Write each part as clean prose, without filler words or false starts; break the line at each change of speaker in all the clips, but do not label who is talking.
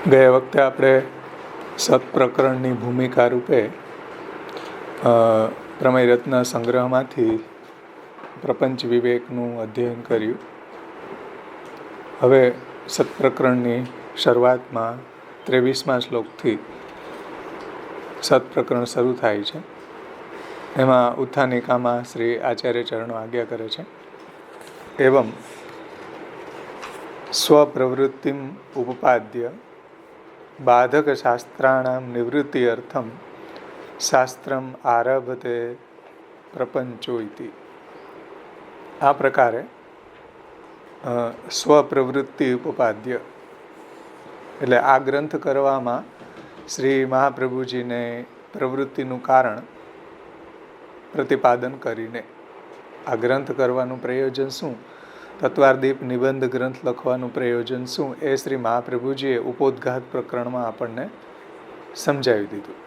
ગયા વખતે આપણે સત્પ્રકરણની ભૂમિકા રૂપે પ્રમેય રત્ન સંગ્રહમાંથી પ્રપંચ વિવેકનું અધ્યયન કર્યું. હવે સત્પ્રકરણની શરૂઆતમાં 23મા શ્લોકથી સત્પ્રકરણ શરૂ થાય છે. એમાં ઉત્થાનિકામાં શ્રી આચાર્ય ચરણો આજ્ઞા કરે છે. એવં સ્વપ્રવૃત્તિમ ઉપપાદ્ય બાધક શાસ્ત્રાણામ નિવૃત્તિ અર્થમ શાસ્ત્રમ આરભતે પ્રપંચો ઇતિ. આ પ્રકારે સ્વપ્રવૃત્તિ ઉપપાદ્ય એટલે આ ગ્રંથ કરવામાં શ્રી મહાપ્રભુજીને પ્રવૃત્તિનું કારણ પ્રતિપાદન કરીને આ ગ્રંથ કરવાનું પ્રયોજન શું, તત્વાર્દીપ નિબંધ ગ્રંથ લખવાનું પ્રયોજન શું, એ શ્રી મહાપ્રભુજીએ ઉપોદ્ઘાત પ્રકરણમાં આપણને સમજાવી દીધું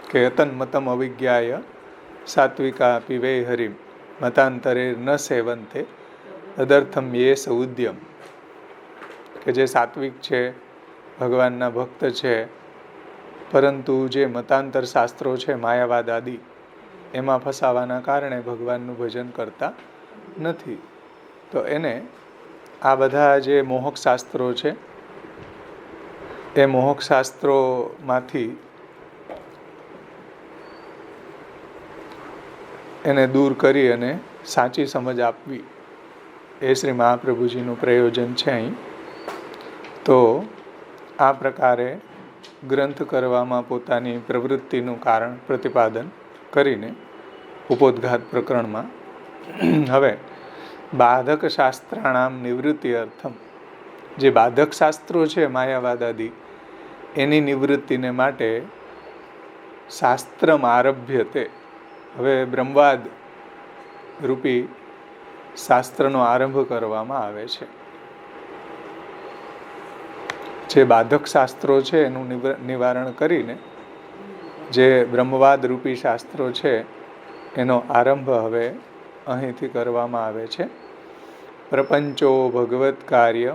કે અતન્મતમ અવિજ્ઞાય સાત્વિકા પીવે હરિમ મતાંતરે ન સેવંતે તદર્થમ યે સૌદ્યમ. કે જે સાત્વિક છે, ભગવાનના ભક્ત છે, પરંતુ જે મતાંતર શાસ્ત્રો છે, માયાવાદ આદિ, એમાં ફસાવાના કારણે ભગવાનનું ભજન કરતા નથી, તો એને આ બધા જે મોહક શાસ્ત્રો છે એ મોહક શાસ્ત્રોમાંથી એને દૂર કરી અને સાચી સમજ આપવી, એ શ્રી મહાપ્રભુજીનું પ્રયોજન છે અહીં. તો આ પ્રકારે ગ્રંથ કરવામાં પોતાની પ્રવૃત્તિનું કારણ પ્રતિપાદન કરીને ઉપોદ્ઘાત પ્રકરણમાં હવે બાધક શાસ્ત્રાણામ નિવૃત્તિ અર્થમ, જે બાધક શાસ્ત્રો છે માયાવાદ આદિ, એની નિવૃત્તિને માટે શાસ્ત્રમ આરભ્યતે, હવે બ્રહ્મવાદ રૂપી શાસ્ત્રનો આરંભ કરવામાં આવે છે. જે બાધક શાસ્ત્રો છે એનું નિવારણ કરીને જે બ્રહ્મવાદ રૂપી શાસ્ત્રો છે એનો આરંભ હવે અહીંથી કરવામાં આવે છે. પ્રપંચો ભગવત કાર્ય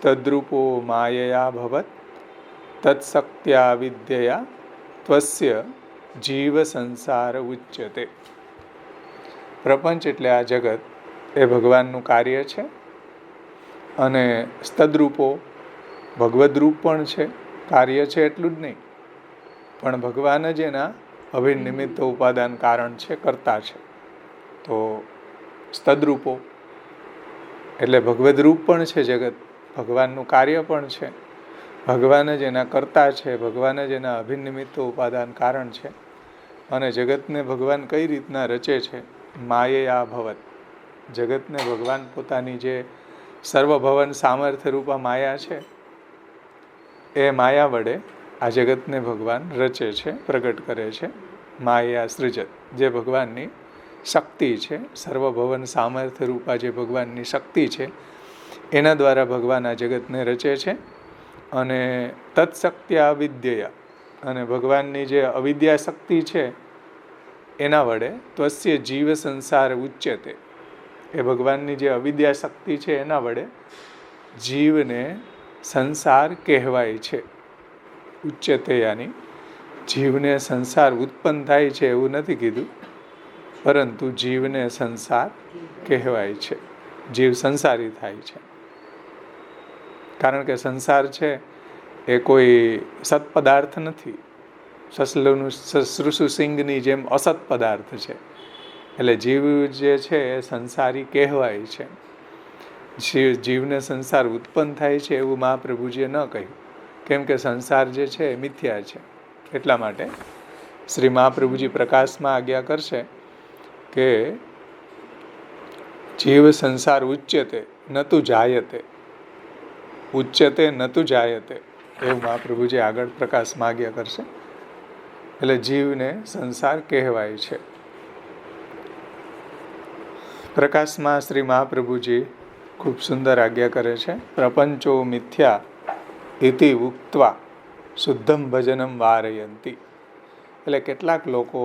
તદ્રૂપો માયયા ભવત તત્શક્ત્યા વિદ્યયા ત્વસ્ય જીવ સંસાર ઉચ્યતે. પ્રપંચ એટલે આ જગત એ ભગવાનનું કાર્ય છે અને તદ્રૂપો ભગવદ્રૂપ પણ છે. કાર્ય છે એટલું જ નહીં, પણ ભગવાન જ એના અભિનિમિત્ત ઉપાદાન કારણ છે, કર્તા છે. તો તદ્રૂપો એટલે ભગવદ્રૂપ પણ છે જગત, ભગવાનનું કાર્ય પણ છે, ભગવાન જ એના કર્તા છે, ભગવાન જ એના અભિનિમિત્ત ઉપાદાન કારણ છે. અને જગતને ભગવાન કઈ રીતના રચે છે? માયયા ભવત, જગતને ભગવાન પોતાની જે સર્વભવન સામર્થ્ય રૂપા માયા છે, એ માયા વડે આ જગતને ભગવાન રચે છે, પ્રગટ કરે છે. માયા સૃજત, જે ભગવાનની શક્તિ છે, સર્વભવન સામર્થ્ય રૂપા જે ભગવાનની શક્તિ છે, એના દ્વારા ભગવાન આ જગતને રચે છે. અને તત્શક્ત્યા વિદ્યયા, અને ભગવાનની જે અવિદ્યા શક્તિ છે એના વડે ત્વસ્ય જીવ સંસાર ઉચ્યતે, એ ભગવાનની જે અવિદ્યા શક્તિ છે એના વડે જીવને સંસાર કહેવાય છે. ઉચ્યતે યાની જીવને સંસાર ઉત્પન્ન થાય છે એવું નથી કીધું, પરંતુ જીવને સંસાર કહેવાય છે, જીવ સંસારી થાય છે. કારણ કે સંસાર છે એ કોઈ સત પદાર્થ નથી, સસલુનું સસૃસુ સિંગની જેમ અસત પદાર્થ છે. એટલે જીવ જે છે એ સંસારી કહેવાય છે. જીવને સંસાર ઉત્પન્ન થાય છે એવું મહાપ્રભુજીએ ન કહ્યું, કેમ કે સંસાર જે છે એ મિથ્યા છે. એટલા માટે શ્રી મહાપ્રભુજી પ્રકાશમાં આજ્ઞા કરશે કે જીવ સંસાર ઉચ્યતે નતુ જાયતે, ઉચ્યતે નતુ જાયતે, એવું મહાપ્રભુજી આગળ પ્રકાશમાં આજ્ઞા કરશે. એટલે જીવને સંસાર કહેવાય છે. પ્રકાશમાં શ્રી મહાપ્રભુજી ખૂબ સુંદર આજ્ઞા કરે છે. પ્રપંચો મિથ્યા ઇતિ ઉક્ત્વા શુદ્ધમ ભજનમ વારયંતી. એટલે કેટલાક લોકો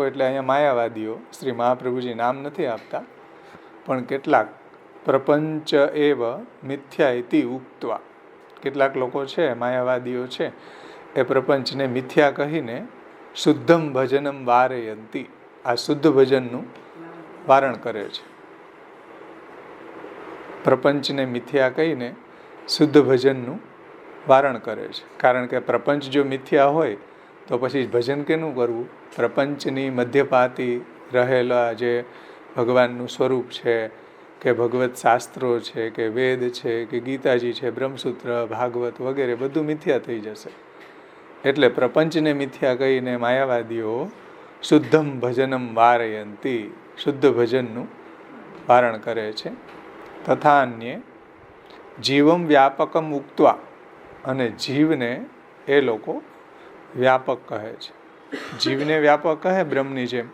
એટલે અહીંયા માયાવાદીઓ, શ્રી મહાપ્રભુજી નામ નથી આપતા, પણ કેટલાક પ્રપંચ એવ મિથ્યા ઇતિ ઉક્ત્વા, કેટલાક લોકો છે, માયાવાદીઓ છે, એ પ્રપંચને મિથ્યા કહીને શુદ્ધમ ભજનમ વારયંતી, આ શુદ્ધ ભજનનું વારણ કરે છે. પ્રપંચને મિથ્યા કહીને શુદ્ધ ભજનનું વારણ કરે છે. કારણ કે પ્રપંચ જો મિથ્યા હોય તો પછી ભજન કેનું કરવું? પ્રપંચની મધ્યપાતી રહેલા જે ભગવાનનું સ્વરૂપ છે, કે ભગવત શાસ્ત્રો છે, કે વેદ છે, કે ગીતાજી છે, બ્રહ્મસૂત્ર, ભાગવત વગેરે બધું મિથ્યા થઈ જશે. એટલે પ્રપંચને મિથ્યા કહીને માયાવાદીઓ શુદ્ધમ ભજનમ વારયંતી, શુદ્ધ ભજનનું વારણ કરે છે. તથા અન્ય જીવમ વ્યાપકમ ઉક્ત્વા, અને જીવને એ લોકો વ્યાપક કહે છે. જીવને વ્યાપક કહે બ્રહ્મની જેમ,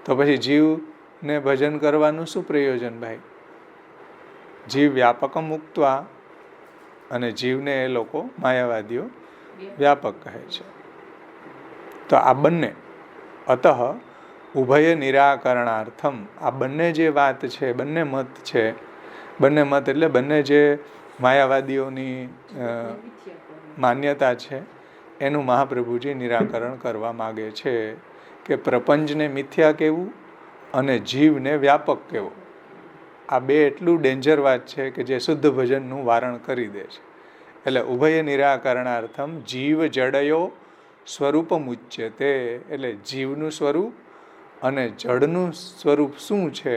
તો પછી જીવને ભજન કરવાનું શું પ્રયોજન ભાઈ? જીવ વ્યાપકમ ઉક્ત્વા, અને જીવને એ લોકો માયાવાદીઓ વ્યાપક કહે છે. તો આ બંને અતઃ ઉભય નિરાકરણાર્થમ, આ બંને જે વાત છે, બંને મત છે, બંને મત એટલે બંને જે માયાવાદીઓની માન્યતા છે, એનું મહાપ્રભુજી નિરાકરણ કરવા માગે છે કે પ્રપંચને મિથ્યા કહેવું અને જીવને વ્યાપક કહેવો, આ બે એટલું ડેન્જર વાત છે કે જે શુદ્ધ ભજનનું વારણ કરી દે છે. એટલે ઉભય નિરાકરણાર્થમ જીવ જડયો સ્વરૂપમ ઉચ્યતે, એટલે જીવનું સ્વરૂપ અને જડનું સ્વરૂપ શું છે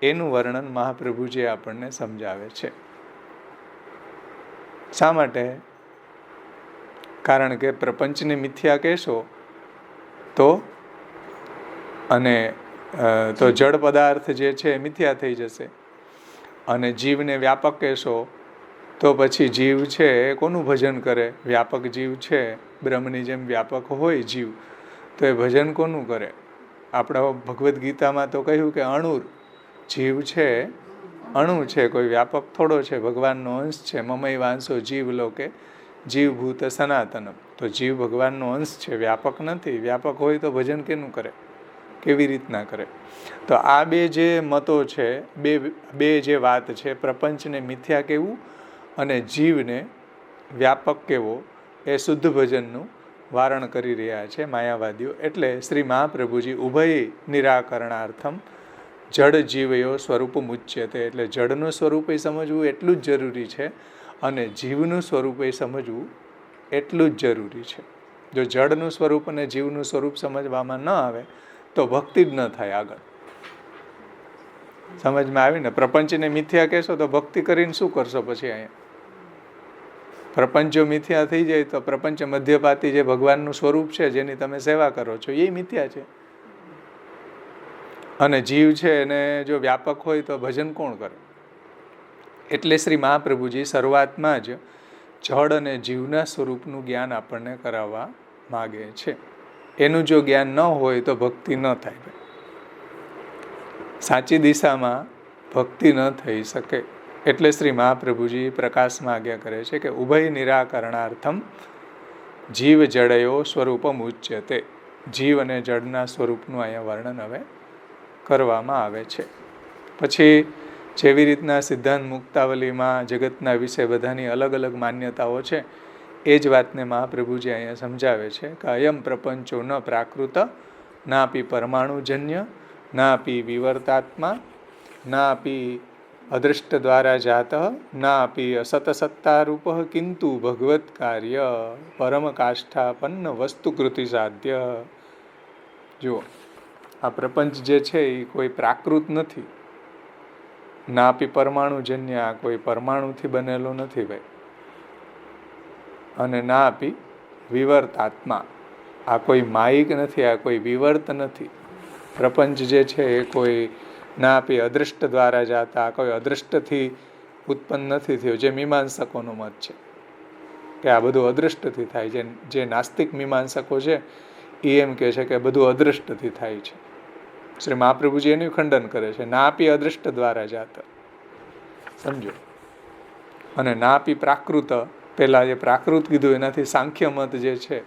એનું વર્ણન મહાપ્રભુજી આપણને સમજાવે છે. શા માટે? કારણ કે પ્રપંચને મિથ્યા કહેશો તો જડ પદાર્થ જે છે એ મિથ્યા થઈ જશે, અને જીવને વ્યાપક કહેશો તો પછી જીવ છે એ કોનું ભજન કરે? વ્યાપક જીવ છે, બ્રહ્મની જેમ વ્યાપક હોય જીવ, તો એ ભજન કોનું કરે? આપણા ભગવદ્ ગીતામાં તો કહ્યું કે અણુર, જીવ છે અણુ છે, કોઈ વ્યાપક થોડો છે, ભગવાનનો અંશ છે. મમય વાંસો જીવ લોકે જીવભૂત સનાતનમ, તો જીવ ભગવાનનો અંશ છે, વ્યાપક નથી. વ્યાપક હોય તો ભજન કેનું કરે? કેવી રીતના કરે? તો આ બે જે મતો છે, બે જે વાત છે, પ્રપંચને મિથ્યા કહેવું અને જીવને વ્યાપક કહેવો, એ શુદ્ધ ભજનનું વારણ કરી રહ્યા છે માયાવાદીઓ. એટલે શ્રી મહાપ્રભુજી ઉભય નિરાકરણાર્થમ જડ જીવયો સ્વરૂપમ ઉચ્યતે, એટલે જડનું સ્વરૂપ સમજવું એટલું જ જરૂરી છે અને જીવનું સ્વરૂપ સમજવું એટલું જ જરૂરી છે. જો જડનું સ્વરૂપ અને જીવનું સ્વરૂપ સમજવામાં ન આવે તો ભક્તિ જ ન થાય આગળ. સમજમાં આવી ને? પ્રપંચને મિથ્યા કહેશો તો ભક્તિ કરીને શું કરશો પછી? અહીંયા પ્રપંચ જો મિથ્યા થઈ જાય તો પ્રપંચ મધ્યપાતી જે ભગવાનનું સ્વરૂપ છે, જેની તમે સેવા કરો છો, એ મિથ્યા છે. અને જીવ છે એને જો વ્યાપક હોય તો ભજન કોણ કરે? એટલે શ્રી મહાપ્રભુજી શરૂઆતમાં જ જડ અને જીવના સ્વરૂપનું જ્ઞાન આપણને કરાવવા માગે છે. એનું જો જ્ઞાન ન હોય તો ભક્તિ ન થાય, સાચી દિશામાં ભક્તિ ન થઈ શકે. એટલે શ્રી મહાપ્રભુજી પ્રકાશમાં આજ્ઞા કરે છે કે ઉભય નિરાકરણાર્થમ જીવ જડયો સ્વરૂપમ ઉચ્યતે, જીવ અને જડના સ્વરૂપનું અહીંયા વર્ણન હવે કરવામાં આવે છે. પછી જેવી રીતના સિદ્ધાંત મુક્તાવલીમાં જગતના વિશે બધાની અલગ અલગ માન્યતાઓ છે, એ જ વાતને મહાપ્રભુજી અહીંયા સમજાવે છે કે અયમ પ્રપંચો ન પ્રાકૃત નાપી પરમાણુજન્ય નાપી વિવર્તાત્મા નાપી અદૃષ્ટ દ્વારા જાત નાપી અસતસત્તારૂપ કિંતુ ભગવત કાર્ય પરમ કાષ્ઠાપન્ન વસ્તુકૃતિ સાધ્ય. જુઓ, આ પ્રપંચ જે છે એ કોઈ પ્રાકૃત નથી, નાપી પરમાણુજન્ય, આ કોઈ પરમાણુથી બનેલો નથી ભાઈ, અને ના આપી વિવર્તાત્મા, આ કોઈ માયિક નથી, આ કોઈ વિવર્ત નથી. પ્રપંચ જે છે એ કોઈ ના આપી અદૃષ્ટ દ્વારા જાતા, કોઈ અદૃષ્ટથી ઉત્પન્ન નથી થયો, જે મીમાંસકોનો મત છે કે આ બધું અદૃષ્ટથી થાય છે. જે નાસ્તિક મીમાંસકો છે એ એમ કહે છે કે બધું અદૃષ્ટથી થાય છે. શ્રી મહાપ્રભુજી એનું ખંડન કરે છે, ના આપી અદૃષ્ટ દ્વારા જાતા, સમજો. અને ના આપી પ્રાકૃત, પેલા જે પ્રાકૃત કીધું એનાથી સાંખ્ય મત જે છે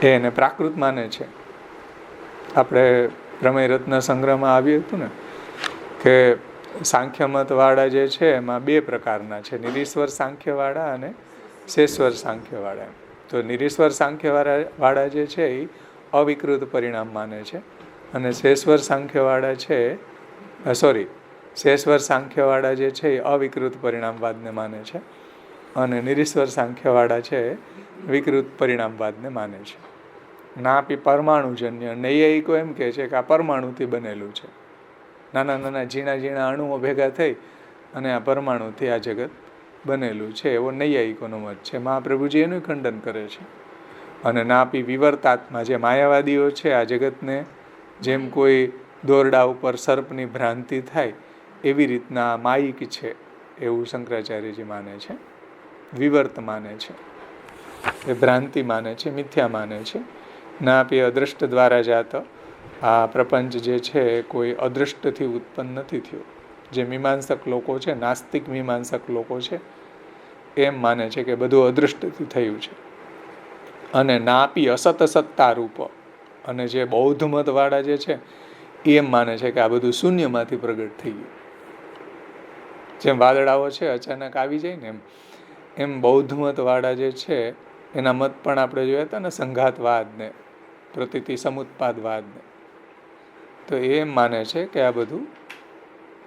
એને પ્રાકૃત માને છે. આપણે પ્રમેય રત્ન સંગ્રહમાં આવ્યું હતું ને કે સાંખ્યમતવાળા જે છે એમાં બે પ્રકારના છે, નિરીશ્વર સાંખ્યવાળા અને શેશ્વર સાંખ્યવાળા. તો નિરીશ્વર સાંખ્યવાળા જે છે એ અવિકૃત પરિણામ માને છે, અને શેશ્વર સાંખ્યવાળા છે શેશ્વર સાંખ્યવાળા જે છે એ અવિકૃત પરિણામવાદને માને છે, અને નિરીશ્વર સાંખ્યવાળા છે વિકૃત પરિણામવાદને માને છે. નાપી પરમાણુજન્ય. નૈયાયિકો એમ કહે છે કે આ પરમાણુથી બનેલું છે, નાના નાના ઝીણા ઝીણા અણુઓ ભેગા થઈ અને આ પરમાણુથી આ જગત બનેલું છે, એવો નૈયાયિકોનો મત છે. મહાપ્રભુજી એનું ખંડન કરે છે. અને નાપી વિવર્તાત્મા, જે માયાવાદીઓ છે, આ જગતને જેમ કોઈ દોરડા ઉપર સર્પની ભ્રાંતિ થાય એવી રીતના માયિક છે એવું શંકરાચાર્યજી માને છે. વિવર્ત માને છે, એ ભ્રાંતિ માને છે, મિથ્યા માને છે. નાપી અદૃષ્ટ દ્વારા જાત, આ પ્રપંચ જે છે કોઈ અદૃષ્ટથી ઉત્પન્ન નથી થયો. જે મીમાંસક લોકો છે, નાસ્તિક મીમાંસક લોકો છે, એમ માને છે કે બધું અદૃષ્ટથી થયું છે. અને નાપી અસત સત્તા રૂપ, અને જે બૌદ્ધ મતવાળા જે છે એ એમ માને છે કે આ બધું શૂન્યમાંથી પ્રગટ થઈ ગયું. જેમ વાદળાઓ છે અચાનક આવી જાય ને એમ બૌદ્ધ મતવાળા જે છે એના મત પણ આપણે જોયા હતા ને, સંઘાતવાદને, પ્રતીતિ સમુત્પાદવાદને. તો એ એમ માને છે કે આ બધું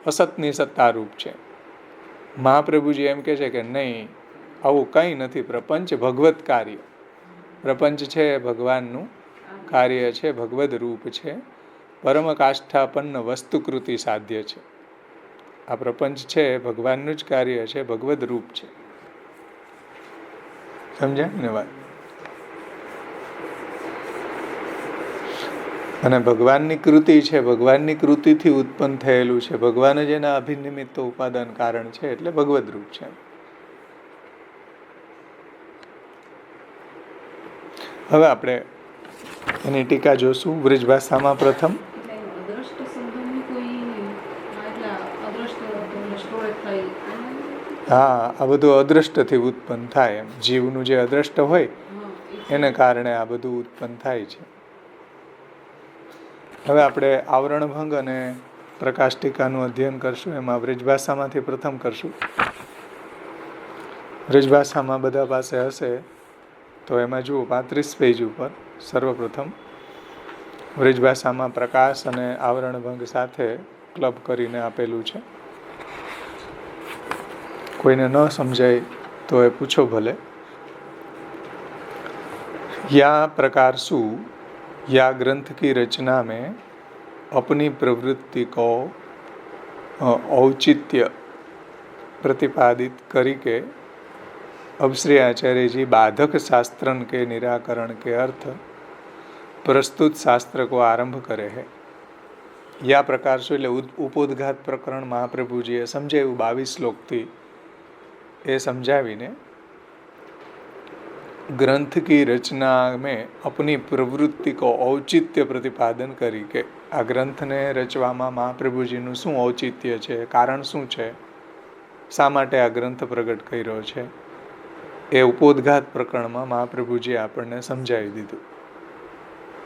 અસતની સત્તારૂપ છે. મહાપ્રભુજી એમ કહે છે કે નહીં, આવું કંઈ નથી. પ્રપંચ ભગવત કાર્ય, પ્રપંચ છે ભગવાનનું કાર્ય છે, ભગવદ રૂપ છે, પરમ કાષ્ઠાપન્ન વસ્તુકૃતિ સાધ્ય છે. આ પ્રપંચ છે ભગવાનનું જ કાર્ય છે, ભગવદ રૂપ છે. સમજ્યા ને વાત? અને ભગવાનની કૃતિ છે, ભગવાનની કૃતિથી ઉત્પન્ન થયેલું છે, ભગવાન જ એના અભિનિમિત્ત ઉપાદાન કારણ છે, એટલે ભગવદ રૂપ છે. હવે આપણે એની ટીકા જોશું વ્રજભાષામાં. પ્રથમ હા, આ બધું અદ્રષ્ટથી ઉત્પન્ન થાય. એમ જીવનું જે અદ્રષ્ટ હોય એને કારણે આ બધું ઉત્પન્ન થાય છે. હવે આપણે આવરણભંગ અને પ્રકાશ ટીકાનું અધ્યયન કરશું. એમાં વ્રજભાષામાંથી પ્રથમ કરશું. વ્રજભાષામાં બધા પાસે હશે તો એમાં જુઓ 35 પેજ ઉપર સર્વપ્રથમ વ્રજભાષામાં પ્રકાશ અને આવરણભંગ સાથે ક્લબ કરીને આપેલું છે. કોઈને ન સમજાય તો એ પૂછો ભલે. या प्रकार सु या ग्रंथ की रचना में अपनी प्रवृत्ति को औचित्य प्रतिपादित करके अब श्री आचार्य जी बाधक शास्त्रन के निराकरण के अर्थ प्रस्तुत शास्त्र को आरंभ करे है. या प्रकार से એટલે ઉપોદઘાત પ્રકરણ મહાપ્રભુજીએ સમજાવ્યું 22 શ્લોકથી. એ સમજાવીને ग्रंथ की रचना में अपनी प्रवृत्ति को औचित्य प्रतिपादन કરી કે આ ગ્રંથને રચવામાં મહાપ્રભુજીનું શું ઔચિત્ય છે, કારણ શું છે, શા માટે આ ગ્રંથ પ્રગટ કર્યો છે, એ ઉપોદઘાત પ્રકરણમાં મહાપ્રભુજીએ આપણને સમજાવી દીધું.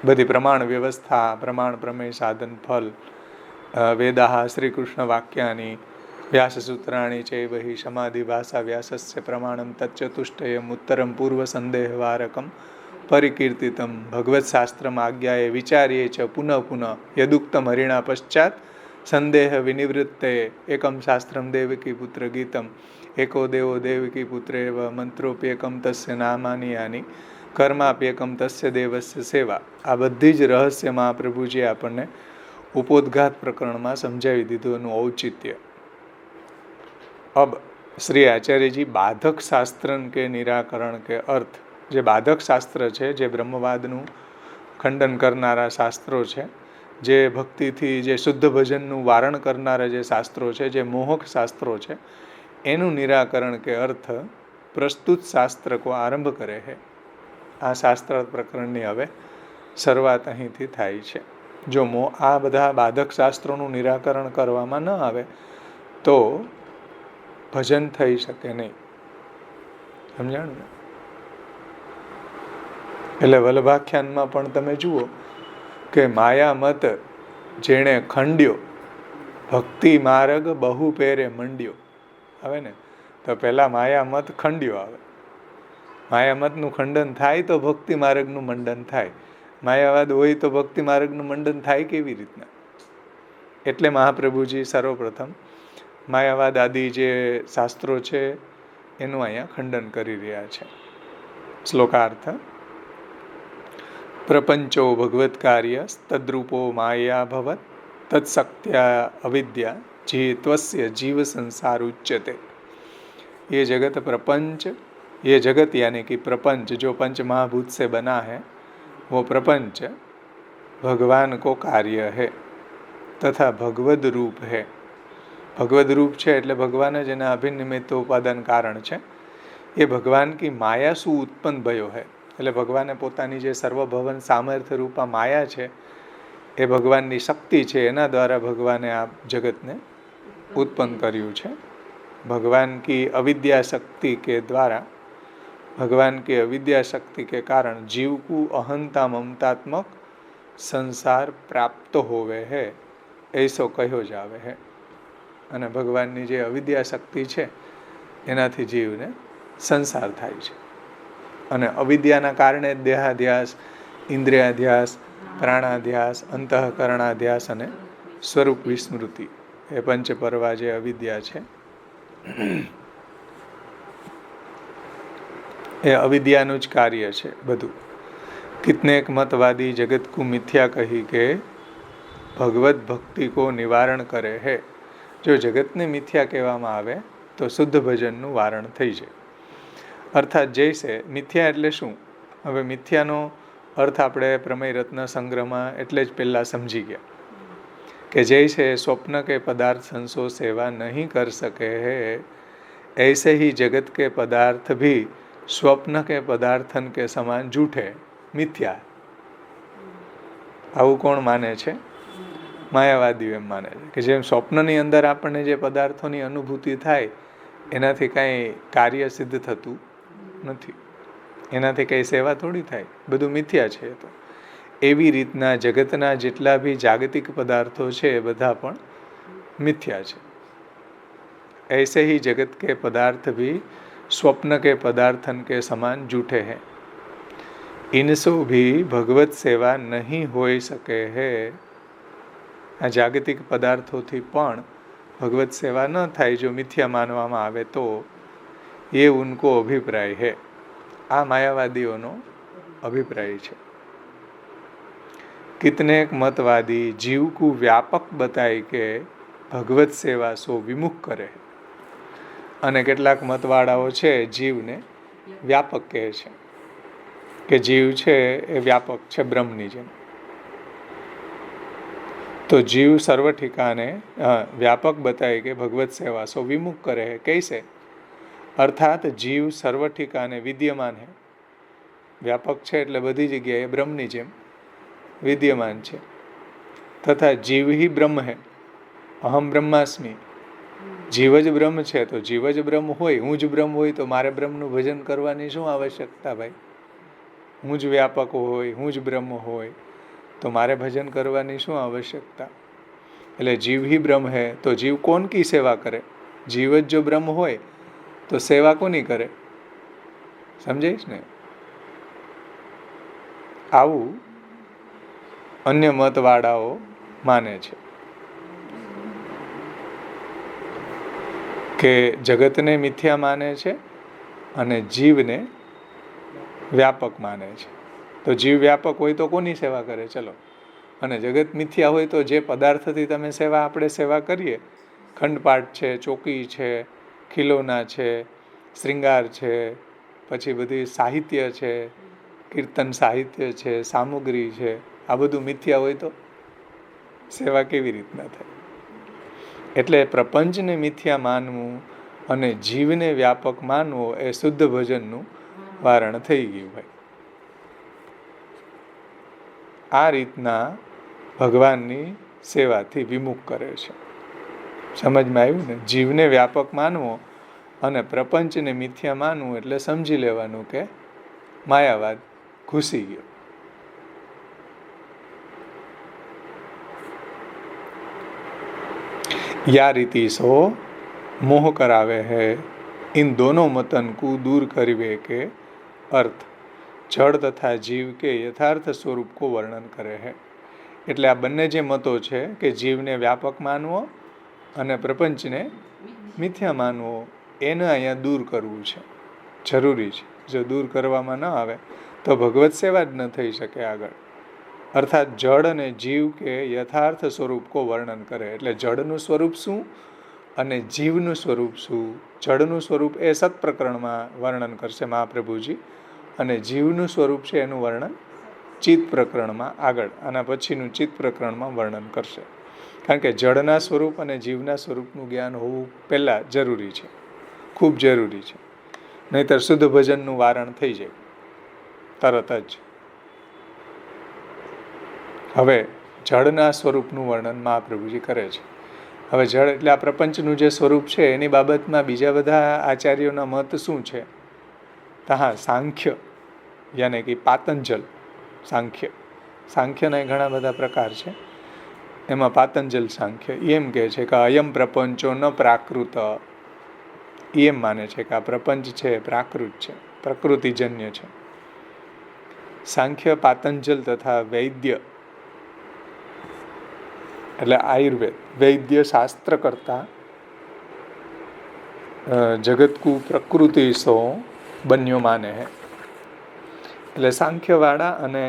બધી પ્રમાણ વ્યવસ્થા, પ્રમાણ પ્રમેય સાધન ફલ, વેદાહ શ્રીકૃષ્ણ વાક્યાની, વ્યાસસૂત્રાણી ચૈવ હિ સમાધિ ભાષા વ્યાસસ્ય પ્રમાણમ તચ્ચતુષ્ટયમ ઉત્તરમ પૂર્વ સંદેહવારકમ પરિકીર્તિતમ ભગવત શાસ્ત્રમ આજ્ઞાએ વિચાર્યે ચ પુનઃ પુનઃ યદુક્તમ હરિણા પશ્ચાત સંદેહ વિનિવૃત્તે એકમ શાસ્ત્રમ દેવકી પુત્ર ગીતમ એકો દેવો દેવકી પુત્રેવ મંત્રોપ્યેકમ તસ્ય નામાની યાની કર્માપ્યેકમ તસ્ય દેવસ્ય સેવા. આ બધી જ રહસ્ય મહાપ્રભુજીએ આપણને ઉપોદઘાત પ્રકરણમાં સમજાવી દીધું એનું ઔચિત્ય. अब श्री आचार्य जी बाधक शास्त्र के निराकरण के अर्थ, जे बाधक शास्त्र है, जे ब्रह्मवादનું ખંડન કરનારા શાસ્ત્રો છે, જે ભક્તિથી જે શુદ્ધ ભજનનું વારણ કરનારા જે શાસ્ત્રો છે, જે મોહક શાસ્ત્રો છે, એનું નિરાકરણ કે અર્થ પ્રસ્તુત શાસ્ત્ર કો આરંભ કરે છે. આ શાસ્ત્ર પ્રકરણની હવે શરૂઆત અહીંથી થાય છે. જો આ બધા બાધક શાસ્ત્રોનું નિરાકરણ કરવામાં ન આવે તો ભજન થઈ શકે નહીં. સમજાણું ને? એટલે વલ્લભાખ્યાનમાં પણ તમે જુઓ કે માયા મત જેણે ખંડ્યો, ભક્તિ માર્ગ બહુ પેરે મંડ્યો આવે ને, તો પહેલા માયામત ખંડ્યો આવે. માયામતનું ખંડન થાય તો ભક્તિ માર્ગનું મંડન થાય. માયાવાદ હોય તો ભક્તિ માર્ગનું મંડન થાય કેવી રીતના? એટલે મહાપ્રભુજી સર્વપ્રથમ માયાવાદ આદિ જે શાસ્ત્રો છે એનું અહીંયા ખંડન કરી રહ્યા છે. શ્લોકાર્થ: પ્રપંચો ભગવત કાર્ય તદ્રૂપો માયા ભવત તત્શક્ત્યા અવિદ્યા જે ત્વસ્ય જીવ સંસાર ઉચ્યતે. ये जगत प्रपंच, ये जगत यानी कि प्रपंच जो पंच महाभूत से बना है वो प्रपंच भगवान को कार्य है तथा भगवद रूप है. भगवद रूप છે એટલે ભગવાન જ એના અભિનિમિત્ત ઉપાદાન કારણ છે. એ ભગવાન કી માયા શું ઉત્પન્ન ભયો હે, એટલે ભગવાને પોતાની જે સર્વભવન સામર્થ્ય રૂપા માયા છે એ ભગવાનની શક્તિ છે, એના દ્વારા ભગવાને આ જગતને ઉત્પન્ન કર્યું છે. भगवान की अविद्या शक्ति के द्वारा, भगवान की अविद्या शक्ति के कारण जीव को अहंता ममतात्मक संसार प्राप्त होवे है ऐसो कहो जावे है. અને ભગવાનની જે અવિદ્યા શક્તિ છે એનાથી જીવને સંસાર થાય છે. અને અવિદ્યાના કારણે દેહાધ્યાસ, ઇન્દ્રિયાધ્યાસ, પ્રાણાધ્યાસ, અંતઃકરણાધ્યાસ અને સ્વરૂપ વિસ્મૃતિ એ પંચપર્વા જે અવિદ્યા છે એ અવિદ્યાનું જ કાર્ય છે બધું. कितनेक मतवादी जगत को मिथ्या कही के भगवत भक्ति को निवारण करे है. જો જગતને મિથ્યા કહેવામાં આવે તો શુદ્ધ ભજનનું વારણ થઈ જાય. અર્થાત જૈસે મિથ્યા એટલે શું? હવે મિથ્યાનો અર્થ આપણે પ્રમેય રત્ન સંગ્રહમાં એટલે જ પહેલાં સમજી ગયા કે जैसे स्वप्न के पदार्थ संसो सेवा नहीं कर सके है ऐसे ही जगत के पदार्थ भी स्वप्न के पदार्थन के समान झूठे मिथ्या. આવું કોણ માને છે? માયાવાદીઓ એમ માને છે કે જેમ સ્વપ્નની અંદર આપણને જે પદાર્થોની અનુભૂતિ થાય એનાથી કાંઈ કાર્ય સિદ્ધ થતું નથી, એનાથી કંઈ સેવા થોડી થાય, બધું મિથ્યા છે. તો એવી રીતના જગતના જેટલા બી જાગતિક પદાર્થો છે એ બધા પણ મિથ્યા છે. ऐसे ही जगत के पदार्थ भी स्वप्न के पदार्थन के समान झूठे हैं. इनसो भी भगवत सेवा नहीं हो सके है. આ જાગતિક પદાર્થોથી પણ ભગવત સેવા ન થાય જો મિથ્યા માનવામાં આવે તો એ ઉનકો અભિપ્રાય है. આ માયાવાદીઓનો અભિપ્રાય છે. कितनेक मतवादी जीव को व्यापक बताए के भगवत सेवा સો વિમુખ કરે. અને કેટલાક મતવાળાઓ છે જીવને વ્યાપક કહે છે કે જીવ છે એ વ્યાપક છે બ્રહ્મની જેમ. તો जीव सर्व ठिकाने व्यापक बताए के भगवत सेवा सो विमुख करे है. कैसे? अर्थात जीव सर्व ठिकाने विद्यमान है. व्यापक છે એટલે બધી જગ્યાએ બ્રહ્મની જેમ विद्यमान છે. તથા જીવ ही ब्रह्म है. અહમ બ્રહ્માસ્મિ. જીવ જ બ્રહ્મ છે તો જીવ જ બ્રહ્મ હોય, હું જ બ્રહ્મ હોય તો મારે બ્રહ્મનું ભજન કરવાની શું આવશ્યકતા ભાઈ? હું જ વ્યાપક હોય, હું જ બ્રહ્મ હોય તો મારે ભજન કરવાની શું આવશ્યકતા? એટલે જીવ ही ब्रह्म है तो जीव कौन की सेवा करे? जीव જ જો બ્રહ્મ હોય તો સેવા કોની કરે? સમજાઈશ ને? આવું અન્ય મતવાળાઓ માને છે કે જગતને મિથ્યા માને છે અને જીવને વ્યાપક માને છે. તો જીવ વ્યાપક હોય તો કોની સેવા કરે? ચલો. અને જગત મિથ્યા હોય તો જે પદાર્થથી તમે આપણે સેવા કરીએ, ખંડપાઠ છે, ચોકી છે, ખિલોના છે, શ્રૃંગાર છે, પછી બધી સાહિત્ય છે, કીર્તન સાહિત્ય છે, સામગ્રી છે, આ બધું મિથ્યા હોય તો સેવા કેવી રીતના થાય? એટલે પ્રપંચને મિથ્યા માનવું અને જીવને વ્યાપક માનવો એ શુદ્ધ ભજનનું વારણ થઈ ગયું ભાઈ. આ રીતના ભગવાનની સેવાથી વિમુખ કરે છે. સમજમાં આવ્યું ને? જીવને વ્યાપક માનવો અને પ્રપંચને મિથ્યા માનવું એટલે સમજી લેવાનું કે માયાવાદ ઘૂસી ગયો. या रीति सो मोह करावे है, इन दोनों मतन को दूर करिवे के अर्थ जड़ तथा जीव के यथार्थ स्वरूप को वर्णन करे है. એટલે આ બંને જે મતો છે કે જીવને વ્યાપક માનવો અને પ્રપંચને મિથ્યા માનવો, એને અહીંયા દૂર કરવું છે, જરૂરી છે. જો દૂર કરવામાં ન આવે તો ભગવત સેવા જ ન થઈ શકે આગળ. અર્થાત જડ અને જીવ કે યથાર્થ સ્વરૂપ કો વર્ણન કરે. એટલે જડનું સ્વરૂપ શું અને જીવનું સ્વરૂપ શું. જડનું સ્વરૂપ એ સત પ્રકરણમાં વર્ણન કરશે મહાપ્રભુજી, અને જીવનું સ્વરૂપ છે એનું વર્ણન ચિત્ત પ્રકરણમાં આગળ આના પછીનું ચિત્ત પ્રકરણમાં વર્ણન કરશે. કારણ કે જડના સ્વરૂપ અને જીવના સ્વરૂપનું જ્ઞાન હોવું પહેલાં જરૂરી છે, ખૂબ જરૂરી છે. નહીંતર શુદ્ધ ભજનનું વારણ થઈ જાય તરત જ. હવે જળના સ્વરૂપનું વર્ણન મહાપ્રભુજી કરે છે. હવે જળ એટલે આ પ્રપંચનું જે સ્વરૂપ છે એની બાબતમાં બીજા બધા આચાર્યોના મત શું છે? હા, સાંખ્ય યાને કે પાતંજલ સાંખ્યના ઘણા બધા પ્રકાર છે. એમાં પાતંજલ સાંખ્ય એમ કહે છે કે અયમ પ્રપંચો ન પ્રાકૃત, એમ માને છે કે આ પ્રપંચ છે પ્રાકૃત છે, પ્રકૃતિજન્ય છે. સાંખ્ય, પાતંજલ તથા વૈદ્ય એટલે આયુર્વેદ, વૈદ્ય શાસ્ત્ર કરતા જગત કુ પ્રકૃતિ સો બન્યો માને હે. એટલે સાંખ્યવાળા અને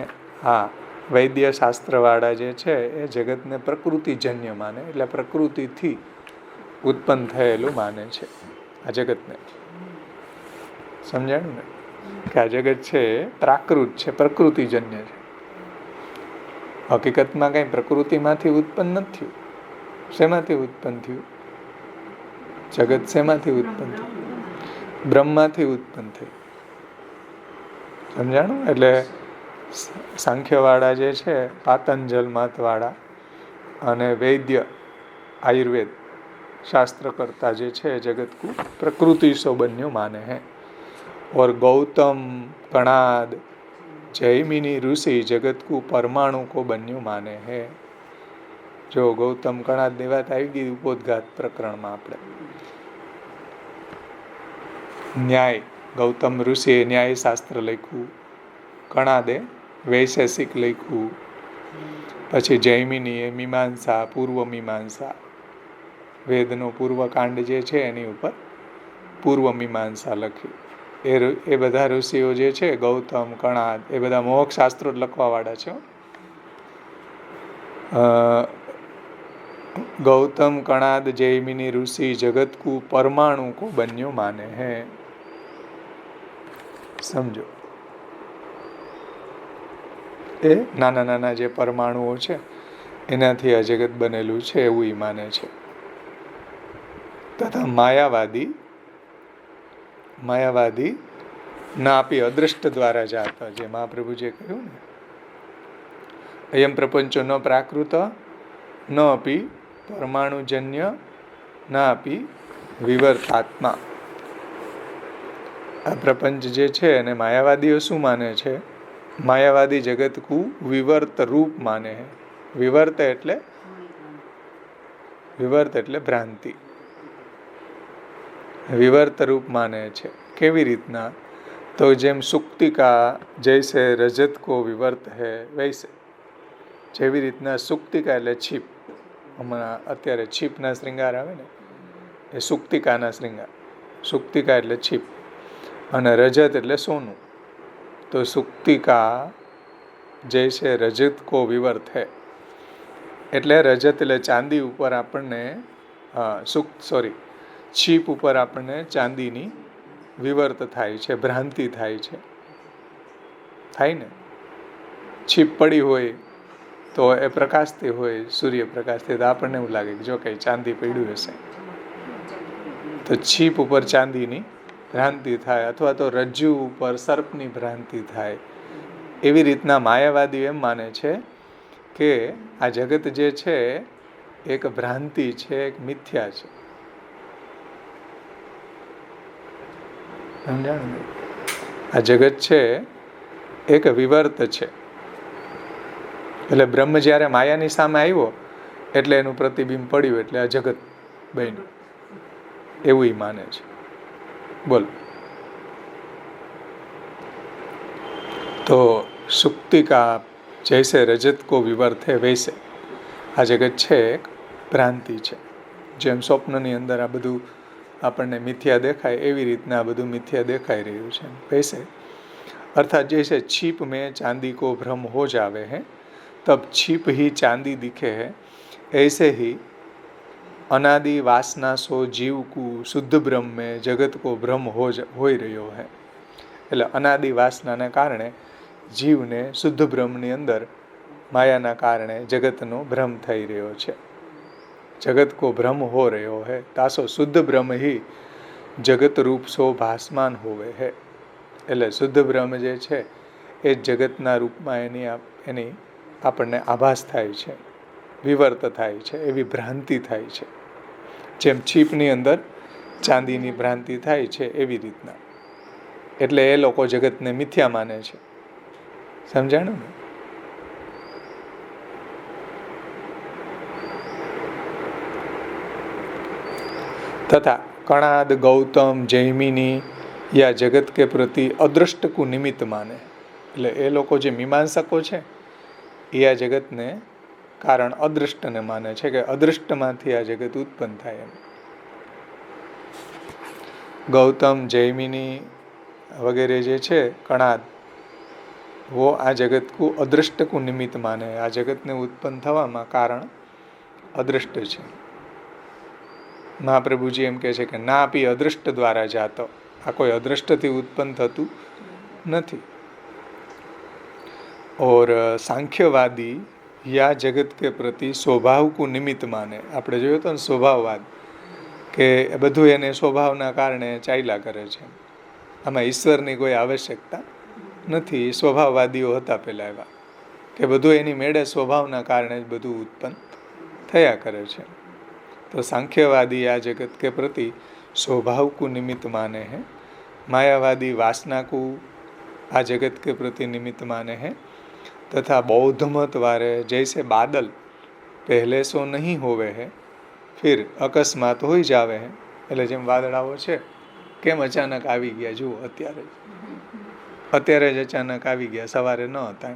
વૈદ્ય શાસ્ત્રવાળા જે છે એ જગતને પ્રકૃતિજન્ય માને, એટલે પ્રકૃતિથી ઉત્પન્ન થયેલું માને છે આ જગતને. સમજાયું ને કે આ જગત છે પ્રાકૃત છે, પ્રકૃતિજન્ય છે. હકીકતમાં કંઈ પ્રકૃતિમાંથી ઉત્પન્ન નથી થયું. શેમાંથી ઉત્પન્ન થયું? જગત શેમાંથી ઉત્પન્ન થયું? બ્રહ્મમાંથી ઉત્પન્ન થયું. સમજાણું? એટલે સાંખ્યવાળા જે છે, પાતંજલ મતવાળા અને વૈદ્ય આયુર્વેદ શાસ્ત્ર કરતા જે છે જગત કો પ્રકૃતિ સો બન્યો માને હે. और गौतम कणाद जैमिनी ऋषि जगत को परमाणु को बन्यो माने है. जो गौतम कणाद ની વાત આવી ગઈ ઉपोद्घात પ્રકરણમાં. આપણે ન્યાય, ગૌતમ ઋષિએ ન્યાય શાસ્ત્ર લખ્યું, કણાદે વૈશેષિક લખ્યું, પછી જૈમિનીએ મીમાંસા, પૂર્વ મીમાંસા, વેદનો પૂર્વકાંડ જે છે એની ઉપર પૂર્વ મીમાંસા લખી. એ બધા ઋષિઓ જે છે ગૌતમ, કણાદ, એ બધા મોક્ષ શાસ્ત્રો લખવાવાળા છે. ગૌતમ કણાદ જૈમિની ઋષિ જગત કુ પરમાણુ કો બન્યો માને હે. સમજો, એ નાના નાના જે પરમાણુઓ છે એનાથી આ જગત બનેલું છે એવું એ માને છે. તથા માયાવાદી ના આપી અદૃષ્ટ દ્વારા જાતા, જે મહાપ્રભુજીએ કહ્યું ને, અયમ પ્રપંચો ન પ્રાકૃત ન અપી પરમાણુજન્ય ના આપી વિવર્તાત્મા. આ પ્રપંચ જે છે એને માયાવાદીઓ શું માને છે? માયાવાદી જગત કુ વિવર્ત રૂપ માને હે. વિવર્ત એટલે ભ્રાંતિ. વિવર્ત રૂપ માને છે. કેવી રીતના? તો જેમ સુક્તિકા જૈસે રજત કો વિવર્ત હે વૈસે. જેવી રીતના સુક્તિકા એટલે છીપ, હમણાં અત્યારે છીપના શ્રૃંગાર આવે ને એ સુક્તિકાના શ્રૃંગાર. સુક્તિકા એટલે છીપ અને રજત એટલે સોનું. તો સુક્તિકા જૈસે રજત કો વિવર્ત હે એટલે રજત એટલે ચાંદી ઉપર આપણને છીપ ઉપર આપણને ચાંદીની વિવર્ત થાય છે, ભ્રાંતિ થાય છે. થાય ને? છીપ પડી હોય તો એ પ્રકાશથી હોય, સૂર્યપ્રકાશથી, તો આપણને એવું લાગે કે જો કંઈ ચાંદી પડ્યું હશે. તો છીપ ઉપર ચાંદીની ભ્રાંતિ થાય, અથવા તો રજ્જુ ઉપર સર્પની ભ્રાંતિ થાય. એવી રીતના માયાવાદી એમ માને છે કે આ જગત જે છે એક ભ્રાંતિ છે, એક મિથ્યા છે. સમજાણું? આ જગત છે એક વિવર્ત છે. એટલે બ્રહ્મ જ્યારે માયાની સામે આવ્યો એટલે એનું પ્રતિબિંબ પડ્યું, એટલે આ જગત બન્યું, એવું ઈ માને છે. બોલો. તો સુક્તિકા જૈસે રજત કો વિવર્થે વૈસે, આ જગત છે એક ભ્રાંતિ છે. જેમ સ્વપ્નની અંદર આ બધું આપણને મિથ્યા દેખાય એવી રીતના આ બધું મિથ્યા દેખાઈ રહ્યું છે. વૈસે अर्थात जैसे छीप में चांदी को भ्रम हो जावे है तब छीप ही चांदी दिखे है, ऐसे ही अनादि वासना सो जीव को शुद्ध ब्रह्म में जगत को भ्रम होई રહ્યો है. એટલે અનાદિ વાસનાને કારણે જીવને શુદ્ધ બ્રહ્મની અંદર માયાના કારણે જગતનો ભ્રમ થઈ રહ્યો છે. જગત કો ભ્રમ હો રહ્યો है, तासो शुद्ध ब्रह्म ही जगत रूप सो भासमान होवे है. એટલે શુદ્ધ બ્રહ્મ જે છે એ જગતના રૂપમાં એની આપણને આભાસ થાય છે, વિવર્ત થાય છે, એવી ભ્રાંતિ થાય છે. જેમ છીપની અંદર ચાંદીની ભ્રાંતિ થાય છે એવી રીતના. એટલે એ લોકો જગતને મિથ્યા માને છે. સમજાણું ને? તથા કણાદ ગૌતમ જૈમિની યા જગત કે પ્રતિ અદૃષ્ટ કુ નિમિત્ત માને. એટલે એ લોકો જે મીમાંસકો છે એ આ જગતને કારણ અદૃષ્ટને માને છે કે અદૃષ્ટમાંથી આ જગત ઉત્પન્ન થાય એમ. ગૌતમ જૈમિની વગેરે જે છે કણાદ, वो આ જગત કો અદૃષ્ટ કુ નિમિત્ત માને. આ જગતને ઉત્પન્ન થવામાં કારણ અદૃષ્ટ છે. મહાપ્રભુજી એમ કહે છે કે ના આપી અદૃષ્ટ દ્વારા જાતો, આ કોઈ અદૃષ્ટથી ઉત્પન્ન થતું નથી. और सांख्यवादी યા જગત કે પ્રતિ સ્વભાવ કો નિમિત્ત માને. આપણે જોયું તો ને સ્વભાવવાદ, કે બધું એને સ્વભાવના કારણે ચાલ્યા કરે છે, આમાં ઈશ્વરની કોઈ આવશ્યકતા નથી. સ્વભાવવાદીઓ હતા પહેલા એવા, કે બધું એની મેળે સ્વભાવના કારણે જ બધું ઉત્પન્ન થયા કરે છે. તો सांख्यवादी આ જગત કે પ્રતિ स्वभाव को निमित्त माने हैं, मायावादी वासना को आ जगत के प्रति निमित्त माने हैं, तथा बौद्ध मत वाले जैसे बादल पहले सो नहीं होवे है फिर अकस्मात हो जावे है. એટલે જેમ વાદળાઓ છે કેમ અચાનક આવી ગયા, જુઓ અત્યારે જ અચાનક આવી ગયા, સવારે ન હતા.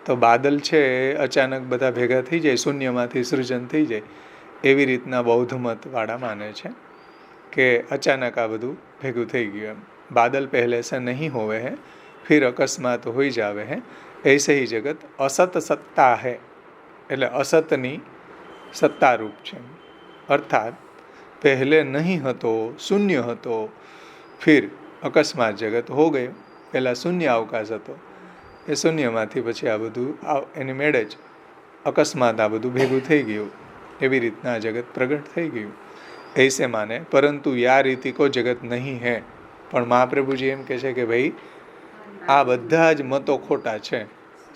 તો બાદલ છે અચાનક બધા ભેગા થઈ જાય, શૂન્યમાંથી સૃજન થઈ જાય, એવી રીતના બૌદ્ધ મત વાળા માને છે કે અચાનક આ બધું ભેગું થઈ ગયું એમ. બાદલ પહેલે સે નહીં હોવે હે ફિર અકસ્માત હોઈ જાવે હે, ऐसे ही જગત અસત સત્તા હે. એટલે અસતની સત્તારૂપ છે. અર્થાત પહેલે નહીં હતો, શૂન્ય હતો, ફિર અકસ્માત જગત હો ગયો. પહેલાં શૂન્ય અવકાશ હતો, એ શૂન્યમાંથી પછી આ બધું એની મેળે જ અકસ્માત આ બધું ભેગું થઈ ગયું, એવી રીતના આ જગત પ્રગટ થઈ ગયું. ऐसे माने, परंतु या रीति को जगत नहीं है. પણ મહાપ્રભુજી એમ કહે છે કે ભાઈ આ બધા જ મતો ખોટા છે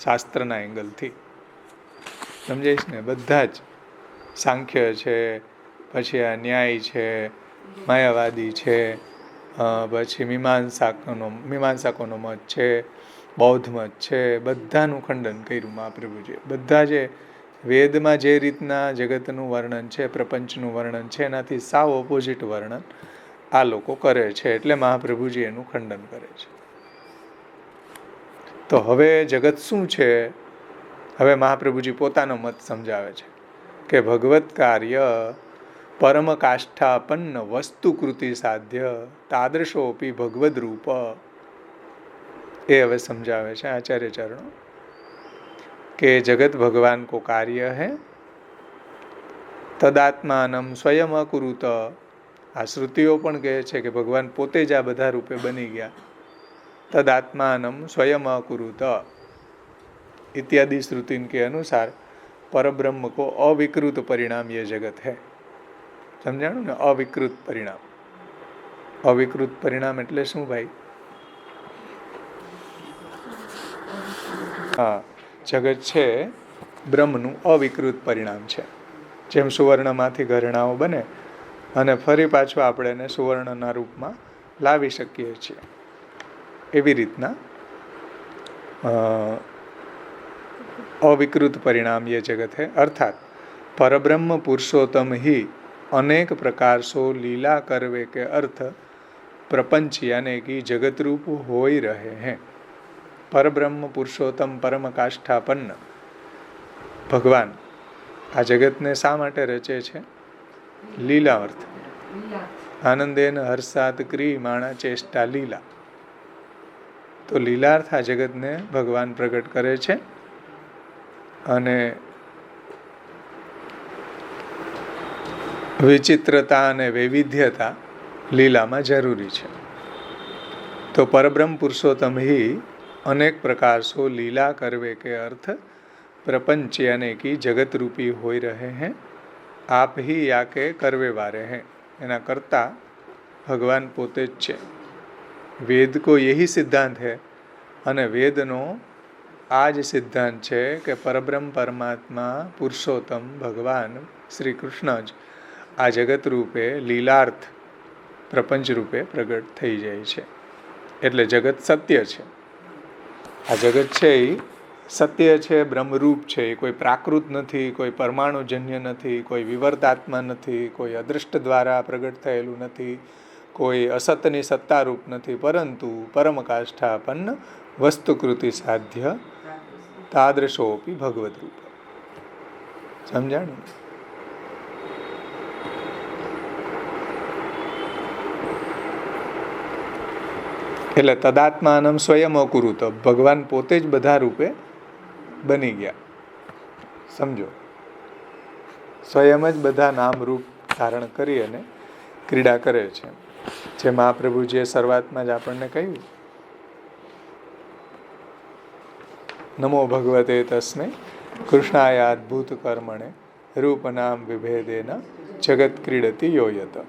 શાસ્ત્રના એંગલથી. સમજાઈશ ને? બધા જ સાંખ્ય છે, પછી આ ન્યાય છે, માયાવાદી છે, પછી મીમાંસાકોનો મત છે, બૌદ્ધ મત છે, બધાનું ખંડન કર્યું મહાપ્રભુજીએ. બધા જે વેદમાં જે રીતના જગતનું વર્ણન છે, પ્રપંચનું વર્ણન છે, એનાથી સાવ ઓપોઝિટ વર્ણન આ લોકો કરે છે. એટલે મહાપ્રભુજી એનું ખંડન કરે છે. તો હવે જગત શું છે? હવે મહાપ્રભુજી પોતાનો મત સમજાવે છે કે ભગવત કાર્ય પરમ કાષ્ઠાપન્ન વસ્તુકૃતિ સાધ્ય તાદૃશોપી ભગવદ રૂપ. એ હવે સમજાવે છે આચાર્ય ચરણો કે જગત ભગવાન કો કાર્ય है, તદાત્માનમ સ્વયં અકુરુત. આ શ્રુતિઓ પણ કહે છે કે ભગવાન પોતે જ આ બધા રૂપે બની ગયા. तदात्मानम स्वयं अकुरुत इत्यादि श्रुतिन के अनुसार परब्रह्म को अविकृत परिणाम ये जगत है. समझाणु ने? अविकृत परिणाम. अविकृत परिणाम એટલે શું ભાઈ? હા, જગત છે બ્રહ્મનું અવિકૃત પરિણામ છે. જેમ સુવર્ણમાંથી ઘરેણાઓ બને અને ફરી પાછું આપણે એને સુવર્ણના રૂપમાં લાવી શકીએ છીએ, એવી રીતના अविकृत परिणाम ये जगत है. अर्थात परब्रह्म पुरुषोत्तम ही अनेक प्रकार सो लीला करवे के अर्थ प्रपंच यानी कि जगत रूप हो ही रहे हैं। परब्रह्म पुरुषोत्तम परम काष्ठापन्न भगवान आ जगत ने शा माटे रचे छे? लीलावर्थ। आनंदेन हर्षात क्रियमाणा चेष्टा लीला। तो लीलार्थ आ जगत ने भगवान प्रकट करे छे अने विचित्रता अने वैविध्यता लीला में जरूरी है। तो परब्रह्म पुरुषोत्तम ही अनेक प्रकार सो लीला करवे के अर्थ प्रपंच यानी कि जगत रूपी हो रहे हैं। आप ही या के करवे वारे हैं, एना करता भगवान पोते ज छे। वेद को यही सिद्धांत है अने वेदनो आज सिद्धांत है कि परब्रह्म परमात्मा पुरुषोत्तम भगवान श्री कृष्ण ज आ जगत रूपे लीलार्थ प्रपंच रूपे प्रगट थई जाय छे। एटले जगत सत्य छे। आ जगत छे ई सत्य छे, ब्रह्मरूप छे। कोई प्राकृत नहीं, कोई परमाणुजन्य नहीं, कोई विवर्तात्मा नहीं, कोई अदृष्ट द्वारा प्रगट थयेलू नहीं, कोई असतनी सत्तारूप नहीं, परंतु परमकाष्ठापन्न वस्तुकृति साध्य तादृशोपि भगवत रूप। समझाणु? એટલે તદાત્માનમ સ્વયં અકુરુત, ભગવાન પોતે જ બધા રૂપે બની ગયા. સમજો, સ્વયં જ બધા નામ રૂપ ધારણ કરી અને ક્રીડા કરે છે. જે મહાપ્રભુજીએ શરૂઆતમાં જ આપણને કહ્યું, નમો ભગવતે તસ્મે કૃષ્ણાય અદ્ભુત કર્મણે રૂપ નામ વિભેદેન જગત ક્રીડતી યોયત.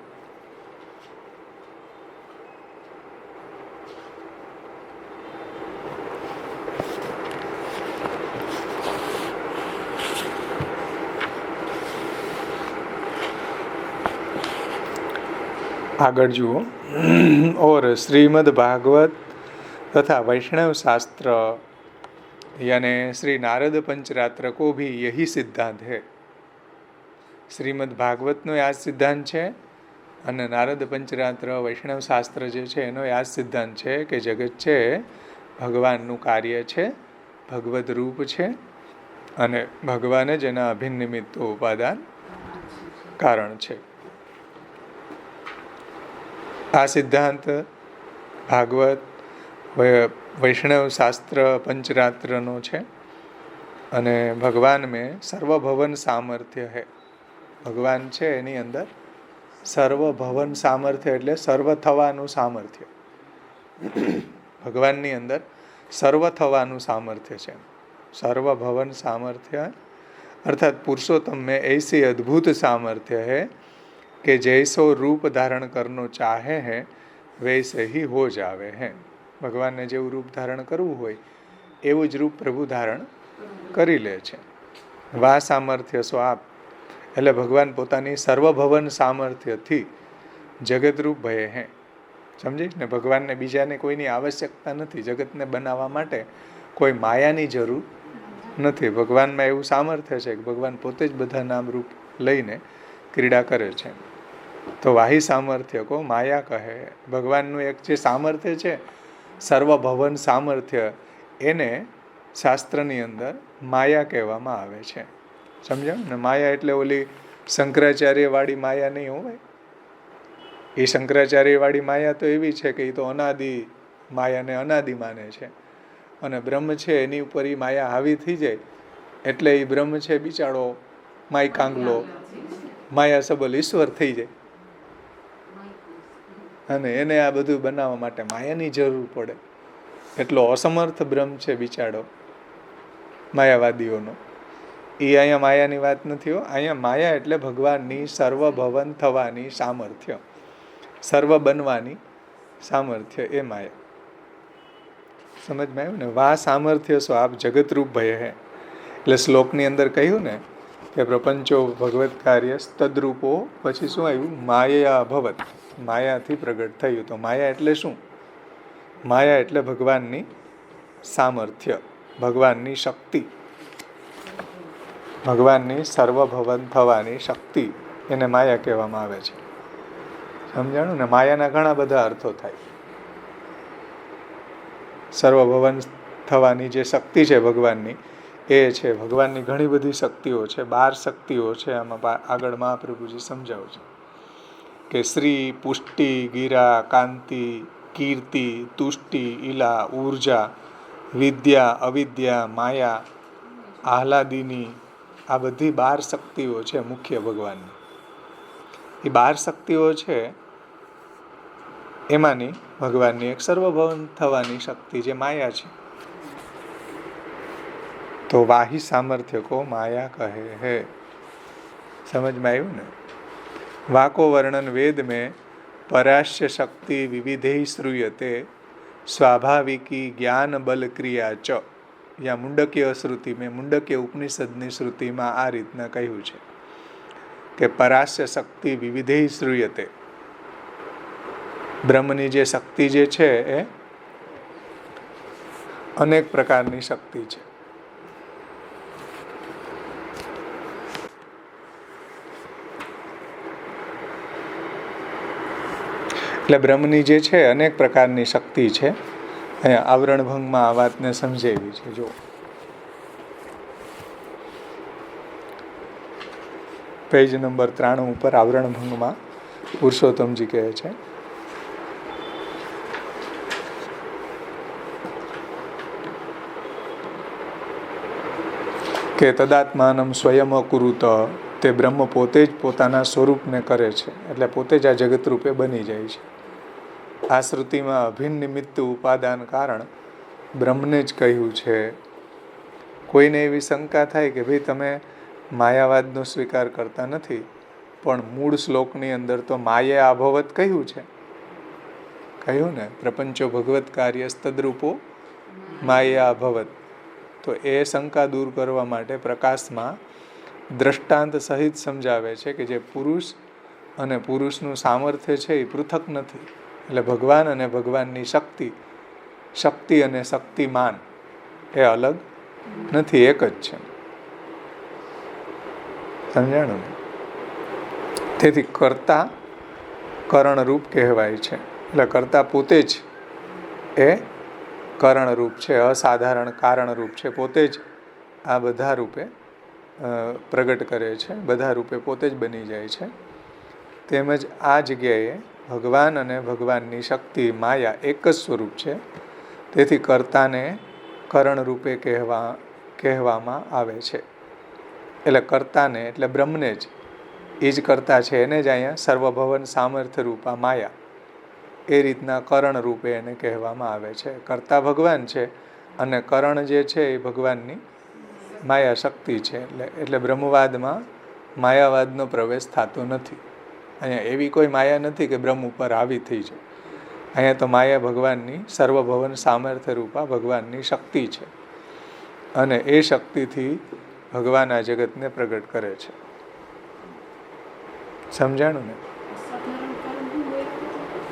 आगे जुओ, और श्रीमद् भागवत तथा वैष्णव शास्त्र यानी श्री नारद पंचरात्र को भी यही सिद्धांत है. श्रीमद् भागवत नो याद सिद्धांत है अने नारद पंचरात्र वैष्णव शास्त्र जे छे एनो याद सिद्धांत है कि जगत है भगवान नु कार्य है, भगवत रूप है अने भगवान ज एना अभिन्न निमित्त उपादान कारण है. आ सिद्धांत भागवत वैष्णव शास्त्र पंचरात्रनो छे अने भगवान में सर्वभवन सामर्थ्य है. भगवान छे एनी अंदर सर्वभवन सामर्थ्य एटले सर्व थवानुं सामर्थ्य. भगवाननी अंदर सर्व थवानुं सामर्थ्य छे. सर्वभवन सामर्थ्य अर्थात पुरुषोत्तम में ऐसी अद्भुत सामर्थ्य है कि जैसो रूप धारण करनो चाहे है वैसे ही हो जावे हैं. भगवान ने जेवुं रूप धारण करवुं होय एवुं ज रूप प्रभु धारण करी ले छे. वा सामर्थ्य सो आप એટલે ભગવાન પોતાની સર્વભવન સામર્થ્યથી જગતરૂપ ભયે હે. સમજી ને? ભગવાનને બીજાને કોઈની આવશ્યકતા નથી. જગતને બનાવવા માટે કોઈ માયાની જરૂર નથી. ભગવાનમાં એવું સામર્થ્ય છે કે ભગવાન પોતે જ બધા નામ રૂપ લઈને ક્રીડા કરે છે. તો વાહી સામર્થ્ય કો માયા કહે. ભગવાનનું એક જે સામર્થ્ય છે સર્વભવન સામર્થ્ય, એને શાસ્ત્રની અંદર માયા કહેવામાં આવે છે. સમજાયું ને? માયા એટલે ઓલી શંકરાચાર્યવાળી માયા નહીં હોય. એ શંકરાચાર્યવાળી માયા તો એવી છે કે એ તો અનાદિ માયાને અનાદિ માને છે, અને બ્રહ્મ છે એની ઉપર એ માયા હાવી થઈ જાય એટલે એ બ્રહ્મ છે બિચારો માય કાંગલો માયા સબલ ઈશ્વર થઈ જાય, અને એને આ બધું બનાવવા માટે માયાની જરૂર પડે. એટલો અસમર્થ બ્રહ્મ છે બિચારો માયાવાદીઓનો. એ અહીંયા માયાની વાત નથી હો. અહીંયા માયા એટલે ભગવાનની સર્વભવન થવાની સામર્થ્ય, સર્વ બનવાની સામર્થ્ય, એ માયા. સમજમાં આવ્યું ને? વા સામર્થ્ય સો આપ જગતરૂપ ભય હે. એટલે શ્લોકની અંદર કહ્યું ને કે પ્રપંચો ભગવત કાર્ય તદ્રૂપો, પછી શું આવ્યું? માયા અભવત, માયાથી પ્રગટ થયું. તો માયા એટલે શું? માયા એટલે ભગવાનની સામર્થ્ય, ભગવાનની શક્તિ, ભગવાનની સર્વભવન થવાની શક્તિ એને માયા કહેવામાં આવે છે. સમજાણું ને? માયાના ઘણા બધા અર્થો થાય. સર્વભવન થવાની જે શક્તિ છે ભગવાનની, એ છે. ભગવાનની ઘણી બધી શક્તિઓ છે, 12 શક્તિઓ છે. આમાં આગળ મહાપ્રભુજી સમજાવે છે કે શ્રી, પુષ્ટિ, ગિરા, કાંતિ, કીર્તિ, તુષ્ટિ, ઈલા, ઊર્જા, વિદ્યા, અવિદ્યા, માયા, આહલાદિની, આ બધી 12 શક્તિઓ છે મુખ્ય ભગવાનની. એ 12 શક્તિઓ છે, એમાંની ભગવાનની એક સર્વભવન થવાની શક્તિ જે માયા છે. તો વાહી સામર્થ્ય કો માયા કહે હે. સમજમાં આવ્યું ને? વાકો વર્ણન वेद में पराश्य शक्ति विविधे श्रूयते स्वाभाविकी ज्ञान बल क्रिया च. या मुंडकीय श्रुति में, मुंडकीय उपनिषदની શ્રુતિમાં આ રીતના કહ્યું છે કે પરાશ્ય શક્તિ વિવિધે શ્રૂયતે. બ્રહ્મની જે શક્તિ જે છે એ અનેક પ્રકારની શક્તિ છે. એટલે બ્રહ્મની જે છે અનેક પ્રકારની શક્તિ છે. અહીંયા આવરણ ભંગમાં આ વાતને સમજાવી છે. જો પેજ નંબર 93 ઉપર આવરણ ભંગમાં પુરુષોત્તમજી કહે છે કે તદાત્માનમ સ્વયં અકુરુત. તે બ્રહ્મ પોતે જ પોતાના સ્વરૂપને કરે છે, એટલે પોતે જ આ જગત રૂપે બની જાય છે. આ શ્રુતિમાં અભિન્ન નિમિત્ત ઉપાદાન કારણ બ્રહ્મને જ કહ્યું છે. કોઈને એવી શંકા થાય કે ભાઈ તમે માયાવાદનો સ્વીકાર કરતા નથી, પણ મૂળ શ્લોકની અંદર તો માયા અભવત કહ્યું છે. કહ્યું ને, પ્રપંચો ભગવત કાર્ય તદ્રૂપો માયા અભવત. તો એ શંકા દૂર કરવા માટે પ્રકાશમાં દ્રષ્ટાંત સહિત સમજાવે છે કે જે પુરુષ અને પુરુષનું સામર્થ્ય છે એ પૃથક નથી. એટલે ભગવાન અને ભગવાનની શક્તિ, શક્તિ અને શક્તિમાન એ અલગ નથી, એક જ છે. સમજાણું ને? તેથી કર્તા કરણરૂપ કહેવાય છે. એટલે કર્તા પોતે જ એ કરણરૂપ છે, અસાધારણ કારણરૂપ છે. પોતે જ આ બધા રૂપે પ્રગટ કરે છે, બધા રૂપે પોતે જ બની જાય છે. તેમજ આ જગ્યાએ ભગવાન અને ભગવાનની શક્તિ માયા એક જ સ્વરૂપ છે. તેથી કર્તાને કરણ રૂપે કહેવામાં આવે છે. એટલે કર્તાને એટલે બ્રહ્મને જ, એ જ કર્તા છે, એને જ અહીંયા સર્વભવન સામર્થ્ય રૂપા માયા એ રીતના કરણ રૂપે એને કહેવામાં આવે છે. કર્તા ભગવાન છે અને કરણ જે છે એ ભગવાનની માયા શક્તિ છે. એટલે બ્રહ્મવાદમાં માયાવાદનો પ્રવેશ થતો નથી. અહીંયા એવી કોઈ માયા નથી કે બ્રહ્મ ઉપર હાવી થઈ જાય. અહીંયા તો માયા ભગવાનની સર્વભવન સામર્થ્ય રૂપા ભગવાનની શક્તિ છે, અને એ શક્તિથી ભગવાન આ જગતને પ્રગટ કરે છે. સમજાણું ને?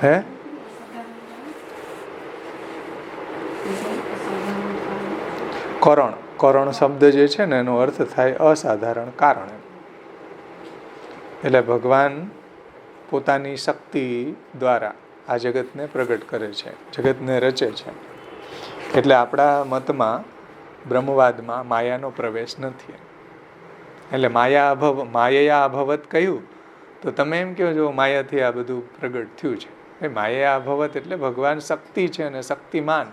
હે? કરણ, કરણ શબ્દ જે છે ને એનો અર્થ થાય અસાધારણ કારણ. એટલે ભગવાન પોતાની શક્તિ દ્વારા આ જગતને પ્રગટ કરે છે, જગતને રચે છે. એટલે આપણા મતમાં બ્રહ્મવાદમાં માયાનો પ્રવેશ નથી. એટલે માયા અભવત કહ્યું તો તમે એમ કહો છો માયાથી આ બધું પ્રગટ થયું છે. માયા અભવત એટલે ભગવાન શક્તિ છે અને શક્તિમાન.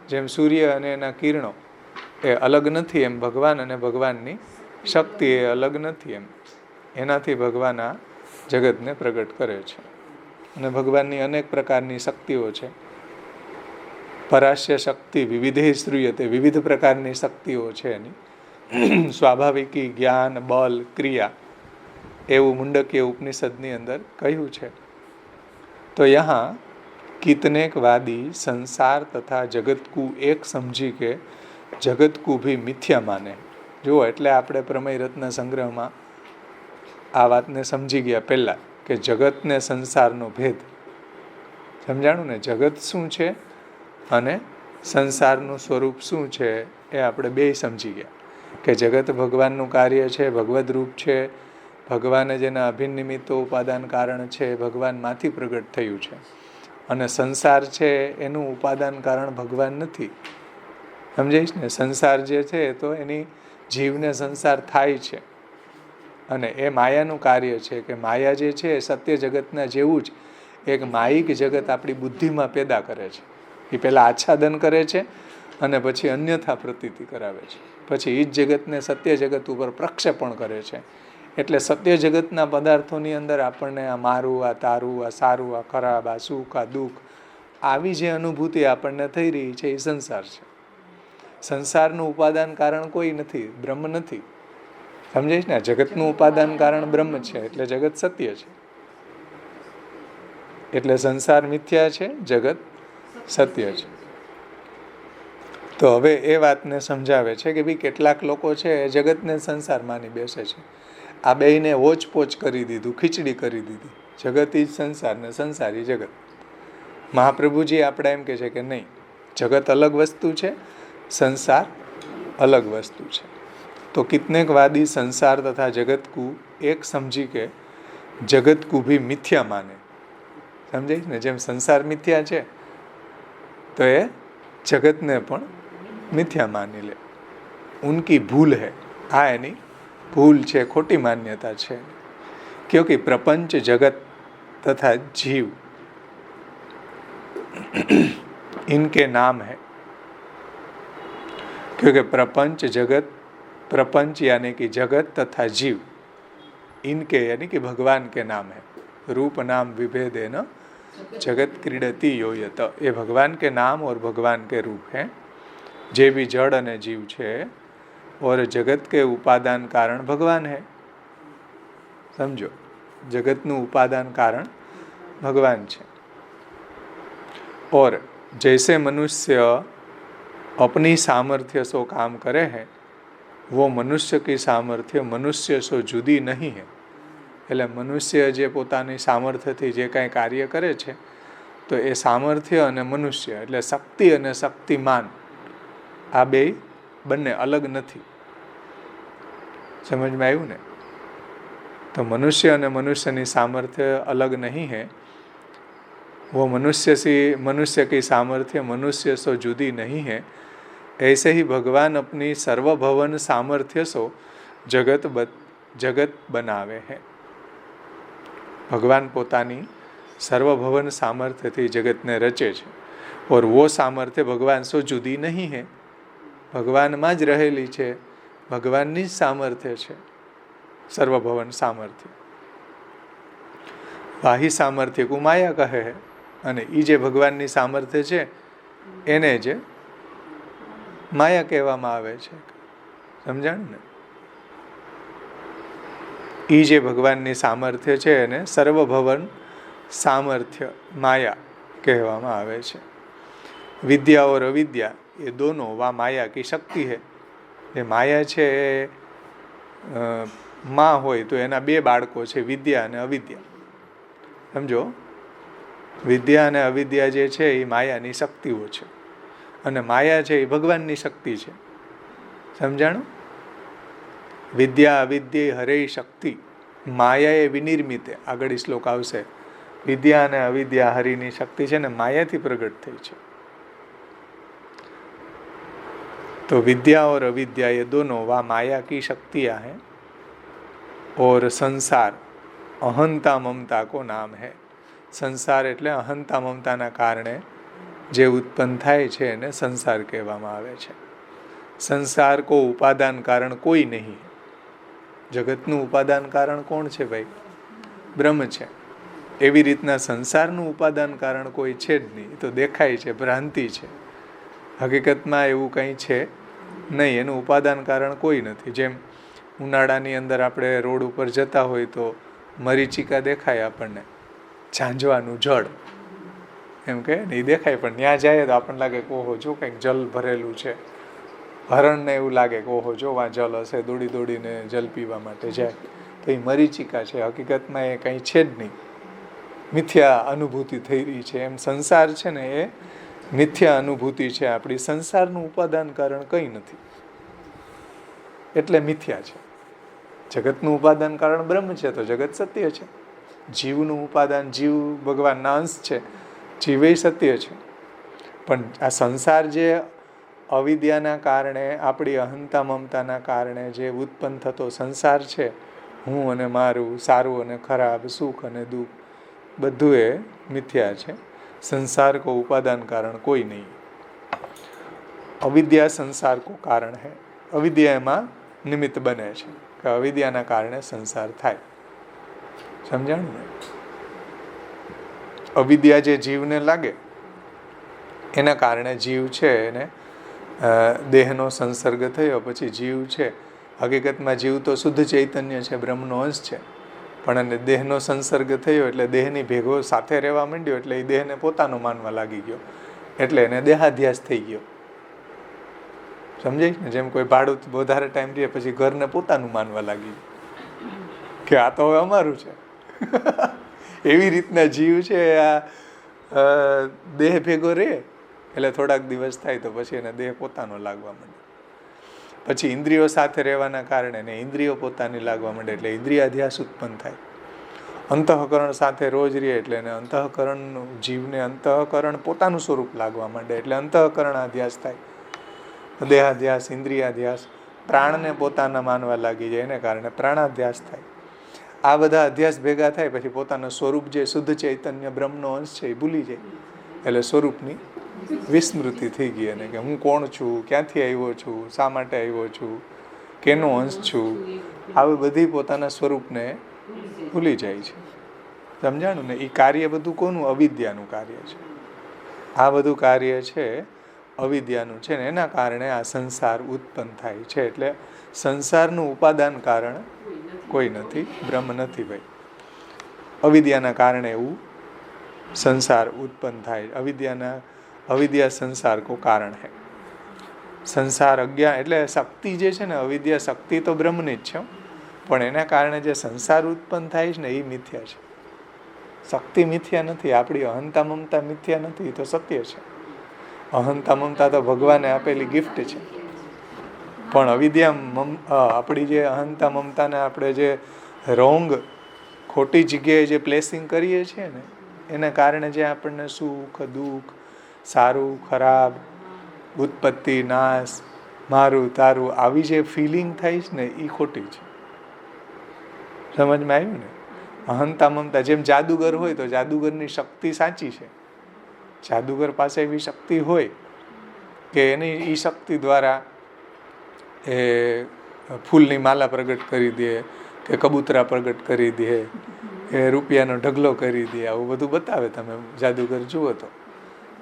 જેમ સૂર્ય અને એના કિરણો એ અલગ નથી, એમ ભગવાન અને ભગવાનની શક્તિ એ અલગ નથી. એનાથી ભગવાન આ જગતને પ્રગટ કરે છે. અને ભગવાનની અનેક પ્રકારની શક્તિઓ છે. પરાશ્ય શક્તિ વિવિધે શ્રૂયતે, વિવિધ પ્રકારની શક્તિઓ છે એની. સ્વાભાવિકી જ્ઞાન બલ ક્રિયા એવું મુંડકીય ઉપનિષદની અંદર કહ્યું છે. તો યહાં कितनेक वादी संसार तथा जगत को एक समझी के जगत को भी मिथ्या माने. જુઓ, એટલે આપણે પ્રમેય રત્ન સંગ્રહમાં આ વાતને સમજી ગયા પહેલાં કે જગત ને સંસારનો ભેદ સમજાણું ને. જગત શું છે અને સંસારનું સ્વરૂપ શું છે એ આપણે બેય સમજી ગયા કે જગત ભગવાનનું કાર્ય છે, ભગવદ રૂપ છે, ભગવાને જેના અભિન્ન નિમિત્તો ઉપાદાન કારણ છે એ ભગવાનમાંથી પ્રગટ થયું છે, અને સંસાર છે એનું ઉપાદાન કારણ ભગવાન નથી. સમજાઈશ ને? સંસાર જે છે તો એની જીવને સંસાર થાય છે, અને એ માયાનું કાર્ય છે કે માયા જે છે એ સત્ય જગતના જેવું જ એક માયિક જગત આપણી બુદ્ધિમાં પેદા કરે છે. એ પહેલાં આચ્છાદન કરે છે અને પછી અન્યથા પ્રતીતિ કરાવે છે, પછી એ જ જગતને સત્ય જગત ઉપર પ્રક્ષેપણ કરે છે. એટલે સત્ય જગતના પદાર્થોની અંદર આપણને આ મારું, આ તારું, આ સારું, આ ખરાબ, આ સુખ, આ દુઃખ, આવી જે અનુભૂતિ આપણને થઈ રહી છે એ સંસાર છે. સંસારનું ઉપાદાન કારણ કોઈ નથી, બ્રહ્મ નથી. સમજાય ને? જગતનું ઉપાદાન કારણ બ્રહ્મ છે, એટલે જગત સત્ય છે. એટલે સંસાર મિથ્યા છે, જગત સત્ય છે. તો હવે એ વાતને સમજાવે છે કે ભાઈ કેટલાક લોકો છે એ જગતને સંસાર માની બેસે છે. આ બેયને હોચપોચ કરી દીધું, ખીચડી કરી દીધી. જગત ઈ જ સંસાર ને સંસાર ઈ જગત. મહાપ્રભુજી આપણે એમ કહે છે કે નહીં, જગત અલગ વસ્તુ છે, संसार अलग वस्तु है. तो कितने वादी संसार तथा जगत को एक समझी के जगत को भी मिथ्या माने. समझे ने? जेम संसार मिथ्या है तो ये जगत ने पण मिथ्या मानी ले. उनकी भूल है, आ एनी भूल है, खोटी मान्यता है. क्योंकि प्रपंच जगत तथा जीव इनके नाम है. क्योंकि प्रपंच जगत, प्रपंच यानी कि जगत तथा जीव, इनके यानी कि भगवान के नाम है. रूप नाम विभेदेन जगत क्रीडति यो यत. ये भगवान के नाम और भगवान के रूप हैं. जे भी जड़ अने जीव है और जगत के उपादान कारण भगवान है. समझो, जगतनु उपादान कारण भगवान है. और जैसे मनुष्य अपनी सामर्थ्य से काम करे है, वो मनुष्य की सामर्थ्य मनुष्य से जुदी नहीं है. એટલે મનુષ્ય જે પોતાની સામર્થ્યથી જે કાંઈ કાર્ય કરે છે તો એ સામર્થ્ય અને મનુષ્ય એટલે શક્તિ અને શક્તિમાન આ બે બંને અલગ નથી. સમજમાં આવ્યું ને? તો મનુષ્ય અને મનુષ્યની સામર્થ્ય अलग नहीं है. वो मनुष्य की सामर्थ्य मनुष्य से जुदी नहीं है. ऐसे ही भगवान अपनी सर्वभवन सामर्थ्य से जगत बनावे है. भगवान पोतानी सर्वभवन सामर्थ्य थी जगत ने रचे छे और वो सामर्थ्य भगवान से जुदी नहीं है. भगवान में ज रहेली छे, भगवान सामर्थ्य छे सर्वभवन सामर्थ्य. बाह्य सामर्थ्य को माया कहे है અને એ જે ભગવાનની સામર્થ્ય છે એને જે માયા કહેવામાં આવે છે. સમજાણું ને? એ જે ભગવાનની સામર્થ્ય છે એને સર્વભવન સામર્થ્ય માયા કહેવામાં આવે છે. વિદ્યા और અવિદ્યા ये दोनों वा माया की शक्ति है. ये माया છે માં હોય તો એના બે બાળકો છે, વિદ્યા અને અવિદ્યા. સમજો, વિદ્યા અને અવિદ્યા જે છે એ માયાની શક્તિઓ છે અને માયા છે એ ભગવાનની શક્તિ છે. સમજાણું? વિદ્યા અવિદ્ય હરે શક્તિ માયા એ વિનિર્મિતે. આગળ શ્લોક આવશે. વિદ્યા અને અવિદ્યા હરિની શક્તિ છે ને માયાથી પ્રગટ થઈ છે. तो विद्या और अविद्या ये दोनों वा माया की शक्तियाँ हैं. और संसार अहंता ममता को नाम है. संसार એટલે અહંતા મમતાના કારણે જે ઉત્પન્ન થાય છે એને સંસાર કહેવામાં આવે છે. સંસાર કો ઉપાદાન કારણ કોઈ નહીં. જગતનું ઉપાદાન કારણ કોણ છે ભાઈ? બ્રહ્મ છે. એવી રીતના સંસારનું ઉપાદાન કારણ કોઈ છે જ નહીં. તો દેખાય છે, ભ્રાંતિ છે. હકીકતમાં એવું કંઈ છે નહીં. એનું ઉપાદાન કારણ કોઈ નથી. જેમ ઉનાળાની અંદર આપણે રોડ ઉપર જતા હોય તો મરીચિકા દેખાય આપણને, ઝાંઝવાનું જળ એમ કહે ને, એ દેખાય. પણ ત્યાં જાય તો આપણને લાગે કે ઓહો જો કંઈક જલ ભરેલું છે. હરણને એવું લાગે કે ઓહો જો આ જલ હશે, દોડી દોડીને જલ પીવા માટે જાય. તો એ મરીચિકા છે. હકીકતમાં એ કંઈ છે જ નહીં. મિથ્યા અનુભૂતિ થઈ રહી છે. એમ સંસાર છે ને એ મિથ્યા અનુભૂતિ છે આપણી. સંસારનું ઉપાદાન કારણ કંઈ નથી એટલે મિથ્યા છે. જગતનું ઉપાદાન કારણ બ્રહ્મ છે તો જગત સત્ય છે. જીવનું ઉપાદાન, જીવ ભગવાનના અંશ છે, જીવ એ સત્ય છે. પણ આ સંસાર જે અવિદ્યાના કારણે, આપણી અહંતા મમતાના કારણે જે ઉત્પન્ન થતો સંસાર છે, હું અને મારું, સારું અને ખરાબ, સુખ અને દુઃખ, બધું એ મિથ્યા છે. સંસાર કો ઉપાદાન કારણ કોઈ નહીં. અવિદ્યા સંસાર કો કારણ હૈ. અવિદ્યા એમાં નિમિત્ત બને છે કે અવિદ્યાના કારણે સંસાર થાય. સમજાણું ને? અવિદ્યા જે જીવને લાગે એના કારણે જીવ છે એને દેહનો સંસર્ગ થયો. પછી જીવ છે, હકીકતમાં જીવ તો શુદ્ધ ચૈતન્ય છે, બ્રહ્મનો અંશ છે, પણ એને દેહનો સંસર્ગ થયો એટલે દેહની ભેગો સાથે રહેવા માંડ્યો એટલે એ દેહને પોતાનો માનવા લાગી ગયો, એટલે એને દેહાધ્યાસ થઈ ગયો. સમજાય ને? જેમ કોઈ ભાડું વધારે ટાઈમ રહે પછી ઘરને પોતાનું માનવા લાગી કે આ તો હવે અમારું છે. એવી રીતના જીવ છે આ દેહ ભેગો રહે એટલે થોડાક દિવસ થાય તો પછી એને દેહ પોતાનો લાગવા માંડે. પછી ઇન્દ્રિયો સાથે રહેવાના કારણે ને ઇન્દ્રિયો પોતાની લાગવા માંડે એટલે ઇન્દ્રિયાધ્યાસ ઉત્પન્ન થાય. અંતઃકરણ સાથે રોજ રહે એટલે એને અંતઃકરણ, જીવને અંતઃકરણ પોતાનું સ્વરૂપ લાગવા માંડે એટલે અંતઃકરણ અધ્યાસ થાય. દેહાધ્યાસ, ઇન્દ્રિયાધ્યાસ, પ્રાણને પોતાના માનવા લાગી જાય એને કારણે પ્રાણાધ્યાસ થાય. આ બધા અધ્યાસ ભેગા થાય પછી પોતાનું સ્વરૂપ જે શુદ્ધ ચૈતન્ય બ્રહ્મનો અંશ છે એ ભૂલી જાય. એટલે સ્વરૂપની વિસ્મૃતિ થઈ ગઈ એને કે હું કોણ છું, ક્યાંથી આવ્યો છું, શા માટે આવ્યો છું, કેનો અંશ છું, આવી બધી પોતાના સ્વરૂપને ભૂલી જાય છે. સમજાણું ને? એ કાર્ય બધું કોનું? અવિદ્યાનું કાર્ય છે. આ બધું કાર્ય છે અવિદ્યાનું છે ને એના કારણે આ સંસાર ઉત્પન્ન થાય છે. એટલે સંસારનું ઉપાદાન કારણ કોઈ નથી, બ્રહ્મ નથી ભાઈ. અવિદ્યાના કારણે એવું સંસાર ઉત્પન્ન થાય. અવિદ્યા સંસાર કો કારણ હૈ. સંસાર અજ્ઞાન એટલે શક્તિ જે છે ને, અવિદ્યા શક્તિ તો બ્રહ્મની જ છે, પણ એના કારણે જે સંસાર ઉત્પન્ન થાય છે ને એ મિથ્યા છે. શક્તિ મિથ્યા નથી, આપણી અહંતા મમતા મિથ્યા નથી, એ તો સત્ય છે. અહંતા મમતા તો ભગવાને આપેલી ગિફ્ટ છે. પણ અવિદ્યા આપણી જે અહંતા મમતાને આપણે જે રોંગ, ખોટી જગ્યાએ જે પ્લેસિંગ કરીએ છીએ ને એના કારણે જે આપણને સુખ, દુઃખ, સારું, ખરાબ, ઉત્પત્તિ, નાશ, મારું, તારું, આવી જે ફિલિંગ થાય છે ને એ ખોટી છે. સમજમાં આવ્યું ને? અહંતા મમતા જેમ જાદુગર હોય તો જાદુગરની શક્તિ સાચી છે. જાદુગર પાસે એવી શક્તિ હોય કે એની એ શક્તિ દ્વારા એ ફૂલની માલા પ્રગટ કરી દે, કે કબૂતરા પ્રગટ કરી દે, એ રૂપિયાનો ઢગલો કરી દે, આવું બધું બતાવે. તમે જાદુગર જુઓ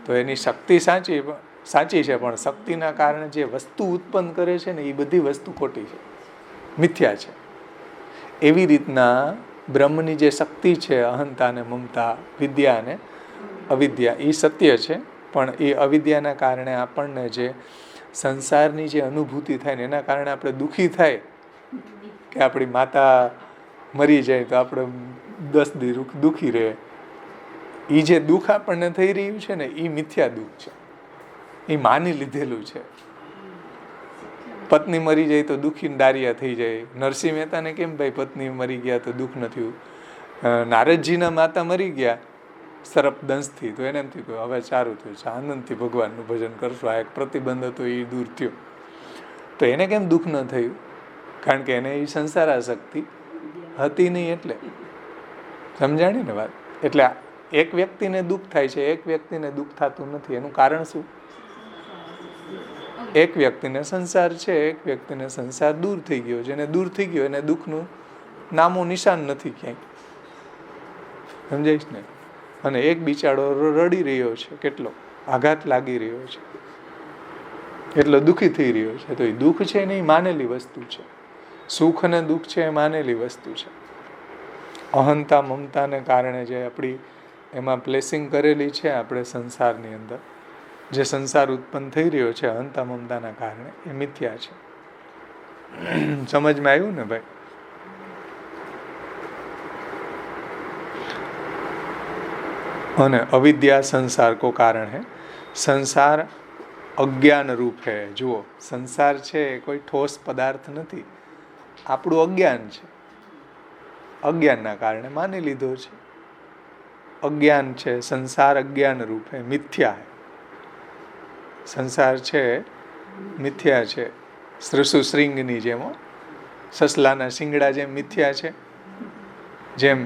તો એની શક્તિ સાચી છે, પણ શક્તિના કારણે જે વસ્તુ ઉત્પન્ન કરે છે ને એ બધી વસ્તુ ખોટી છે, મિથ્યા છે. એવી રીતના બ્રહ્મની જે શક્તિ છે, અહંતા ને મમતા, વિદ્યા ને અવિદ્યા, એ સત્ય છે. પણ એ અવિદ્યાના કારણે આપણને જે સંસારની જે અનુભૂતિ થાય ને એના કારણે આપણે દુઃખી થાય કે આપણી માતા મરી જાય તો આપણે 10 દી દુઃખી રહે. એ જે દુઃખ આપણને થઈ રહ્યું છે ને એ મિથ્યા દુઃખ છે, એ માની લીધેલું છે. પત્ની મરી જાય તો દુઃખી દારિયા થઈ જાય. નરસિંહ મહેતાને કેમ ભાઈ પત્ની મરી ગયા તો દુઃખ ન થયું? નારદજીના માતા મરી ગયા સર્પદંશથી તો એને એમ થયું કે હવે સારું થયું છે, આનંદથી ભગવાનનું ભજન કરશું, આ એક પ્રતિબંધ હતો એ દૂર થયો. તો એને કેમ દુઃખ ન થયું? કારણ કે એને એ સંસારાસક્તિ હતી નહીં. એટલે સમજાણી ને વાત? એટલે એક વ્યક્તિને દુઃખ થાય છે, એક વ્યક્તિને દુઃખ થતું નથી. એનું કારણ શું? એક વ્યક્તિને સંસાર છે, એક વ્યક્તિને સંસાર દૂર થઈ ગયો. જેને દૂર થઈ ગયો એને દુઃખનું નામો નિશાન નથી ક્યાંય. સમજાઈશ ને? અને એક બિચારો રડી રહ્યો છે, કેટલો આઘાત લાગી રહ્યો છે, એટલો દુઃખી થઈ રહ્યો છે. તો એ દુઃખ છે ને એ માનેલી વસ્તુ છે. સુખ અને દુઃખ છે એ માનેલી વસ્તુ છે. અહંતા મમતાને કારણે જે આપણી એમાં પ્લેસિંગ કરેલી છે આપણે સંસારની અંદર, જે સંસાર ઉત્પન્ન થઈ રહ્યો છે અહંતા મમતાના કારણે, એ મિથ્યા છે. સમજમાં આવ્યું ને ભાઈ? અને અવિદ્યા સંસાર કો કારણ है. સંસાર અજ્ઞાન રૂપ है. જુઓ, સંસાર છે એ કોઈ ઠોસ પદાર્થ નથી. આપણું અજ્ઞાન છે. અજ્ઞાનના કારણે માની લીધો છે. અજ્ઞાન છે, સંસાર અજ્ઞાન રૂપ હે, મિથ્યા હે. સંસાર છે મિથ્યા છે. શ્રુસુ શ્રીંગની જેમ, સસલાના શિંગડા જેમ મિથ્યા છે. જેમ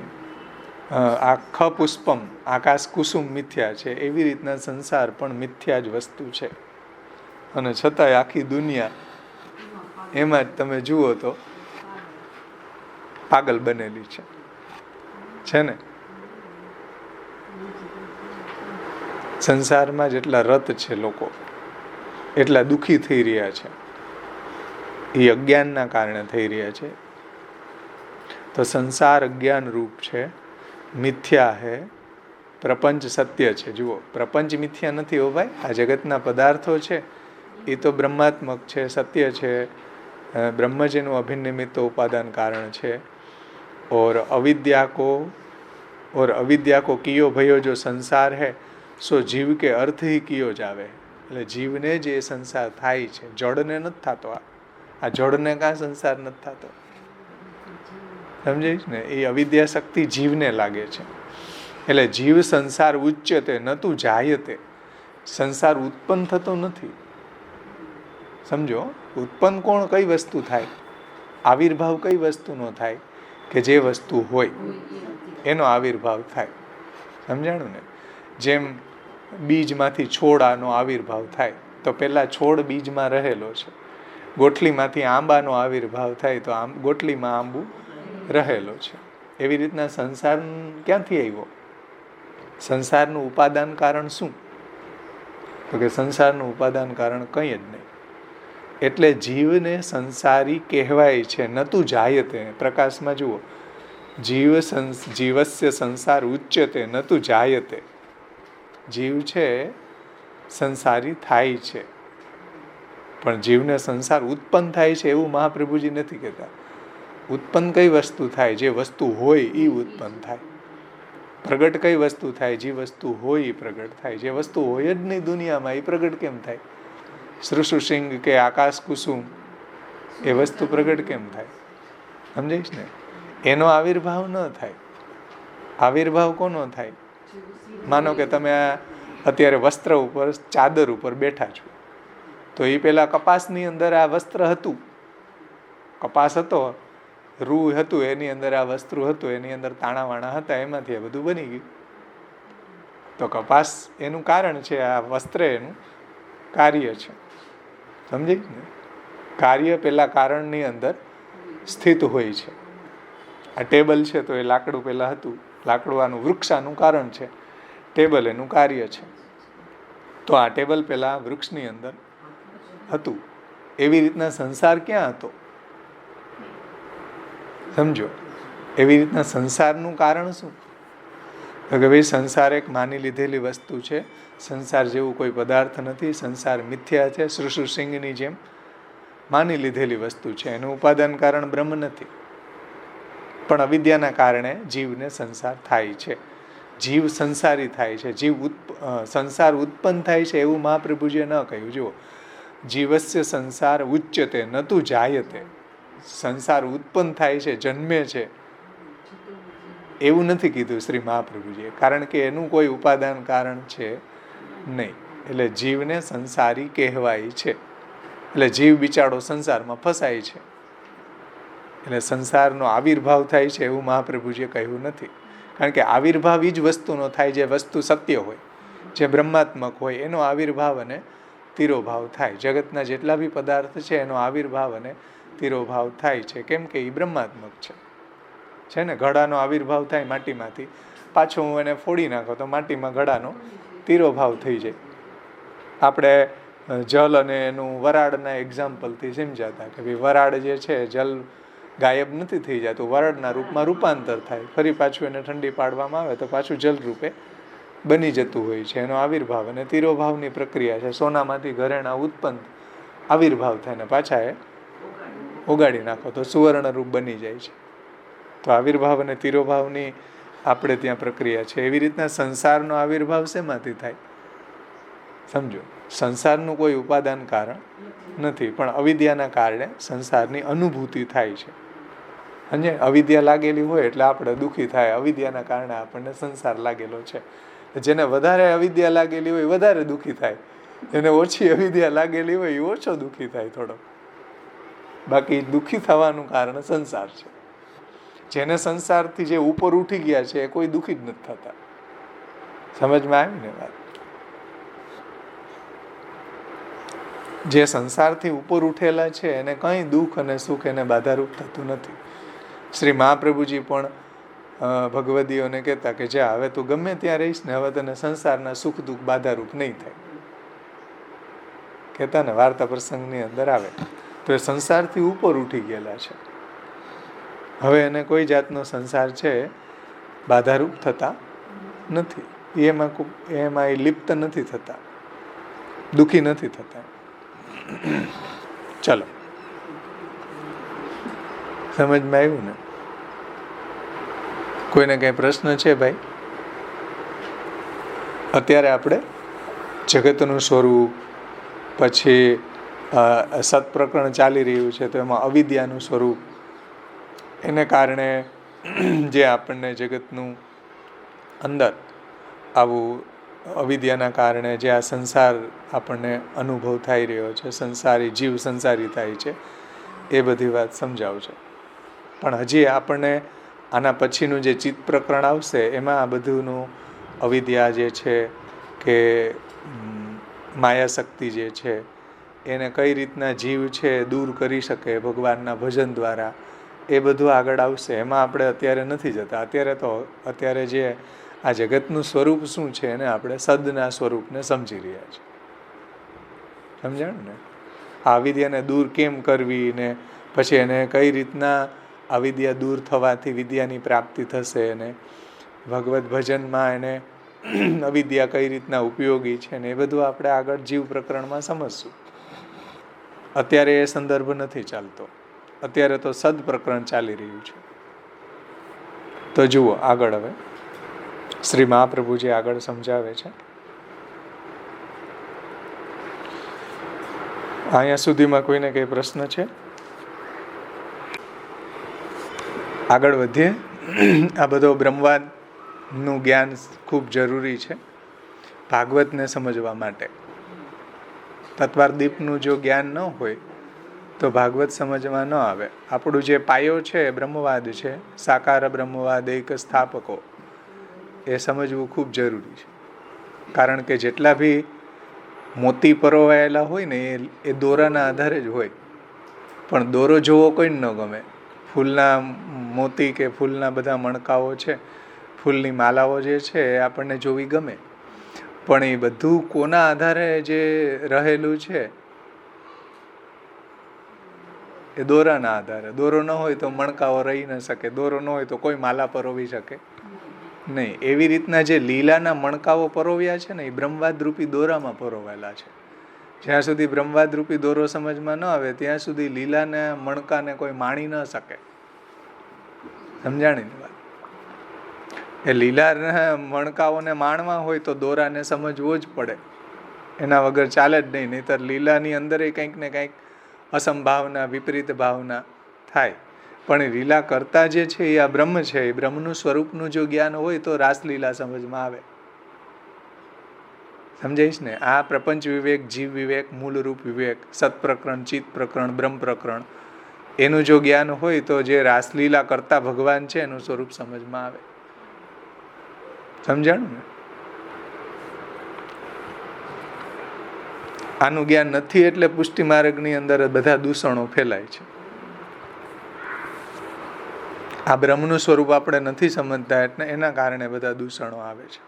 આખ પુષ્પમ આકાશ કુસુમ મિથ્યા છે, એવી રીતના સંસાર પણ મિથ્યા જ વસ્તુ છે. અને છતાંય આખી દુનિયા એમાં જ તમે જુઓ તો પાગલ બનેલી છે ને. સંસારમાં જેટલા રત છે લોકો, એટલા દુઃખી થઈ રહ્યા છે, એ અજ્ઞાનના કારણે થઈ રહ્યા છે. તો સંસાર અજ્ઞાન રૂપ છે, મિથ્યા હે, પ્રપંચ સત્ય છે. જુઓ, પ્રપંચ મિથ્યા નથી હો ભાઈ. આ જગતના પદાર્થો છે એ તો બ્રહ્માત્મક છે, સત્ય છે. બ્રહ્મ જેનું અભિનિમિત્ત ઉપાદાન કારણ છે. और अविद्या को कियो भयो जो संसार है सो जीव के अर्थ ही कियो जावे. એટલે જીવને જ એ સંસાર થાય છે, જડને નથી થતો. આ જડને કાં સંસાર નથી થતો? સમજાય ને? એ અવિદ્યા શક્તિ જીવને લાગે છે. એટલે જીવ સંસાર ઉચ્ચતે ન તું જાયતે. સંસાર ઉત્પન્ન થતો નથી. સમજો, ઉત્પન્ન કોણ, કઈ વસ્તુ થાય? આવિર્ભાવ કઈ વસ્તુનો થાય? કે જે વસ્તુ હોય એનો આવિર્ભાવ થાય. સમજાણું ને? જેમ બીજમાંથી છોડાનો આવિર્ભાવ થાય તો પહેલા છોડ બીજમાં રહેલો છે. ગોટલીમાંથી આંબાનો આવિર્ભાવ થાય તો ગોટલીમાં આંબુ રહેલો છે. એવી રીતના સંસાર ક્યાંથી આવ્યો? સંસારનું ઉપાદાન કારણ શું? તો કે સંસારનું ઉપાદાન કારણ કંઈ જ નહીં. એટલે જીવને સંસારી કહેવાય છે. નતું જાયતે. પ્રકાશમાં જુઓ, જીવસ્ય સંસાર ઉચ્ચતે નતું જાયતે. જીવ છે સંસારી થાય છે, પણ જીવને સંસાર ઉત્પન્ન થાય છે એવું મહાપ્રભુજી નથી કહેતા. ઉત્પન્ન કઈ વસ્તુ થાય? જે વસ્તુ હોય એ ઉત્પન્ન થાય. પ્રગટ કઈ વસ્તુ થાય? જે વસ્તુ હોય એ પ્રગટ થાય. જે વસ્તુ હોય જ નહીં દુનિયામાં, એ પ્રગટ કેમ થાય? શ્રુશુસિંગ કે આકાશ કુસુમ એ વસ્તુ પ્રગટ કેમ થાય? સમજાઈશ ને? એનો આવિર્ભાવ ન થાય. આવિર્ભાવ કોનો થાય? માનો કે તમે અત્યારે વસ્ત્ર ઉપર, ચાદર ઉપર બેઠા છો, તો એ પેલા કપાસની અંદર આ વસ્ત્ર હતું. કપાસ હતો, રૂ હતું, એની અંદર આ વસ્ત્ર હતું, એની અંદર તાણાવાણા હતા, એમાંથી આ બધું બની ગયું. તો કપાસ એનું કારણ છે, આ વસ્ત્ર એનું કાર્ય છે. સમજી ને? કાર્ય પેલા કારણની અંદર સ્થિત હોય છે. આ ટેબલ છે તો એ લાકડું પેલા હતું. લાકડું આનું વૃક્ષાનું કારણ છે, ટેબલ એનું કાર્ય છે. તો આ ટેબલ પેલા વૃક્ષની અંદર હતું. એવી રીતના સંસાર ક્યાં હતો? સમજો, એવી રીતના સંસારનું કારણ શું? તો કે ભાઈ સંસાર એક માની લીધેલી વસ્તુ છે. સંસાર જેવું કોઈ પદાર્થ નથી. સંસાર મિથ્યા છે, શ્રુશુસિંગની જેમ માની લીધેલી વસ્તુ છે. એનું ઉપાદાન કારણ બ્રહ્મ નથી. પણ અવિદ્યાના કારણે જીવને સંસાર થાય છે. જીવ સંસારી થાય છે. સંસાર ઉત્પન્ન થાય છે એવું મહાપ્રભુજીએ ન કહ્યું. જુઓ, જીવસ્ય સંસાર ઉચ્ચતે ન તું જાયતે. સંસાર ઉત્પન્ન થાય છે, જન્મે છે એવું નથી કીધું શ્રી મહાપ્રભુજીએ, કારણ કે એનું કોઈ ઉપાદાન કારણ છે નહીં. એટલે જીવને સંસારી કહેવાય છે. એટલે જીવ બિચારો સંસારમાં ફસાય છે. એટલે સંસારનો આવિર્ભાવ થાય છે એવું મહાપ્રભુજીએ કહ્યું નથી. કારણ કે આવિર્ભાવ એ જ વસ્તુનો થાય જે વસ્તુ સત્ય હોય, જે બ્રહ્માત્મક હોય, એનો આવિર્ભાવ અને તિરોભાવ થાય. જગતના જેટલા બી પદાર્થ છે એનો આવિર્ભાવ અને તિરોભાવ થાય છે. કેમ કે એ બ્રહ્માત્મક છે ને? ઘડાનો આવિર્ભાવ થાય માટીમાંથી, પાછો હું એને ફોડી નાખો તો માટીમાં ઘડાનો તિરોભાવ થઈ જાય. આપણે જલ અને એનું વરાળના એક્ઝામ્પલથી સમજાતા કે ભાઈ વરાળ જે છે, જલ ગાયબ નથી થઈ જતું, વરાળના રૂપમાં રૂપાંતર થાય, ફરી પાછું એને ઠંડી પાડવામાં આવે તો પાછું જલ રૂપે બની જતું હોય છે. એનો આવિર્ભાવ અને તિરોભાવની પ્રક્રિયા છે. સોનામાંથી ઘરેણા ઉત્પન્ન આવિર્ભાવ થાય ને પાછા એ ઓગાળી નાખો તો સુવર્ણ રૂપ બની જાય છે. તો આવિર્ભાવ અને તિરોભાવની આપણે ત્યાં પ્રક્રિયા છે. એવી રીતના સંસારનો આવિર્ભાવ શેમાંથી થાય? સમજો, સંસારનું કોઈ ઉપાદાન કારણ નથી, પણ અવિદ્યાના કારણે સંસારની અનુભૂતિ થાય છે. અને અવિદ્યા લાગેલી હોય એટલે આપણે દુઃખી થાય. અવિદ્યાના કારણે આપણને સંસાર લાગેલો છે. જેને વધારે અવિદ્યા લાગેલી હોય વધારે દુઃખી થાય, જેને ઓછી અવિદ્યા લાગેલી હોય એ ઓછો દુઃખી થાય થોડો. બાકી દુઃખી થવાનું કારણ સંસાર છે. જેને સંસારથી જે ઉપર ઉઠી ગયા છે એ કોઈ દુઃખી જ નથી થતા. સમજમાં આવી ને વાત? જે સંસારથી ઉપર ઉઠેલા છે એને કંઈ દુઃખ અને સુખ એને બાધારૂપ થતું નથી. શ્રી મહાપ્રભુજી પણ ભગવદીઓને કહેતા કે જા હવે તું ગમે ત્યાં રહીશ ને હવે તને સંસારના સુખ દુઃખ બાધારૂપ નહીં થાય. કહેતા ને વાર્તા પ્રસંગની અંદર આવે તો એ સંસારથી ઉપર ઉઠી ગયેલા છે. હવે એને કોઈ જાતનો સંસાર છે બાધારૂપ થતા નથી. એમાં એ લિપ્ત નથી થતા, દુઃખી નથી થતા. ચલો, સમજમાં આવ્યું ને? કોઈને કઈ પ્રશ્ન છે ભાઈ? અત્યારે આપણે જગતનું સ્વરૂપ, પછી સત્પ્રકરણ ચાલી રહ્યું છે તો એમાં અવિદ્યાનું સ્વરૂપ, એને કારણે જે આપણને જગતનું અંદર આવું અવિદ્યાના કારણે જે આ સંસાર આપણને અનુભવ થઈ રહ્યો છે, સંસારી જીવ સંસારી થાય છે, એ બધી વાત સમજાવશે. પણ હજી આપણને આના પછીનું જે ચિત્ત પ્રકરણ આવશે એમાં આ બધુંનું અવિદ્યા જે છે કે માયાશક્તિ જે છે એને કઈ રીતના જીવ છે દૂર કરી શકે ભગવાનના ભજન દ્વારા, એ બધું આગળ આવશે. એમાં આપણે અત્યારે નથી જતા. અત્યારે જે આ જગતનું સ્વરૂપ શું છે એને આપણે સદના સ્વરૂપને સમજી રહ્યા છીએ. સમજાણું ને? આ અવિદ્યાને દૂર કેમ કરવી ને પછી એને કઈ રીતના અવિદ્યા દૂર થવાથી વિદ્યાની પ્રાપ્તિ થશે અને ભગવત ભજનમાં એને અવિદ્યા કઈ રીતના ઉપયોગી છે ને એ બધું આપણે આગળ જીવ પ્રકરણમાં સમજશું. અત્યારે એ સંદર્ભ નથી ચાલતો. અત્યારે તો સદ પ્રકરણ ચાલી રહ્યું છે. તો જુઓ આગળ હવે શ્રી મહાપ્રભુજી આગળ સમજાવે છે. અહીંયા સુધીમાં કોઈને કઈ પ્રશ્ન છે? આગળ વધીએ. આ બધો બ્રહ્મવાદનું જ્ઞાન ખૂબ જરૂરી છે ભાગવતને સમજવા માટે. તત્વાર્દીપનું જો જ્ઞાન ન હોય તો ભાગવત સમજમાં ન આવે. આપણું જે પાયો છે બ્રહ્મવાદ છે, સાકાર બ્રહ્મવાદ એક સ્થાપકો, એ સમજવું ખૂબ જરૂરી છે. કારણ કે જેટલા બી મોતી પરોવાયેલા હોય ને એ દોરાના આધારે જ હોય. પણ દોરો જોવો કોઈને ન ગમે. ફૂલના મોતી કે ફૂલના બધા મણકાઓ છે, ફૂલની માલાઓ જે છે એ આપણને જોવી ગમે. પણ એ બધું કોના આધારે જે રહેલું છે એ દોરાના આધારે. દોરો ન હોય તો મણકાઓ રહી ન શકે, દોરો ન હોય તો કોઈ માલા પરોવી શકે નહીં. એવી રીતના જે લીલાના મણકાઓ પરોવ્યા છે ને એ બ્રહ્મવાદ રૂપી દોરામાં પરોવાયેલા છે. જ્યાં સુધી બ્રહ્મવાદ રૂપી દોરો સમજમાં ન આવે ત્યાં સુધી લીલાના મણકાને કોઈ માણી ન શકે. સમજાણી ને વાત? એ લીલાના મણકાઓને માણવા હોય તો દોરાને સમજવો જ પડે. એના વગર ચાલે જ નહીં. નહીંતર લીલાની અંદર કંઈક ને કંઈક અસંભાવના, વિપરીત ભાવના થાય. પણ એ લીલા કરતા જે છે એ આ બ્રહ્મ છે. એ બ્રહ્મનું સ્વરૂપનું જો જ્ઞાન હોય તો રાસલીલા સમજમાં આવે. સમજાઈશ ને? આ પ્રપંચ વિવેક, જીવ વિવેક, મૂળરૂપ વિવેક, સત્પ્રકરણ, ચિત્ત પ્રકરણ, બ્રહ્મ પ્રકરણ, એનું જો જ્ઞાન હોય તો જે રાસલીલા કરતા ભગવાન છે એનું સ્વરૂપ સમજમાં આવે. સમજાણું ને? આનું જ્ઞાન નથી એટલે પુષ્ટિ માર્ગની અંદર બધા દૂષણો ફેલાય છે. આ બ્રહ્મનું સ્વરૂપ આપણે નથી સમજતા એટલે એના કારણે બધા દૂષણો આવે છે.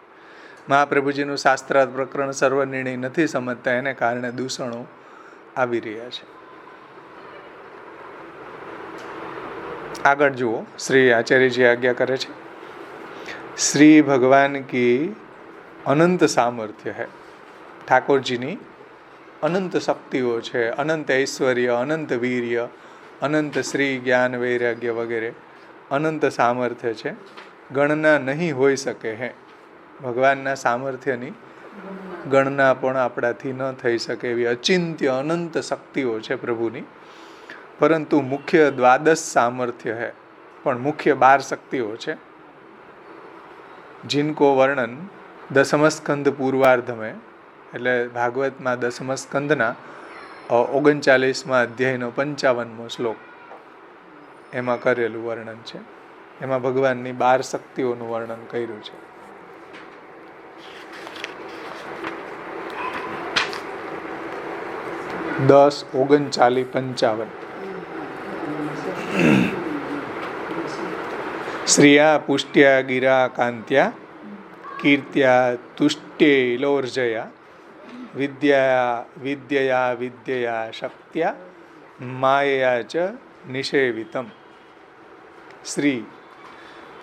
મહાપ્રભુજીનું શાસ્ત્રાર્થ પ્રકરણ સર્વનિર્ણય નથી સમજતા એને કારણે દૂષણો આવી રહ્યા છે. આગળ જુઓ, શ્રી આચાર્યજી આજ્ઞા કરે છે. શ્રી ભગવાન કી અનંત સામર્થ્ય है. ઠાકોરજીની અનંત શક્તિઓ છે, અનંત ઐશ્વર્ય, અનંત વીર્ય, અનંત શ્રી જ્ઞાન વૈરાગ્ય વગેરે અનંત સામર્થ્ય છે. ગણના નહીં હોઈ શકે હે. ભગવાનના સામર્થ્યની ગણના પણ આપણાથી ન થઈ શકે એવી અચિંત્ય અનંત શક્તિઓ છે પ્રભુની. પરંતુ મુખ્ય દ્વાદશ સામર્થ્ય હે. પણ મુખ્ય 12 શક્તિઓ છે. जिनको वर्णन दसम स्कंद पूर्वार्ध में એટલે ભાગવતમાં દસમ સ્કંદના 39મા અધ્યાયનો 55મો શ્લોક એમાં કરેલું વર્ણન છે. એમાં ભગવાનની 12 શક્તિઓનું વર્ણન કર્યું છે. દસ 39, 55 શ્રિયા પુષ્ટ્યા ગિરા કાંત્યા કીર્ત્યા તુષ્ટ્યૈલોર્જયા વિદ્યયા વિદ્યયા શક્ત્યા માયયા ચ નિષેવિતમ. શ્રી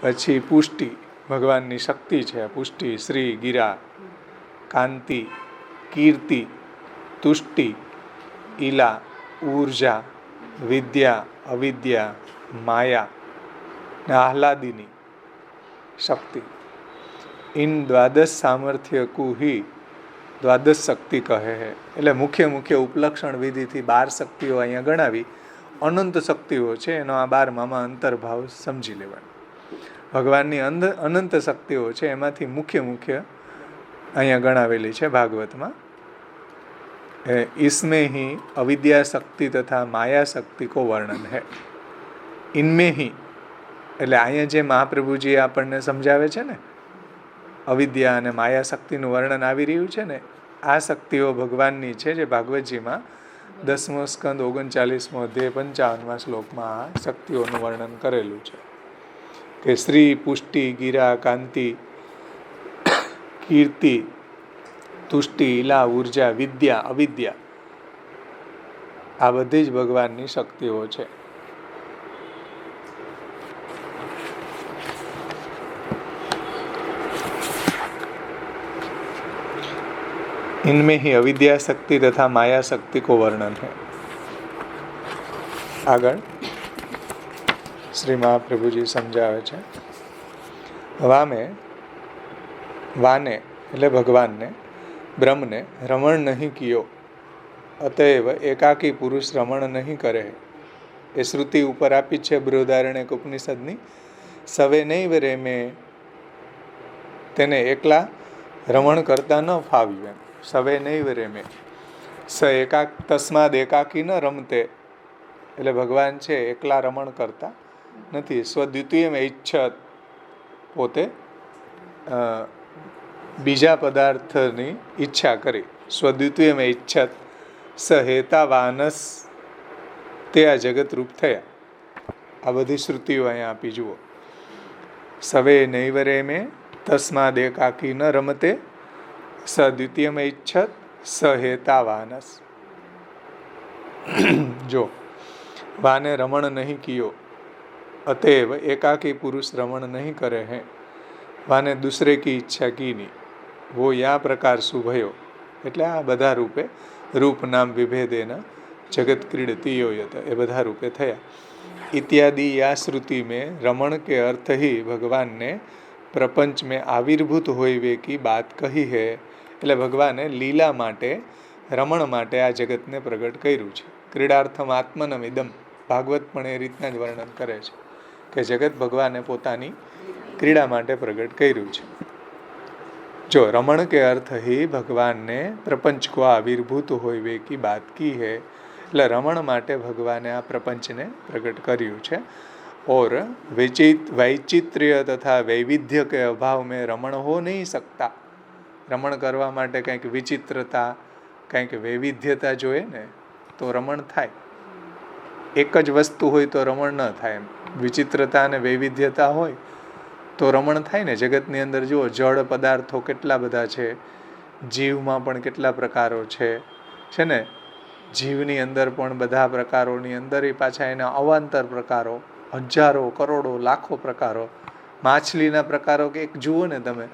પછી પુષ્ટિ ભગવાનની શક્તિ છે. પુષ્ટિ શ્રી ગિરા, કાંતિ, કીર્તિ, તુષ્ટિ, ઈલા, ઊર્જા, વિદ્યા, અવિદ્યા, માયા ને આહલાદિની શક્તિ. ઇન દ્વાદશ સામર્થ્ય કુહી દ્વાદશ શક્તિ કહે હે. એટલે મુખ્ય મુખ્ય ઉપલક્ષણ વિધિથી 12 શક્તિઓ અહીંયા ગણાવી. અનંત શક્તિઓ છે, એનો આ 12માં અંતર્ભાવ સમજી લેવાનો. ભગવાનની અનંત શક્તિઓ છે, એમાંથી મુખ્ય મુખ્ય અહીંયા ગણાવેલી છે ભાગવતમાં. इसमें ही अविद्या शक्ति तथा माया शक्ति को वर्णन है. इनमें ही એટલે અહીંયા જે મહાપ્રભુજી આપણને સમજાવે છે ને, અવિદ્યા અને માયા શક્તિનું વર્ણન આવી રહ્યું છે ને, આ શક્તિઓ ભગવાનની છે, જે ભાગવતજીમાં 10મો સ્કંદ 39મો અધ્યાય 55મા શ્લોકમાં આ શક્તિઓનું વર્ણન કરેલું છે કે શ્રી, પુષ્ટિ, ગિરા, કાંતિ, કીર્તિ, તુષ્ટિ, ઈલા, ઊર્જા, વિદ્યા, અવિદ્યા, આ બધી જ ભગવાનની શક્તિઓ છે. इनमें ही अविद्या शक्ति तथा माया शक्ति को वर्णन है. આગળ શ્રી મહાપ્રભુજી સમજાવે છે. વાને એટલે ભગવાનને, બ્રહ્મને રમણ નહીં કિયો, અતએવ એકાકી પુરુષ રમણ નહીં કરે. એ શ્રુતિ ઉપર આપી છે બૃહદારણ્યક ઉપનિષદની. સવે નૈવ રેમે, તેને એકલા રમણ કરતા ન ફાવ્યું એમ. સવે નૈવ રેમે તસ્માદ એકાકી ન રમતે, એટલે ભગવાન છે એકલા રમણ કરતા નથી. સ્વદ્વિતીય ઈચ્છત, પોતે બીજા પદાર્થની ઈચ્છા કરી. સ્વદ્વિતીય ઈચ્છત સહેતાવાનસ, તે આ જગતરૂપ થયા. આ બધી શ્રુતિઓ અહીંયા આપી જુઓ. સવે નૈવ રેમે તસ્માદ એકાકી ન રમતે સદ્વિતીય ઈચ્છત સહેતાવાનસ. જો વાને રમણ નહીં કિયો, अतएव एकाकी पुरुष रमण नहीं करे हैं. वाने दूसरे की इच्छा की नहीं, वो या प्रकार शुभयो. એટલે આ બધા રૂપે રૂપ નામ વિભેદેન જગત ક્રીડતી યોયત, એ બધા રૂપે થયા. इत्यादि या श्रुति में रमण के अर्थ ही भगवान ने प्रपंच में आविर्भूत होइवे की बात कही है. એટલે ભગવાને લીલા માટે, રમણ માટે આ જગતને પ્રગટ કર્યું છે. ક્રીડાર્થમ આત્મનમ ઇદમ, ભાગવત પણ એ રીતના જ વર્ણન કરે છે કે જગત ભગવાને પોતાની ક્રીડા માટે પ્રગટ કર્યું છે. જો રમણ કે अर्थ ही भगवान ने प्रपंच को आविर्भूत होइवे की बात की है. એટલે રમણ માટે ભગવાને આ પ્રપંચને પ્રગટ કર્યું છે. और वैचित्र्य तथा वैविध्य के अभाव में रमण हो नहीं सकता. રમણ કરવા માટે કંઈક વિચિત્રતા, કંઈક વૈવિધ્યતા જોઈએ ને તો રમણ થાય. એક જ વસ્તુ હોય તો રમણ ન થાય. એમ વિચિત્રતા અને વૈવિધ્યતા હોય તો રમણ થાય ને. જગતની અંદર જુઓ, જળ પદાર્થો કેટલા બધા છે, જીવમાં પણ કેટલા પ્રકારો છે ને. જીવની અંદર પણ બધા પ્રકારોની અંદર પાછા એના અવાંતર પ્રકારો, હજારો, કરોડો, લાખો પ્રકારો. માછલીના પ્રકારો કે એક જુઓ ને તમે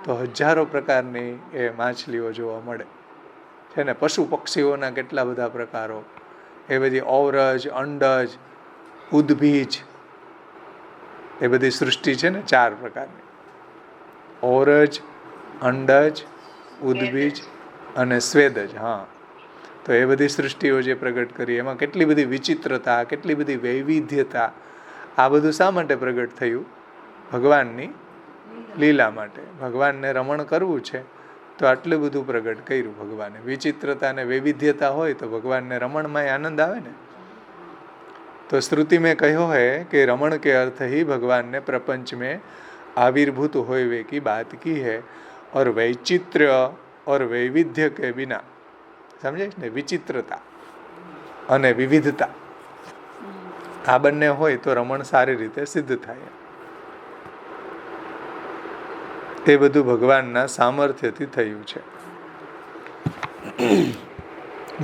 તો હજારો પ્રકારની એ માછલીઓ જોવા મળે છે ને. પશુ પક્ષીઓના કેટલા બધા પ્રકારો, એ બધી ઔરજ, અંડજ, ઉદ્ભીજ, એ બધી સૃષ્ટિ છે ને 4 પ્રકારની. ઔરજ, અંડજ, ઉદ્ભીજ અને સ્વેદજ. હા, તો એ બધી સૃષ્ટિઓ જે પ્રગટ કરી એમાં કેટલી બધી વિચિત્રતા, કેટલી બધી વૈવિધ્યતા. આ બધું શા માટે પ્રગટ થયું? ભગવાનની લીલા માટે. ભગવાનને રમણ કરવું છે તો આટલું બધું પ્રગટ કર્યું ભગવાને. વિચિત્રતા અને વૈવિધ્યતા હોય તો ભગવાનને રમણમાં આનંદ આવે ને. તો श्रुति में कहो है कि रमण के अर्थ ही भगवान ने प्रपंच में आविर्भूत होए की बात की है और वैचित्र्य और वैविध्य के बिना, समझे ने, विचित्रता અને વિવિધતા આ બંને હોય તો રમણ સારી રીતે સિદ્ધ થાય. એ બધું ભગવાનના સામર્થ્યથી થયું છે.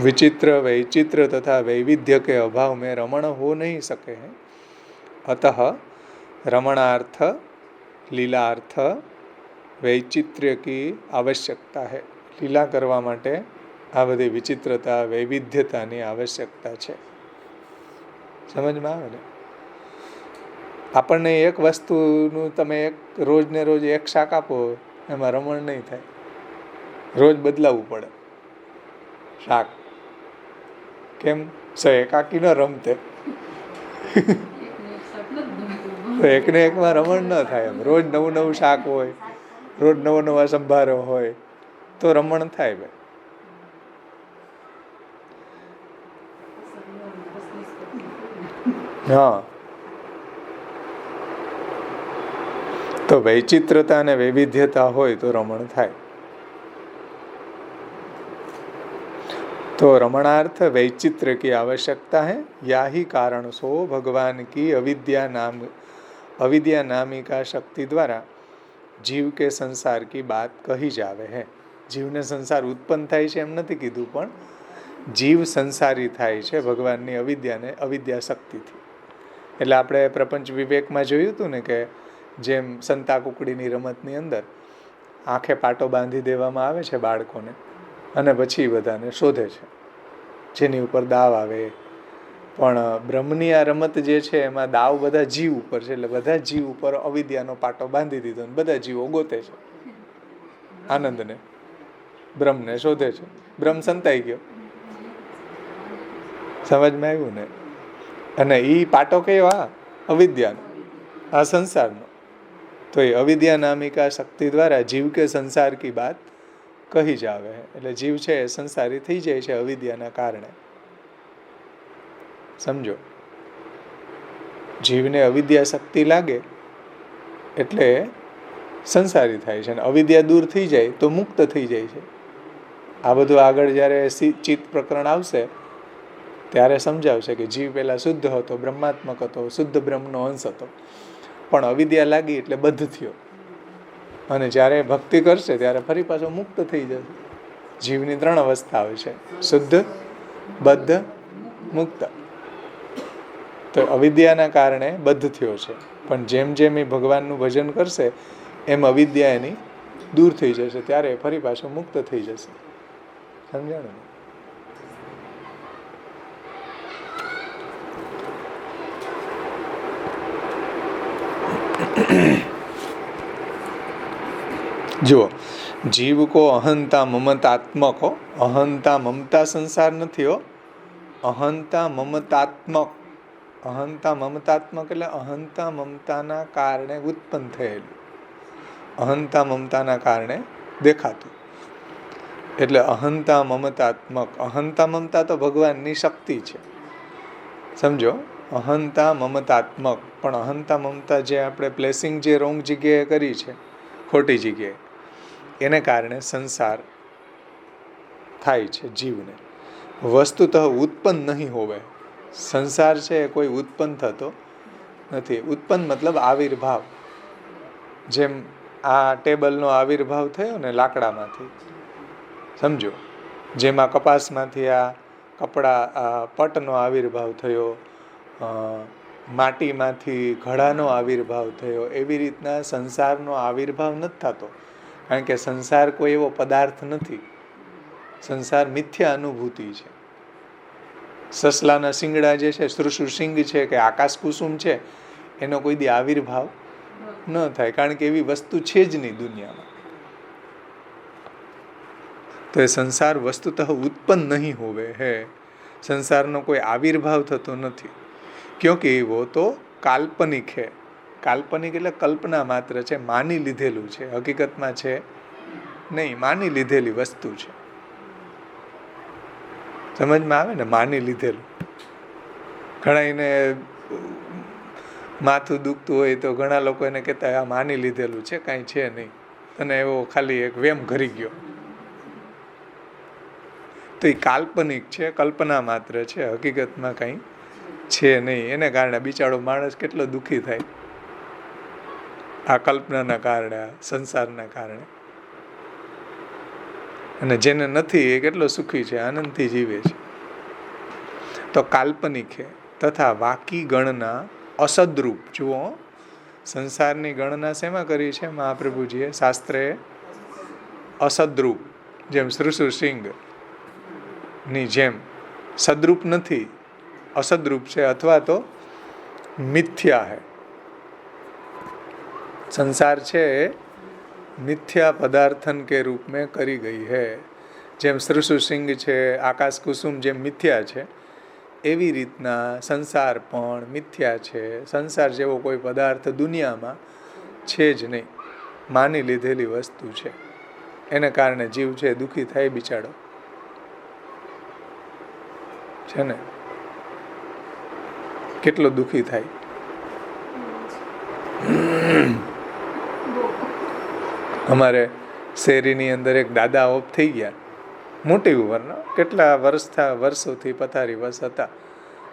विचित्र वैचित्र तथा वैविध्य के अभाव में रमण हो नहीं सके हैं. अतः रमणार्थ लीलार्थ वैचित्र्य की आवश्यकता है. લીલા કરવા માટે આ બધી વિચિત્રતા વૈવિધ્યતાની આવશ્યકતા છે. સમજમાં આવે ને? આપણને એક વસ્તુનું તમે રોજ ને રોજ એક શાક આપો, એમાં રમણ નહીં થાય. રોજ બદલાવવું પડે શાક. કેમ? એકાકી ન રમતે તો એકને એકમાં રમણ ન થાય. એમ રોજ નવું નવું શાક હોય, રોજ નવો નવા સંભારો હોય તો રમણ થાય ભાઈ. હા, તો વૈચિત્રતા અને વૈવિધ્યતા હોય તો રમણ થાય. तो रमणार्थ वैचित्र की आवश्यकता है. या ही कारण सो भगवान की अविद्या नामिका शक्ति द्वारा जीव के संसार की बात कही जावे है. जीवने संसार उत्पन्न થાય છે એમ નથી કીધું, પણ જીવ સંસારી થાય છે ભગવાનની અવિદ્યા શક્તિથી. એટલે આપણે પ્રપંચ વિવેકમાં જોયું હતું ને કે જેમ સંતા કુકડીની રમતની અંદર આંખે પાટો બાંધી દેવામાં આવે છે બાળકોને, અને પછી બધાને શોધે છે જેની ઉપર દાવ આવે. પણ બ્રહ્મની આ રમત જે છે એમાં દાવ બધા જીવ ઉપર છે. એટલે બધા જીવ ઉપર અવિદ્યાનો પાટો બાંધી દીધો અને બધા જીવો ગોતે છે આનંદને, બ્રહ્મને શોધે છે. બ્રહ્મ સંતાઈ ગયો. સમજમાં આવ્યું ને? અને એ પાટો કયો? અવિદ્યાનો, આ સંસારનો. તો એ અવિદ્યા નામિકા શક્તિ દ્વારા જીવ કે સંસાર કી બાત કહી જ આવે. એટલે જીવ છે એ સંસારી થઈ જાય છે અવિદ્યાના કારણે. સમજો, જીવને અવિદ્યા શક્તિ લાગે એટલે સંસારી થાય છે, અને અવિદ્યા દૂર થઈ જાય તો મુક્ત થઈ જાય છે. આ બધું આગળ જ્યારે ચિત્ત પ્રકરણ આવશે ત્યારે સમજાવશે કે જીવ પહેલા શુદ્ધ હતો, બ્રહ્માત્મક હતો, શુદ્ધ બ્રહ્મનો અંશ હતો, પણ અવિદ્યા લાગી એટલે બદ્ધ થયો. અને જ્યારે ભક્તિ કરશે ત્યારે ફરી પાછો મુક્ત થઈ જશે. જીવની 3 અવસ્થા આવે છે: શુદ્ધ, બદ્ધ, મુક્ત. તો અવિદ્યાના કારણે બદ્ધ થયો છે, પણ જેમ જેમ એ ભગવાનનું ભજન કરશે એમ અવિદ્યા એની દૂર થઈ જશે, ત્યારે ફરી પાછો મુક્ત થઈ જશે. સમજાણું? જુઓ, જીવ કો અહંતા મમતાત્મક હો. અહંતા મમતા સંસાર નથી હો. અહંતા મમતાત્મક. અહંતા મમતાત્મક એટલે અહંતા મમતાના કારણે ઉત્પન્ન થયેલું, અહંતા મમતાના કારણે દેખાતું. એટલે અહંતા મમતાત્મક. અહંતા મમતા તો ભગવાનની શક્તિ છે. સમજો, અહંતા મમતાત્મક. પણ અહંતા મમતા જે આપણે પ્લેસિંગ જે રોંગ જગ્યાએ કરી છે, ખોટી જગ્યાએ, એને કારણે સંસાર થાય છે જીવને. વસ્તુતઃ ઉત્પન્ન નહીં હોવે. સંસાર છે એ કોઈ ઉત્પન્ન થતો નથી. ઉત્પન્ન મતલબ આવિર્ભાવ. જેમ આ ટેબલનો આવિર્ભાવ થયો ને લાકડામાંથી, સમજો, જેમાં કપાસમાંથી આ પટનો આવિર્ભાવ થયો, માટીમાંથી ઘડાનો આવિર્ભાવ થયો, એવી રીતના સંસારનો આવિર્ભાવ નથી થતો. કારણ કે સંસાર કોઈ એવો પદાર્થ નથી. સંસાર મિથ્યા અનુભૂતિ છે. સસલાના શિંગડા જે છે, શ્રુષુ સિંગ છે કે આકાશ કુસુમ છે, એનો કોઈ દી આવિર્ભાવ ન થાય, કારણ કે એવી વસ્તુ છે જ નહીં દુનિયામાં. તો એ સંસાર વસ્તુતઃ ઉત્પન્ન નહીં હોવે હે. સંસારનો કોઈ આવિર્ભાવ થતો નથી, ક્યોંકि वो तो કાલ્પનિક છે. કાલ્પનિક એટલે કલ્પના માત્ર છે, માની લીધેલું છે, હકીકતમાં છે નહીં, માની લીધેલી વસ્તુ છે. સમજમાં આવે ને? માની લીધેલું. ઘણા એને માથું દુખતું હોય તો ઘણા લોકો એને કહેતા આ માની લીધેલું છે, કાંઈ છે નહીં, તને એવો ખાલી એક વેમ ઘરી ગયો. તો એ કાલ્પનિક છે, કલ્પના માત્ર છે, હકીકતમાં કંઈ છે નહીં. એને કારણે બિચારો માણસ કેટલો દુઃખી થાય, આ કલ્પનાના કારણે, આ સંસારના કારણે. અને જેને નથી એ કેટલો સુખી છે, આનંદથી જીવે છે. તો કાલ્પનિક છે. તથા વાકી ગણના અસદરૂપ. જુઓ, સંસારની ગણના શેમાં કરી છે મહાપ્રભુજીએ? શાસ્ત્રે અસદરૂપ, જેમ શ્રુશુસિંગ ની જેમ સદરૂપ નથી, અસદરૂપ છે, અથવા તો મિથ્યા है. संसार છે मिथ्या पदार्थन के रूप में કરી ગઈ है. જેમ શ્રુશુસિંગ છે, આકાશ કુસુમ જેમ મિથ્યા છે, એવી રીતના સંસાર પણ મિથ્યા છે. સંસાર જેવો કોઈ પદાર્થ દુનિયામાં છે જ નહીં, માની લીધેલી વસ્તુ છે. એને કારણે જીવ છે દુઃખી થાય બિચારો, છે ને? કેટલો દુઃખી થાય. અમારે શેરીની અંદર એક દાદા ઓફ થઈ ગયા, મોટી ઉંમરના, કેટલા વર્ષોથી પથારી વસ હતા.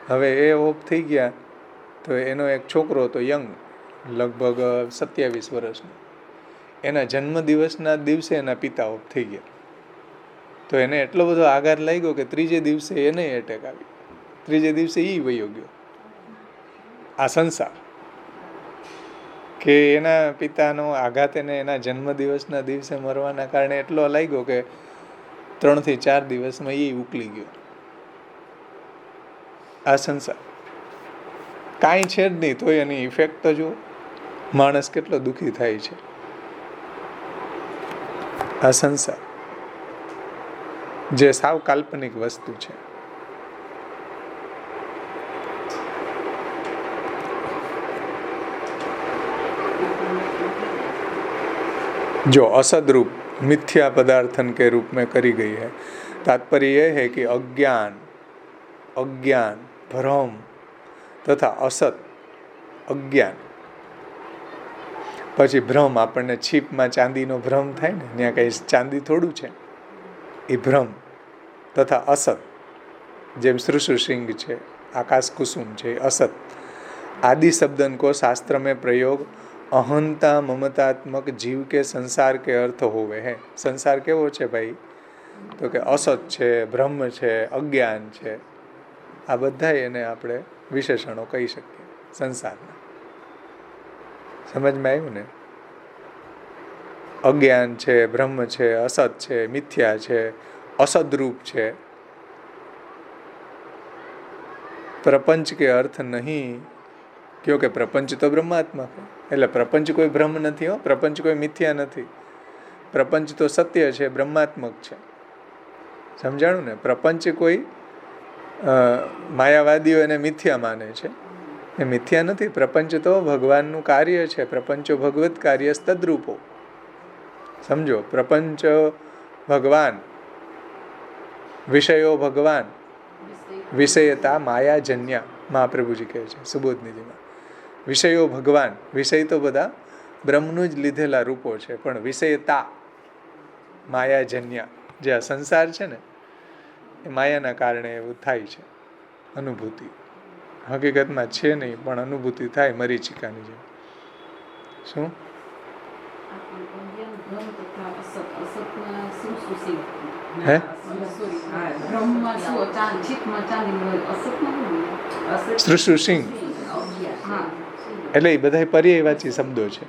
હવે એ ઓફ થઈ ગયા તો એનો એક છોકરો હતો યંગ, લગભગ 27 વર્ષનો. એના જન્મદિવસના દિવસે એના પિતા ઓફ થઈ ગયા. તો એને એટલો બધો આઘાત લાગ્યો કે ત્રીજે દિવસે એને એટેક આવી, ત્રીજે દિવસે એ વયો ગયો. આ સંસાર કે એના પિતાનો આઘાત એને એના જન્મદિવસના દિવસે મરવાના કારણે એટલો લાગ્યો કે 3 થી 4 દિવસમાં એ ઉકલી ગયો. આ સંસાર કાંઈ છે જ નહીં, તોય એની ઇફેક્ટ તો જુઓ, માણસ કેટલો દુઃખી થાય છે. આ સંસાર જે સાવ કાલ્પનિક વસ્તુ છે. जो असद रूप मिथ्या पदार्थन के रूप में करी गई है. तात्पर्य यह है कि अज्ञान, भ्रम तथा असत, अज्ञान પછી ભ્રમ. આપણને છીપમાં ચાંદીનો ભ્રમ થાય ને, ત્યાં કઈ ચાંદી થોડું છે, એ ભ્રમ. તથા असत, જેમ श्रुशुसिंग છે, आकाश कुसुम છે, असत आदि शब्दन को शास्त्र में प्रयोग अहंता ममतात्मक जीव के संसार के अर्थ होवे है. संसार केवो છે ભાઈ? તો કે અસત છે, બ્રહ્મ છે, અજ્ઞાન છે. આ બધા એને આપણે વિશેષણો કહી શકીએ સંસારના. સમજમાં આવ્યું ને? અજ્ઞાન છે, બ્રહ્મ છે, અસત છે, મિથ્યા છે, असदरूप છે. प्रपंच के अर्थ नहीं, क्योंकि प्रपंच तो ब्रह्मात्मक है. એટલે પ્રપંચ કોઈ બ્રહ્મ નથી હો, પ્રપંચ કોઈ મિથ્યા નથી. પ્રપંચ તો સત્ય છે, બ્રહ્માત્મક છે. સમજાણું ને? પ્રપંચ કોઈ માયાવાદીઓ એને મિથ્યા માને છે, એ મિથ્યા નથી. પ્રપંચ તો ભગવાનનું કાર્ય છે. પ્રપંચો ભગવત કાર્ય તદ્રૂપો. સમજો, પ્રપંચ ભગવાન, વિષયો ભગવાન, વિષયતા માયાજન્ય. મહાપ્રભુજી કહે છે સુબોધનિધિમાં, વિષયો ભગવાન. વિષય તો બધા બ્રહ્મનું જ લીધેલા રૂપો છે, પણ વિષયતા માયાજન્ય. જે આ સંસાર છે ને, એ માયાના કારણે એવું થાય છે. અનુભૂતિ હકીકતમાં છે નહીં, પણ અનુભૂતિ થાય મરીચિકાની જેમ. શું? હે? શ્રુશુસિંગ એટલે એ બધા પર્યાયવાચી શબ્દો છે.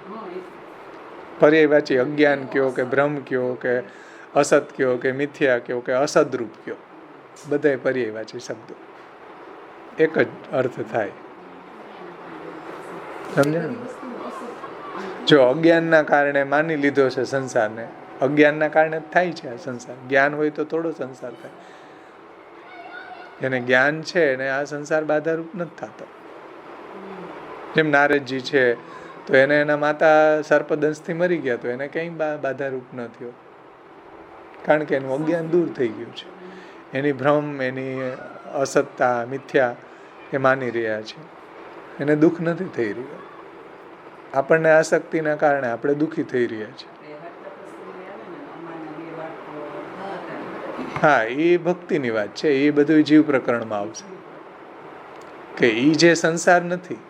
પર્યાયવાચી અજ્ઞાન કયો કે ભ્રમ કયો કે અસત કયો કે મિથ્યા કયો કે અસદરૂપ કયો, બધા પર્યાયવાચી શબ્દો, એક જ અર્થ થાય. સમજાયું? જો અજ્ઞાનના કારણે માની લીધો છે સંસારને, અજ્ઞાનના કારણે જ થાય છે આ સંસાર. જ્ઞાન હોય તો થોડો સંસાર થાય. જેને જ્ઞાન છે ને આ સંસાર બાધારૂપ નથી થતો. જેમ નારદજી છે, તો એને એના માતા સર્પદંશથી મરી ગયા, તો એને કંઈ બાધારૂપ ન થયો, કારણ કે એનું અજ્ઞાન દૂર થઈ ગયું છે. એની ભ્રમ, એની અસત્તા, મિથ્યા એ માની રહ્યા છે, એને દુઃખ નથી થઈ રહ્યું. આપણને આસક્તિના કારણે આપણે દુઃખી થઈ રહ્યા છીએ. હા, એ ભક્તિની વાત છે. એ બધું જીવ પ્રકરણમાં આવશે કે એ જે સંસાર નથી,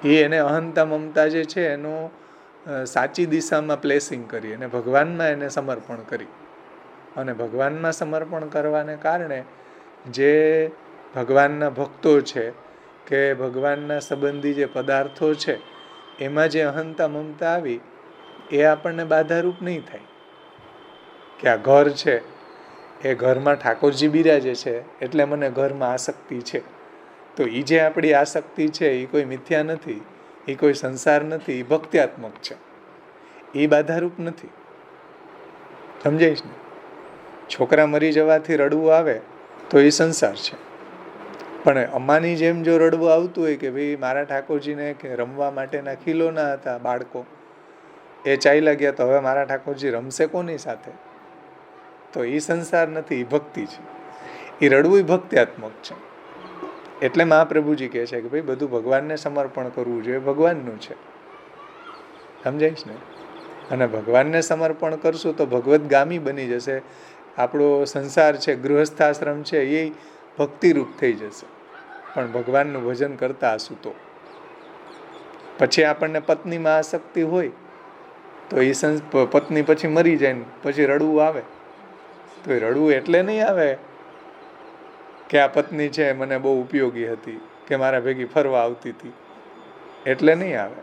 એ એને અહંતા મમતા જે છે એનું સાચી દિશામાં પ્લેસિંગ કરી અને ભગવાનમાં એને સમર્પણ કરી. અને ભગવાનમાં સમર્પણ કરવાને કારણે જે ભગવાનના ભક્તો છે કે ભગવાનના સંબંધી જે પદાર્થો છે એમાં જે અહંતા મમતા આવી, એ આપણને બાધારૂપ નહીં થાય. કે આ ઘર છે, એ ઘરમાં ઠાકોરજી બિરાજે છે એટલે મને ઘરમાં આસક્તિ છે. તો એ જે આપણી આસક્તિ છે એ કોઈ મિથ્યા નથી, એ કોઈ સંસાર નથી, એ ભક્ત્યાત્મક છે, એ બાધારૂપ નથી. સમજાઈશ ને? છોકરા મરી જવાથી રડવું આવે તો એ સંસાર છે, પણ અમાની જેમ જો રડવું આવતું હોય કે ભાઈ મારા ઠાકોરજીને કે રમવા માટેના ખીલોના હતા બાળકો, એ ચાલ્યા ગયા, તો હવે મારા ઠાકોરજી રમશે કોની સાથે? તો એ સંસાર નથી, એ ભક્તિ છે. એ રડવું ભક્ત્યાત્મક છે. એટલે મહાપ્રભુજી કહે છે કે ભાઈ બધું ભગવાનને સમર્પણ કરવું જોઈએ, ભગવાનનું છે. સમજાઈશ ને? અને ભગવાનને સમર્પણ કરશું તો ભગવદગામી બની જશે. આપણો સંસાર છે, ગૃહસ્થાશ્રમ છે, એ ભક્તિરૂપ થઈ જશે. પણ ભગવાનનું ભજન કરતા હશું તો પછી આપણને પત્નીમાં આસક્તિ હોય તો એ પત્ની પછી મરી જાય ને પછી રડવું આવે, તો એ રડવું એટલે નહીં આવે કે આ પત્ની છે મને બહુ ઉપયોગી હતી, કે મારા ભેગી ફરવા આવતી હતી, એટલે નહીં આવે.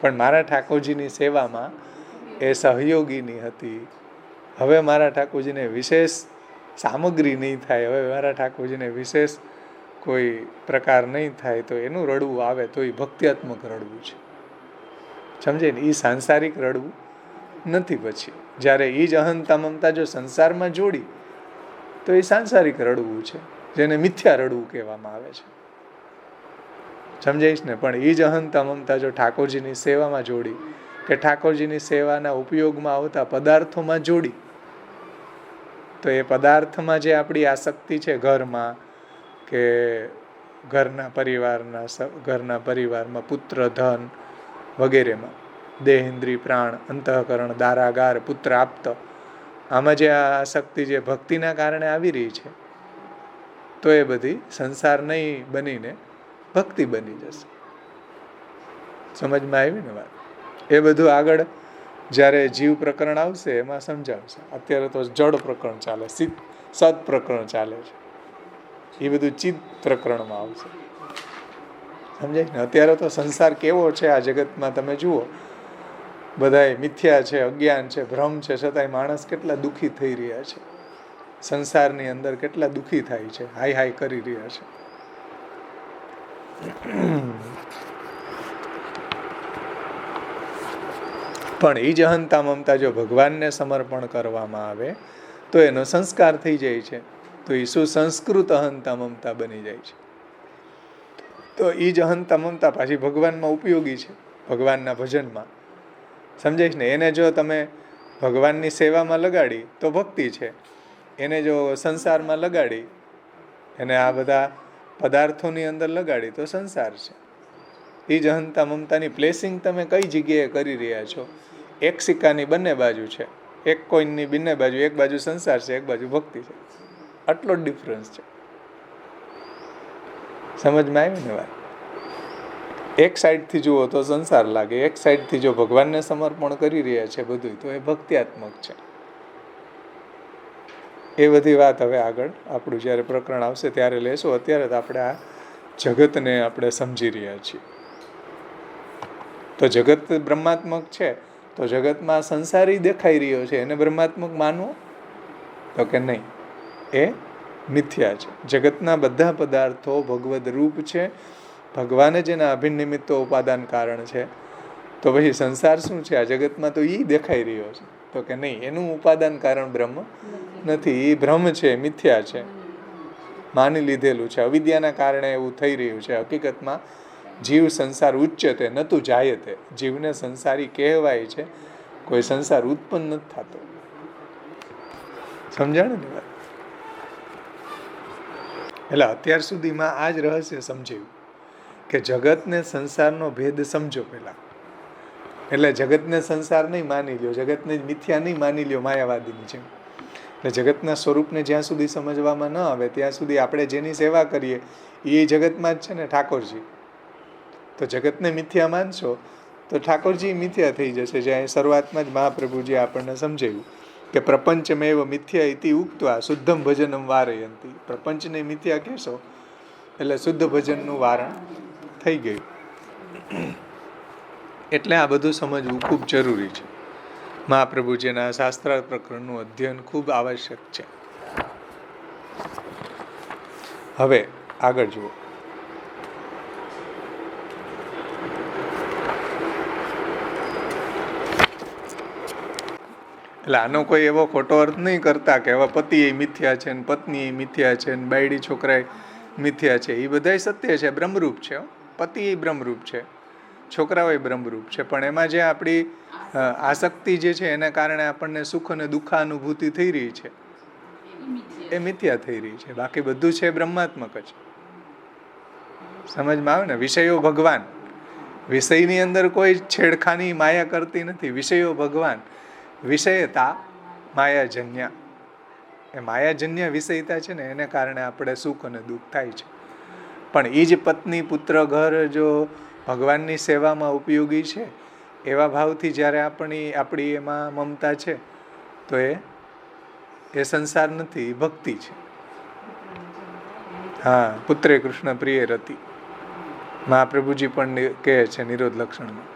પણ મારા ઠાકોરજીની સેવામાં એ સહયોગીની હતી. હવે મારા ઠાકોરજીને વિશેષ સામગ્રી નહીં થાય, હવે મારા ઠાકોરજીને વિશેષ કોઈ પ્રકાર નહીં થાય, તો એનું રડવું આવે તો એ ભક્ત્યાત્મક રડવું છે. સમજે ને? એ સાંસારિક રડવું નથી. પછી જ્યારે એ જ અહંતા મમતા જો સંસારમાં જોડી તો એ સાંસારિક રડવું છે, જેને મિથ્યા રડવું કહેવામાં આવે છે. સમજાઈશ ને? પણ એ જ અહંતા મમતા જો ઠાકોરજીની સેવામાં જોડી કે ઠાકોરજીની સેવાના ઉપયોગમાં આવતા પદાર્થોમાં જોડી, તો એ પદાર્થમાં જે આપણી આસક્તિ છે, ઘરમાં કે ઘરના પરિવારમાં પુત્ર, ધન વગેરેમાં, દેહ, ઇન્દ્રિય, પ્રાણ, અંતઃકરણ, દારાગાર, પુત્ર, આપ્ત, આમાં જે આસક્તિ જે ભક્તિના કારણે આવી રહી છે, તો એ બધી સંસાર નહીં બનીને ભક્તિ બની જશે. સમજમાં આવી ને વાત? એ બધું આગળ જ્યારે જીવ પ્રકરણ આવશે એમાં સમજાવશે. અત્યારે તો જડ પ્રકરણ ચાલે, સત પ્રકરણ ચાલે છે, એ બધું ચિત્ત પ્રકરણમાં આવશે. સમજાય ને? અત્યારે તો સંસાર કેવો છે આ જગતમાં તમે જુઓ, બધાય મિથ્યા છે, અજ્ઞાન છે, ભ્રમ છે, છતાંય માણસ કેટલા દુઃખી થઈ રહ્યા છે. સંસારની અંદર કેટલા દુઃખી થાય છે, હાય હાય કરી રહ્યા છે. પણ એ જ અહંતા મમતા જો ભગવાનને સમર્પણ કરવામાં આવે તો એનો સંસ્કાર થઈ જાય છે, તો એ સુસંસ્કૃત અહંતા મમતા બની જાય છે. તો એ જ અહંતા મમતા પાછી ભગવાનમાં ઉપયોગી છે, ભગવાનના ભજનમાં. સમજાય ને? એને જો તમે ભગવાનની સેવામાં લગાડી તો ભક્તિ છે, એને જો સંસારમાં લગાડી, એને આ બધા પદાર્થોની અંદર લગાડી તો સંસાર છે. એ જ અહંતા મમતાની પ્લેસિંગ તમે કઈ જગ્યાએ કરી રહ્યા છો? એક સિક્કાની બંને બાજુ છે, એક કોઈનની બંને બાજુ, એક બાજુ સંસાર છે, એક બાજુ ભક્તિ છે. આટલો જ ડિફરન્સ છે. સમજમાં આવી ને વાત? એક સાઈડથી જુઓ તો સંસાર લાગે, એક સાઈડથી જો ભગવાનને સમર્પણ કરી રહ્યા છે બધું, તો એ ભક્ત્યાત્મક છે. એ બધી વાત હવે આગળ આપણું જ્યારે પ્રકરણ આવશે ત્યારે લેશું. અત્યારે તો આપણે આ જગતને આપણે સમજી રહ્યા છીએ. તો જગત બ્રહ્માત્મક છે, તો જગતમાં સંસારી દેખાઈ રહ્યો છે, એને બ્રહ્માત્મક માનવો? તો કે નહીં, એ મિથ્યા છે. જગતના બધા પદાર્થો ભગવદ રૂપ છે, ભગવાને જેના અભિન્ન નિમિત્તો ઉપાદાન કારણ છે. તો પછી સંસાર શું છે આ જગતમાં? તો એ દેખાઈ રહ્યો છે. તો કે નહીં, એનું ઉપાદાન કારણ બ્રહ્મ નથી, એ ભ્રમ છે, મિથ્યા છે, માની લીધેલું છે. અવિદ્યાના કારણે એવું થઈ રહ્યું છે. હકીકતમાં જીવ સંસાર ઉચ્ચતે નતું જાયતે. જીવને સંસારી કહેવાય છે, કોઈ સંસાર ઉત્પન્ન નથી થતો. સમજાણ ને વાત? એટલે અત્યાર સુધીમાં આ જ રહસ્ય સમજાયું કે જગતને સંસારનો ભેદ સમજો પહેલા. એટલે જગતને સંસાર નહીં માની લ્યો, જગતને મિથ્યા નહીં માની લ્યો માયાવાદીની જેમ. એટલે જગતના સ્વરૂપને જ્યાં સુધી સમજવામાં ન આવે ત્યાં સુધી આપણે જેની સેવા કરીએ એ જગતમાં જ છે ને ઠાકોરજી. તો જગતને મિથ્યા માનશો તો ઠાકોરજી મિથ્યા થઈ જશે. જ્યાં શરૂઆતમાં જ મહાપ્રભુજી આપણને સમજાવ્યું કે પ્રપંચમેવ મિથ્યા ઇતિ ઉક્ત્વા શુદ્ધમ ભજનમ વારયંતી. પ્રપંચને મિથ્યા કહેશો એટલે શુદ્ધ ભજનનું વારણ થઈ ગયું. એટલે આ બધું સમજવું ખૂબ જરૂરી છે. મહાપ્રભુજીના શાસ્ત્ર પ્રકરણનું અધ્યયન ખૂબ આવશ્યક છે. હવે આગળ જુઓ. એટલે આનો કોઈ એવો ખોટો અર્થ નહીં કરતા કે હવે પતિ એ મિથ્યા છે ને પત્ની એ મિથ્યા છે ને બાયડી છોકરા મિથ્યા છે. એ બધાય સત્ય છે, બ્રહ્મરૂપ છે. પતિ એ બ્રહ્મરૂપ છે, છોકરાઓ એ બ્રહ્મરૂપ છે. પણ એમાં જે આપણી આસક્તિ જે છે એને કારણે આપણને સુખ અને દુઃખાનુભૂતિ થઈ રહી છે એ મિથ્યા થઈ રહી છે. બાકી બધું છે બ્રહ્માત્મક જ. સમજમાં આવે ને? વિષયો ભગવાન, વિષયની અંદર કોઈ છેડખાની માયા કરતી નથી. વિષયો ભગવાન, વિષયતા માયાજન્ય. એ માયાજન્ય વિષયતા છે ને એને કારણે આપણે સુખ અને દુઃખ થાય છે. પણ એ જ પત્ની પુત્ર ઘર જો ભગવાનની સેવામાં ઉપયોગી છે એવા ભાવથી જ્યારે આપણી એમાં મમતા છે તો એ સંસાર નથી, એ ભક્તિ છે. હા, પુત્રે કૃષ્ણ પ્રિય રતિ. મહાપ્રભુજી પણ કહે છે નિરોધ લક્ષણમાં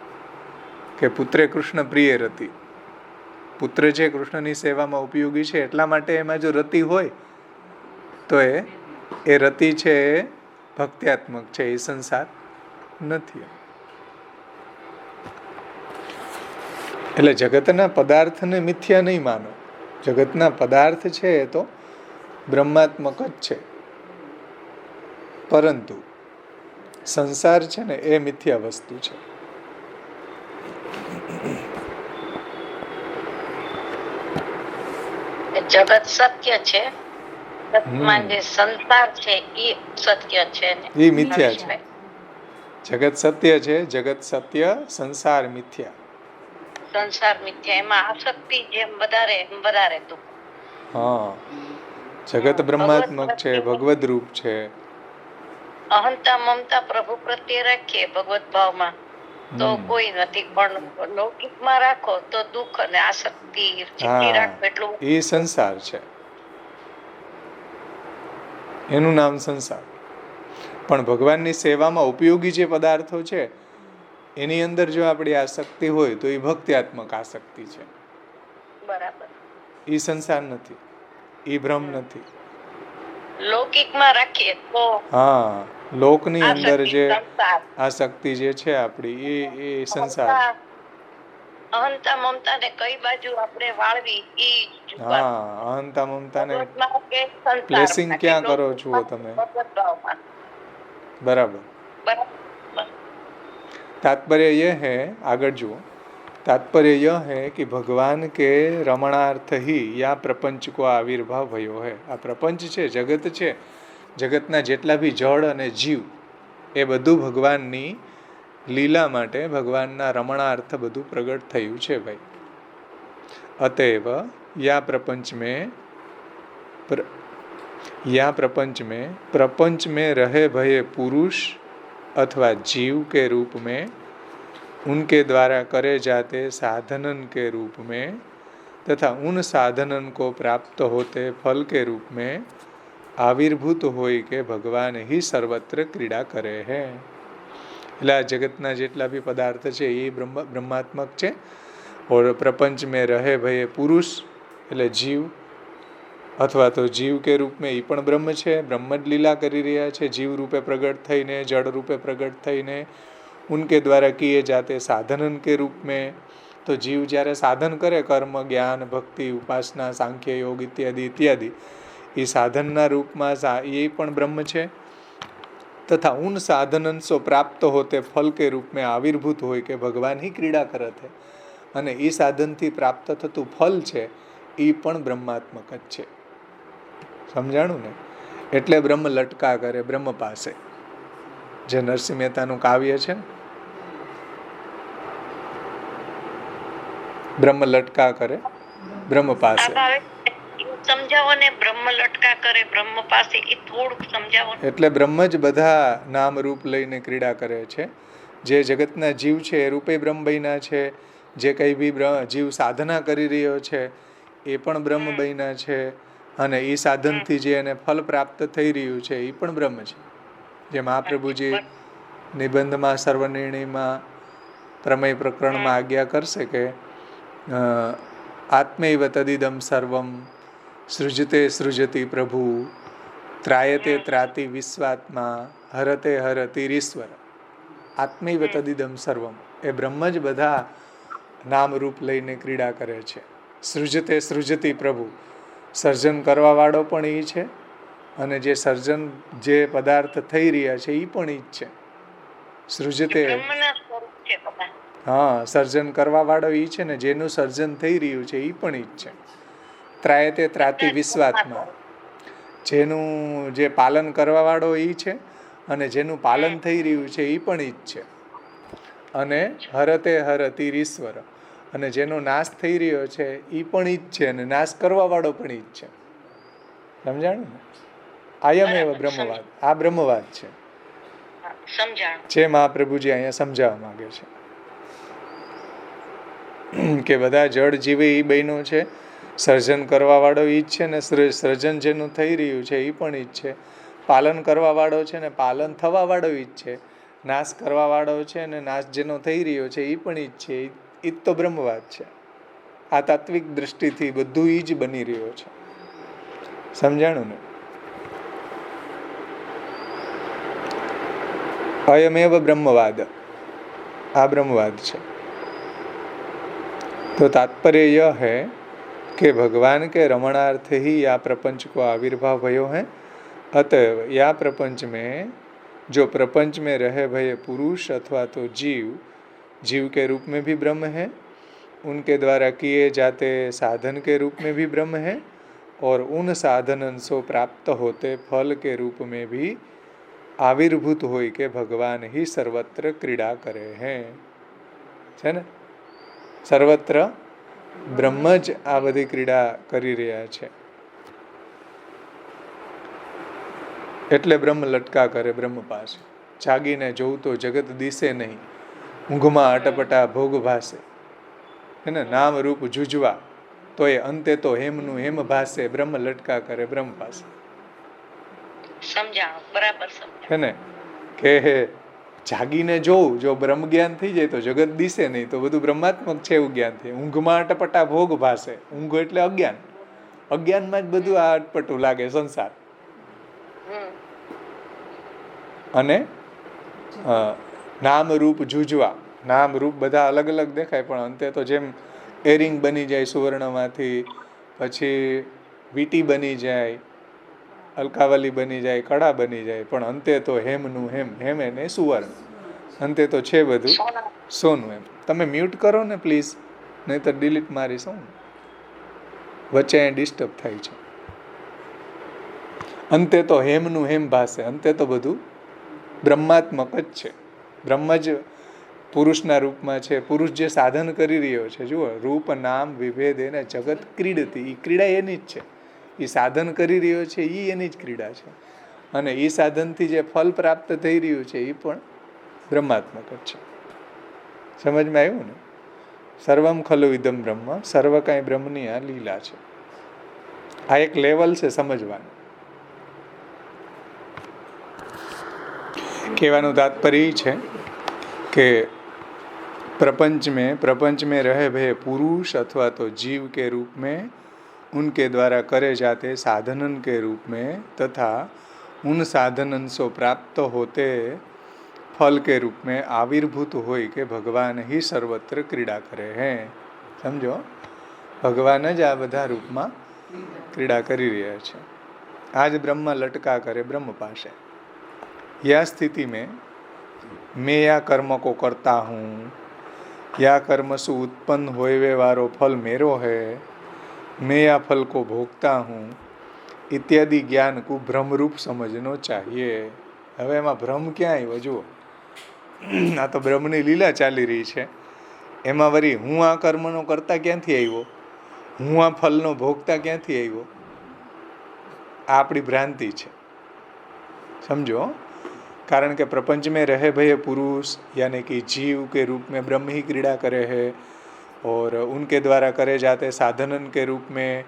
કે પુત્રે કૃષ્ણ પ્રિય રતિ. પુત્ર છે કૃષ્ણની સેવામાં ઉપયોગી છે એટલા માટે એમાં જો રતિ હોય તો એ રતિ છે એ ભક્ત્યાત્મક છે, એ સંસાર નથી. એટલે જગતના પદાર્થને મિથ્યા નહીં માનો. જગતના પદાર્થ છે એ તો બ્રહ્માત્મક જ છે, પરંતુ સંસાર છે ને એ મિથ્યા વસ્તુ છે.
જગત સત્ય છે, જગતમાં જે સંસાર છે એ સત્ય છે ને
એ મિથ્યા છે. જગત સત્ય છે, જગત સત્ય, સંસાર મિથ્યા.
સંસાર મિથ્યા, એમાં આસક્તિ જેમ વધારે દુઃખ.
હા, જગત બ્રહ્માત્મક છે, ભગવદ રૂપ છે.
અહંતા મમતા પ્રભુ પ્રત્યે રાખીએ ભગવત ભાવમાં તો કોઈ નથી, પણ લૌકિકમાં રાખો તો દુઃખ અને આસક્તિ રાખો એટલું
એ સંસાર છે, એનું નામ સંસાર. પણ ભગવાનની સેવામાં ઉપયોગી જે પદાર્થો છે એની અંદર જો આપણી આસક્તિ હોય તો એ ભક્ત્યાત્મક આસક્તિ છે.
બરાબર.
એ સંસાર નથી, એ ભ્રમ નથી.
લૌકિકમાં રાખીએ તો
હા, લોકની અંદર જે આસક્તિ જે છે આપણી એ સંસાર.
અહંતા મમતા ને કઈ બાજુ આપણે વાળવી ઈ.
હા, અહંતા મમતા ને પ્લેસિંગ ક્યાં કરો છો તમે? बराबर. तात्पर्य यह है, आगे जुओ, तात्पर्य यह है कि भगवान के रमणार्थ ही या प्रपंच को आविर्भाव भयो है. आ प्रपंच છે, જગત છે, જગતના જેટલા બી જળ અને જીવ એ બધું ભગવાનની લીલા માટે, ભગવાનના રમણાર્થ બધું પ્રગટ થયું છે ભાઈ. अतएव या प्रपंच में प्रपंच में रहे भये पुरुष अथवा जीव के रूप में, उनके द्वारा करे जाते साधनन के रूप में तथा उन साधनन को प्राप्त होते फल के रूप में आविर्भूत होई के भगवान ही सर्वत्र क्रीड़ा करे है. એટલે આ જગતના જેટલા બી પદાર્થ છે એ બ્રહ્માત્મક છે. और प्रपंच में रहे भये पुरुष એટલે જીવ અથવા તો જીવ કે રૂપ में એ પણ બ્રહ્મ છે, બ્રહ્મ જ લીલા કરી રહ્યા છે જીવ રૂપે પ્રગટ થઈને, જળ રૂપે પ્રગટ થઈને. उनके द्वारा किए जाते साधनन के रूप में, तो जीव જ્યારે સાધન કરે, કર્મ, જ્ઞાન, ભક્તિ, ઉપાસના, સાંખ્ય યોગ ઇત્યાદિ ઇત્યાદિ, એ સાધનના રૂપમાં એ પણ બ્રહ્મ છે. तथा उन साधनंशो प्राप्त होते फल के रूप में आविर्भूत હોય કે ભગવાન ही ક્રીડા કરત હે અને એ સાધનથી પ્રાપ્ત થતું ફલ છે એ પણ બ્રહ્માત્મક જ છે. સમજાણું ને? એટલે બ્રહ્મ લટકા કરે બ્રહ્મ પાસે, જે નરસિંહ મહેતાનું કાવ્ય છે ને, બ્રહ્મ લટકા કરે બ્રહ્મ પાસે.
સમજાવો ને, બ્રહ્મ લટકા કરે બ્રહ્મ પાસે, એ થોડુંક સમજાવો.
એટલે બ્રહ્મ જ બધા નામ રૂપ લઈને ક્રીડા કરે છે. જે જગતના જીવ છે એ રૂપે બ્રહ્મ બન્યા છે. જે કંઈ બી જીવ સાધના કરી રહ્યો છે એ પણ બ્રહ્મ બન્યા છે. અને એ સાધનથી જે એને ફલ પ્રાપ્ત થઈ રહ્યું છે એ પણ બ્રહ્મ છે. જે મહાપ્રભુજી નિબંધમાં સર્વનિર્ણયમાં પ્રમેય પ્રકરણમાં આજ્ઞા કરશે કે આત્મૈવ તદિદમ સર્વમ સૃજતે સૃજતિ પ્રભુ ત્રાયતે ત્રાતિ વિશ્વાત્મા હરતે હરતિરીશ્વર. આત્મૈવ તદિદમ સર્વમ, એ બ્રહ્મ જ બધા નામ રૂપ લઈને ક્રીડા કરે છે. સૃજતે સૃજતિ પ્રભુ, સર્જન કરવા વાળો પણ એ છે અને જે સર્જન જે પદાર્થ થઈ રહ્યા છે એ પણ એ જ છે. સૃજતે, હા, સર્જન કરવા વાળો એ છે ને જેનું સર્જન થઈ રહ્યું છે એ પણ એ જ છે. ત્રાયતે ત્રાતિ વિશ્વાત્મા, જેનું જે પાલન કરવા વાળો એ છે અને જેનું પાલન થઈ રહ્યું છે એ પણ એ જ છે. અને હરતે હરતિરીશ્વર, અને જેનો નાશ થઈ રહ્યો છે એ પણ ઈ જ છે અને નાશ કરવા વાળો પણ ઈ જ છે. સમજાણું ને? આયમ એવ બ્રહ્મવાદ, આ બ્રહ્મવાદ છે જે મહાપ્રભુજી અહીંયા સમજાવવા માંગે છે કે બધા જળ જીવે એ બન્યો છે, સર્જન કરવા વાળો ઈ જ છે ને સર્જન જેનું થઈ રહ્યું છે એ પણ ઈ જ છે. પાલન કરવા વાળો છે ને પાલન થવા વાળો ઈ જ છે. નાશ કરવા વાળો છે ને નાશ જેનો થઈ રહ્યો છે એ પણ ઈ જ છે. એ જ તો બ્રહ્મવાદ છે. આ તાત્વિક દ્રષ્ટિથી બધું ઈ જ બની રહ્યો છે. સમજાણું ને? અયમેવ બ્રહ્મવાદ, આ બ્રહ્મવાદ છે. तो तात्पर्य यह है कि भगवान के रमणार्थ ही या प्रपंच को आविर्भाव भयो है. अतएव या प्रपंच में जो प्रपंच में रहे भये पुरुष अथवा तो जीव के रूप में भी ब्रह्म है, उनके द्वारा किए जाते साधन के रूप में भी ब्रह्म है, और उन साधन अंशों प्राप्त होते फल के रूप में भी आविर्भूत होय के भगवान ही सर्वत्र क्रीड़ा करे हैं. है ने? સર્વત્ર બ્રહ્મ જ આ બધી ક્રીડા કરી રહ્યા છે. એટલે બ્રહ્મ લટકા કરે બ્રહ્મ પાસે. જાગીને જોઉં તો જગત દિશે નહીં, ઊંઘમાં અટપટા ભોગ ભાસે. હે ને? નામ રૂપ જુજવા તો એ અંતે તો હેમનું હેમ ભાસે. બ્રહ્મ લટકા કરે બ્રહ્મ પાસે.
સમજાણો, બરાબર સમજાણો.
હે ને? કે જાગીને જોવું, જો બ્રહ્મ જ્ઞાન થઈ જાય તો જગત દિશે નહીં, તો બધું બ્રહ્માત્મક છે એવું જ્ઞાન થાય. ઊંઘમાં અટપટા ભોગ ભાસે. ઊંઘ એટલે અજ્ઞાન. અજ્ઞાનમાં જ બધું આ અટપટું લાગે સંસાર. અને નામ રૂપ જુજવા, નામ રૂપ બધા અલગ અલગ દેખાય પણ અંતે તો જેમ એરિંગ બની જાય સુવર્ણમાંથી, પછી વીટી બની જાય, અલકાવલી બની જાય, કડા બની જાય, પણ અંતે તો હેમનું હેમ, હેમ એને સુવર્ણ, અંતે તો છે બધું સોનું. એમ તમે મ્યુટ કરો ને પ્લીઝ, નહીં તો ડિલીટ મારીશ હું, વચ્ચે ડિસ્ટર્બ થાય છે. અંતે તો હેમનું હેમ ભાસે. અંતે તો બધું બ્રહ્માત્મક જ છે. બ્રહ્મ જ પુરુષના રૂપમાં છે. પુરુષ જે સાધન કરી રહ્યો છે, જુઓ, રૂપ નામ વિભેદ એને જગત ક્રીડતી, એ ક્રીડા એની જ છે. એ સાધન કરી રહ્યો છે એ એની જ ક્રીડા છે. અને એ સાધનથી જે ફલ પ્રાપ્ત થઈ રહ્યું છે એ પણ બ્રહ્માત્મક જ છે. સમજમાં આવ્યું ને? સર્વમ ખલુ ઇદમ બ્રહ્મ, સર્વ કાંઈ બ્રહ્મની આ લીલા છે. આ એક લેવલ છે સમજવાનું. કહેવાનું તાત્પર્ય છે કે प्रपंच में रहे भय पुरुष अथवा तो जीव के रूप में उनके द्वारा करे जाते साधनन के रूप में तथा उन साधनन से प्राप्त होते फल के रूप में आविर्भूत होय के भगवान ही सर्वत्र क्रीड़ा करे हैं. समझो, भगवान ज आ बधा रूप में क्रीड़ा करी रह्या छे. आज ब्रह्म लटका करे ब्रह्म पासे. या स्थिति में मैं या कर्म को करता हूँ, या कर्म से उत्पन्न होवे वारो फल मेरो है, मैं या फल को भोगता हूँ इत्यादि ज्ञान को भ्रमरूप समझनो चाहिए. હવે એમાં ભ્રમ ક્યાં આવ્યો જુઓ. આ તો બ્રહ્મની લીલા ચાલી રહી છે. એમાં વળી હું આ કર્મનો કરતા ક્યાંથી આવ્યો, હું આ ફલનો ભોગતા ક્યાંથી આવ્યો, આ આપણી ભ્રાંતિ છે. समझो. कारण के प्रपंच में रहे भये पुरुष यानी कि जीव के रूप में ब्रह्म ही क्रीड़ा करे है, और उनके द्वारा करे जाते साधनन के रूप में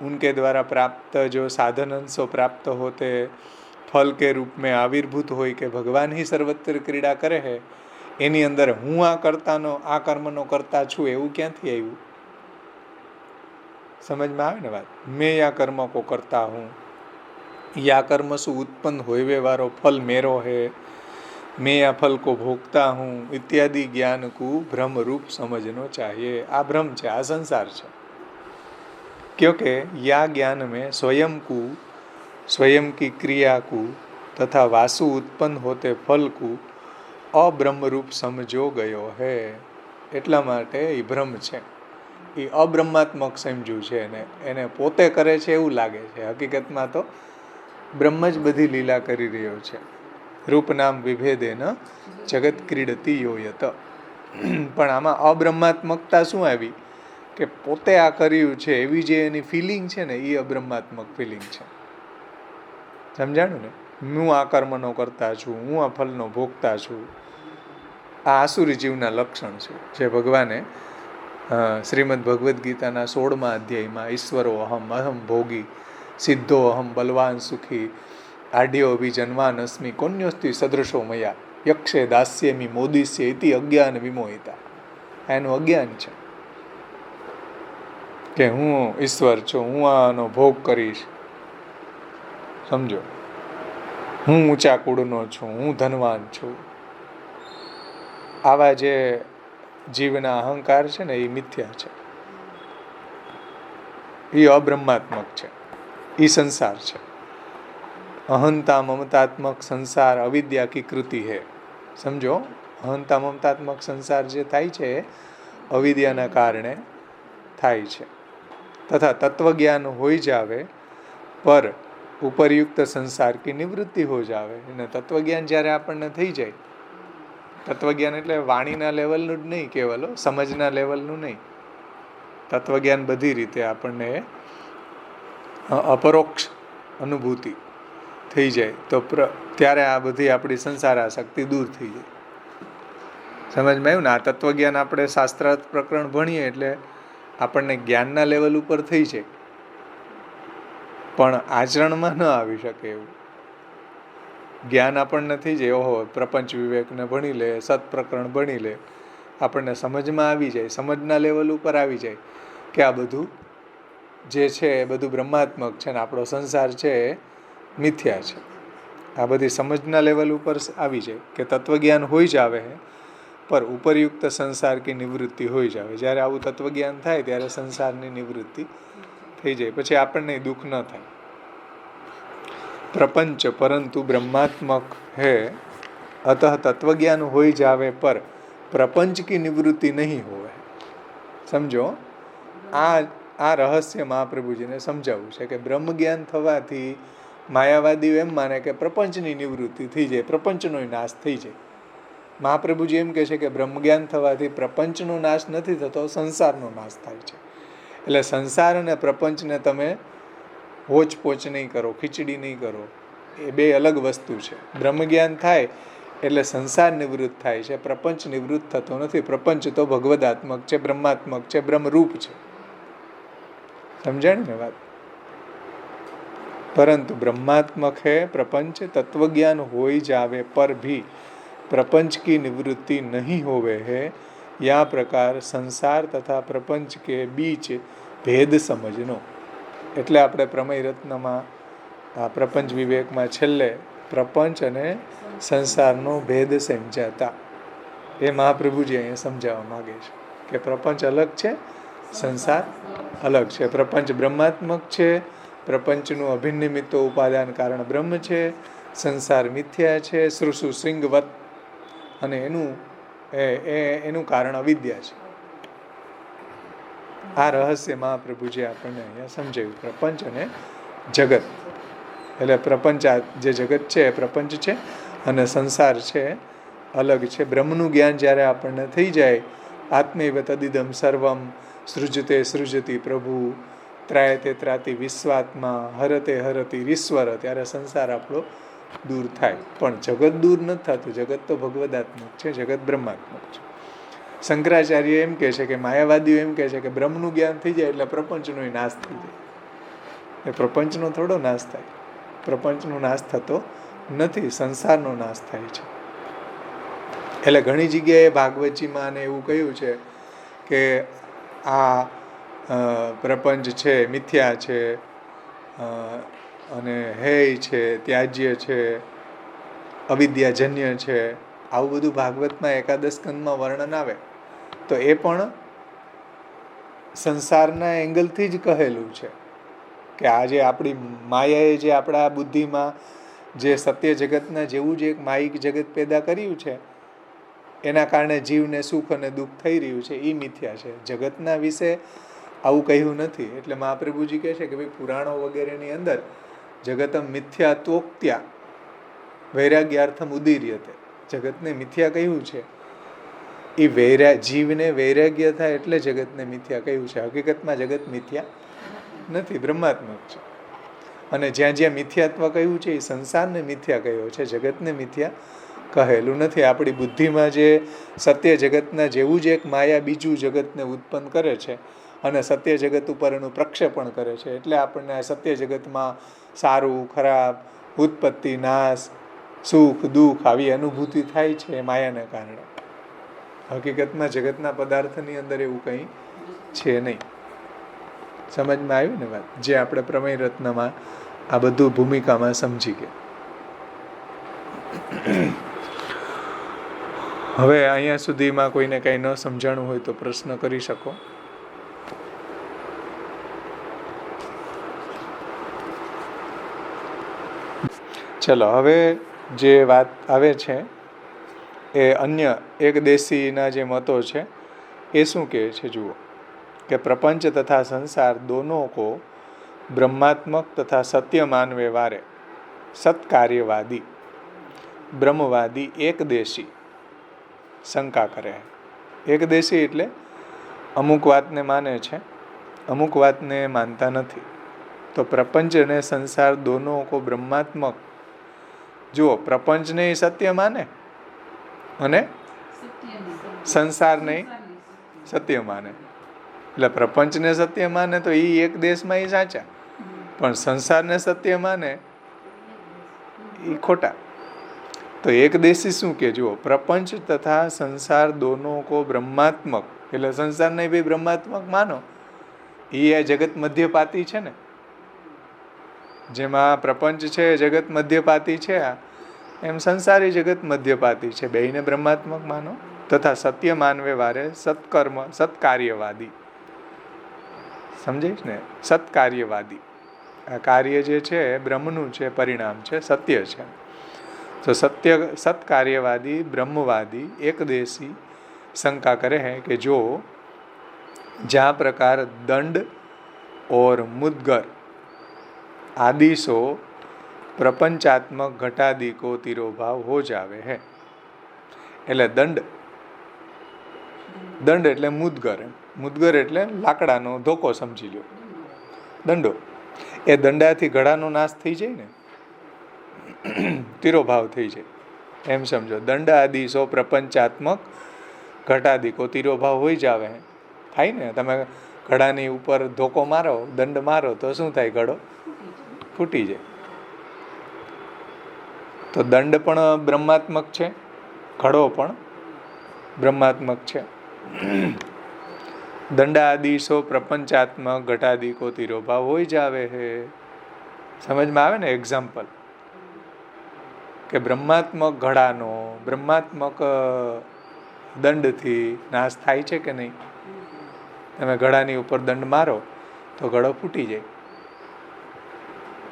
उनके द्वारा प्राप्त जो साधन अंशो प्राप्त होते फल के रूप में आविर्भूत हो कि भगवान ही सर्वत्र क्रीड़ा करे है, एनी अंदर हूँ आ करतानो आ कर्मनो करता छूँ एवं क्यांथी आव्युं? समझ में आवे ने बात. मैं या कर्म को करता हूँ, या कर्म से उत्पन्न होवे वारो फल मेरो है, मैं या फल को भोगता हूँ इत्यादि ज्ञान को भ्रम रूप समझनो चाहिए. आ भ्रम है, आ संसार है. क्योंकि या ज्ञान में स्वयं की क्रिया को तथा वासु उत्पन्न होते फल को अब्रह्म रूप समझो गयो है. એટલા માટે એ ભ્રમ છે, એ અબ્રહ્માત્મક સમજ્યું છે એને પોતે કરે છે એવું લાગે છે. હકીકતમાં તો બ્રહ્મ જ બધી લીલા કરી રહ્યો છે. રૂપ નામ વિભેદેન જગત ક્રીડતી યોયત. પણ આમાં અબ્રહ્માત્મકતા શું આવી કે પોતે આ કર્યું છે એવી જે એની ફિલિંગ છે ને એ અબ્રહ્માત્મક ફિલિંગ છે. સમજાણું ને? હું આ કર્મનો કરતા છું, હું આ ફલનો ભોગતા છું. આ આસુરી જીવના લક્ષણ છે જે ભગવાને શ્રીમદ ભગવદ્ ગીતાના 16મા અધ્યાયમાં ઈશ્વરો અહમ અહમ ભોગી સિદ્ધો અહમ બલવાન સુખી આઢ્યો અભિજન્વાન અસ્મિ કોન્યોસ્તિ સદૃશો મયા યક્ષે દાસ્યમી મોદિસ્ય ઇતિ અજ્ઞાન વિમોહિતા. એનું અજ્ઞાન છે કે હું ઈશ્વર છું, હું આનો ભોગ કરીશ. સમજો, હું ઊંચા કુળનો છું, હું ધનવાન છું. આવા જે જીવના અહંકાર છે ને એ મિથ્યા છે, એ અબ્રહ્માત્મક છે, એ સંસાર છે. અહંતા મમતાત્મક સંસાર અવિદ્યા કી કૃતિ હે. સમજો, અહંતા મમતાત્મક સંસાર જે થાય છે અવિદ્યાના કારણે થાય છે. તથા તત્વજ્ઞાન હોઈ જાવે પર ઉપરયુક્ત સંસાર કી નિવૃત્તિ હો જાવે. અને તત્વજ્ઞાન જ્યારે આપણને થઈ જાય, તત્વજ્ઞાન એટલે વાણીના લેવલનું જ નહીં, કેવલ સમજના લેવલનું નહીં. તત્વજ્ઞાન બધી રીતે આપણને અપરોક્ષ અનુભૂતિ થઈ જાય તો ત્યારે આ બધી આપણી સંસાર આસક્તિ દૂર થઈ જાય. સમજમાં આવ્યું ને? આ તત્વજ્ઞાન આપણે શાસ્ત્રાર્થ પ્રકરણ ભણીએ એટલે આપણને જ્ઞાનના લેવલ ઉપર થઈ જાય, પણ આચરણમાં ન આવી શકે એવું જ્ઞાન આપણને થઈ જાય. ઓહો, પ્રપંચ વિવેકને ભણી લે, સત્પ્રકરણ ભણી લે, આપણને સમજમાં આવી જાય, સમજના લેવલ ઉપર આવી જાય કે આ બધું જે છે એ બધું બ્રહ્માત્મક છે ને આપણો સંસાર છે એ મિથ્યા છે. આ બધી સમજના લેવલ ઉપર આવી જાય કે તત્વજ્ઞાન હોઈ જ આવે પર ઉપરયુક્ત સંસાર કી નિવૃત્તિ હોઈ જ આવે. જ્યારે આવું તત્વજ્ઞાન થાય ત્યારે સંસારની નિવૃત્તિ થઈ જાય, પછી આપણને દુઃખ ન થાય. प्रपंच परंतु ब्रह्मात्मक है, अतः तत्वज्ञान हो जावे पर प्रपंच की निवृत्ति नहीं होवे. समझो, आ रहस्य महाप्रभुजी ने समझाव्યું છે કે બ્રહ્મ જ્ઞાન થવાથી માયાવાદીઓ એમ માને કે પ્રપંચની નિવૃત્તિ થઈ જાય, પ્રપંચનો નાશ થઈ જાય. મહાપ્રભુજી એમ કહે છે કે બ્રહ્મ જ્ઞાન થવાથી પ્રપંચનો નાશ નથી થતો, સંસારનો નાશ થાય છે. એટલે સંસાર અને પ્રપંચને તમે હોચપોચ નહીં કરો, ખીચડી નહીં કરો, એ બે અલગ વસ્તુ છે. બ્રહ્મ જ્ઞાન થાય એટલે સંસાર નિવૃત્ત થાય છે, પ્રપંચ નિવૃત્ત થતો નથી. પ્રપંચ તો ભગવદાત્મક છે, બ્રહ્માત્મક છે, બ્રહ્મરૂપ છે. समझाने में बात. परंतु ब्रह्मात्मक है प्रपंच, तत्वज्ञान हो जावे पर भी प्रपंच की निवृत्ति नहीं होवे है. या प्रकार संसार तथा प्रपंच के बीच भेद समझनो. એટલે આપણે પ્રમેય રત્નમાં પ્રપંચ વિવેકમાં છેલ્લે પ્રપંચ અને સંસારનો ભેદ સમજાતા એ મહાપ્રભુજી અહીંયા સમજાવવા માગે છે કે પ્રપંચ અલગ છે, સંસાર અલગ છે. પ્રપંચ બ્રહ્માત્મક છે, પ્રપંચનું અભિનિમિત્તો ઉપાદાન કારણ બ્રહ્મ છે. સંસાર મિથ્યા છે શ્રુષુ શૃંગવત, અને એનું કારણ અવિદ્યા છે. આ રહસ્ય મહાપ્રભુજી આપણને અહીંયા સમજાવ્યું. પ્રપંચ અને જગત, એટલે પ્રપંચ, આ જે જગત છે એ પ્રપંચ છે, અને સંસાર છે અલગ છે. બ્રહ્મનું જ્ઞાન જ્યારે આપણને થઈ જાય, આત્મૈવ તદિદમ સર્વમ સૃજતે સૃજતી પ્રભુ ત્રાયતે ત્રાતિ વિશ્વાત્મા હરતે હરતી ઈશ્વર, ત્યારે સંસાર આપણો દૂર થાય. પણ જગત દૂર નથી થતું. જગત તો ભગવદાત્મક છે, જગત બ્રહ્માત્મક છે. શંકરાચાર્ય એમ કહે છે કે, માયાવાદીઓ એમ કહે છે કે બ્રહ્મનું જ્ઞાન થઈ જાય એટલે પ્રપંચનો નાશ થઈ જાય. એ પ્રપંચનો થોડો નાશ થાય. પ્રપંચનો નાશ થતો નથી, સંસારનો નાશ થાય છે. એટલે ઘણી જગ્યાએ ભાગવતજીમાં અને એવું કહ્યું છે કે આ પ્રપંચ છે મિથ્યા છે, અને હેય છે, ત્યાજ્ય છે, અવિદ્યાજન્ય છે. આવું બધું ભાગવતમાં એકાદશ સ્કંદમાં વર્ણન આવે તો એ પણ સંસારના એંગલથી જ કહેલું છે કે આજે આપણી માયાએ જે આપણા બુદ્ધિમાં જે સત્ય જગતના જેવું જ એક માયિક જગત પેદા કર્યું છે, એના કારણે જીવને સુખ અને દુઃખ થઈ રહ્યું છે, એ મિથ્યા છે. જગતના વિશે આવું કહ્યું નથી. એટલે મહાપ્રભુજી કહે છે કે ભાઈ પુરાણો વગેરેની અંદર જગતમ મિથ્યાત્વોક્ત્યા વૈરાગ્યાર્થમ ઉદીર્યતે, જગતને મિથ્યા કહ્યું છે. એ જીવને વૈરાગ્ય થાય એટલે જગતને મિથ્યા કહ્યું છે. હકીકતમાં જગત મિથ્યા નથી, બ્રહ્માત્મક છે. અને જ્યાં જ્યાં મિથ્યાત્વ કહ્યું છે એ સંસારને મિથ્યા કહ્યો છે, જગતને મિથ્યા કહેલું નથી. આપણી બુદ્ધિમાં જે સત્ય જગતના જેવું જ એક માયા બીજું જગતને ઉત્પન્ન કરે છે અને સત્ય જગત ઉપર એનું પ્રક્ષેપણ કરે છે, એટલે આપણને આ સત્ય જગતમાં સારું ખરાબ, ઉત્પત્તિ નાશ, સુખ દુઃખ આવી અનુભૂતિ થાય છે એ માયાને કારણે. હકીકતમાં જગતના પદાર્થની અંદર એવું કંઈ છે નહીં. સમજમાં આવ્યું ને વાત? જે આપણે પ્રમેય રત્નમાં આ બધું ભૂમિકામાં સમજી ગયા. હવે અહીંયા સુધીમાં કોઈને કંઈ ન સમજાણું હોય તો પ્રશ્ન કરી શકો. ચલો, હવે જે વાત આવે છે એ અન્ય એક દેશીના જે મતો છે એ શું કહે છે જુઓ, કે પ્રપંચ તથા સંસાર दोनों को ब्रह्मात्मक तथा सत्य मानवे वारे सत्कार्यवादी ब्रह्मवादी एक देशी શંકા કરે. એક દેશી એટલે અમુક વાતને માને છે, અમુક વાતને માનતા નથી. તો પ્રપંચ અને સંસાર दोनों को ब्रह्मात्मक, જુઓ પ્રપંચને સત્ય માને અને સંસારને સત્ય માને. એટલે પ્રપંચને સત્ય માને તો એ એક દેશમાં એ સાચા, પણ સંસારને સત્ય માને એ ખોટા. તો એક દેશી શું કે જુઓ, પ્રપંચ તથા સંસાર दोनों को ब्रह्मात्मक, એટલે સંસારને બી બ્રહ્માત્મક માનો. એ જગત મધ્યપાતી છે ને, જેમાં પ્રપંચ છે જગત મધ્યપાતી છે, એમ સંસારી જગત મધ્યપાતી છે. બેયને બ્રહ્માત્મક માનો. તથા સત્ય માનવે વારે સત્કર્મ સત્કાર્યવાદી, સમજાય ને? સત્કાર્યવાદી, આ કાર્ય જે છે બ્રહ્મનું છે, પરિણામ છે, સત્ય છે. તો સત્કાર્યવાદી ब्रह्मवादी एक देशी शंका करे हैं कि जो जहाँ प्रकार दंड और मुद्गर आदि सो प्रपंचात्मक घटादि को तिरोभाव हो जावे है. એટલે દંડ એટલે મુદ્ગર એટલે લાકડાનો ધોકો સમજી લો, દંડો. એ દંડાથી ઘડાનો નાશ થઈ જાય ને, તિરોભાવ થઈ જાય એમ સમજો. દંડ આદિ સો પ્રપંચાત્મક ઘટાદિકો તિરોભાવ હોઈ જાવે થાય ને. તમે ઘડાની ઉપર ધોકો મારો, દંડ મારો તો શું થાય? ઘડો ફૂટી જાય. તો દંડ પણ બ્રહ્માત્મક છે, ઘડો પણ બ્રહ્માત્મક છે. દંડ આદિ સો પ્રપંચાત્મક ઘટાદિકો તિરોભાવ હોઈ જાવે હે. સમજમાં આવે ને? એક્ઝામ્પલ કે બ્રહ્માત્મક ઘડાનો બ્રહ્માત્મક દંડથી નાશ થાય છે કે નહીં? તમે ઘડાની ઉપર દંડ મારો તો ઘડો ફૂટી જાય.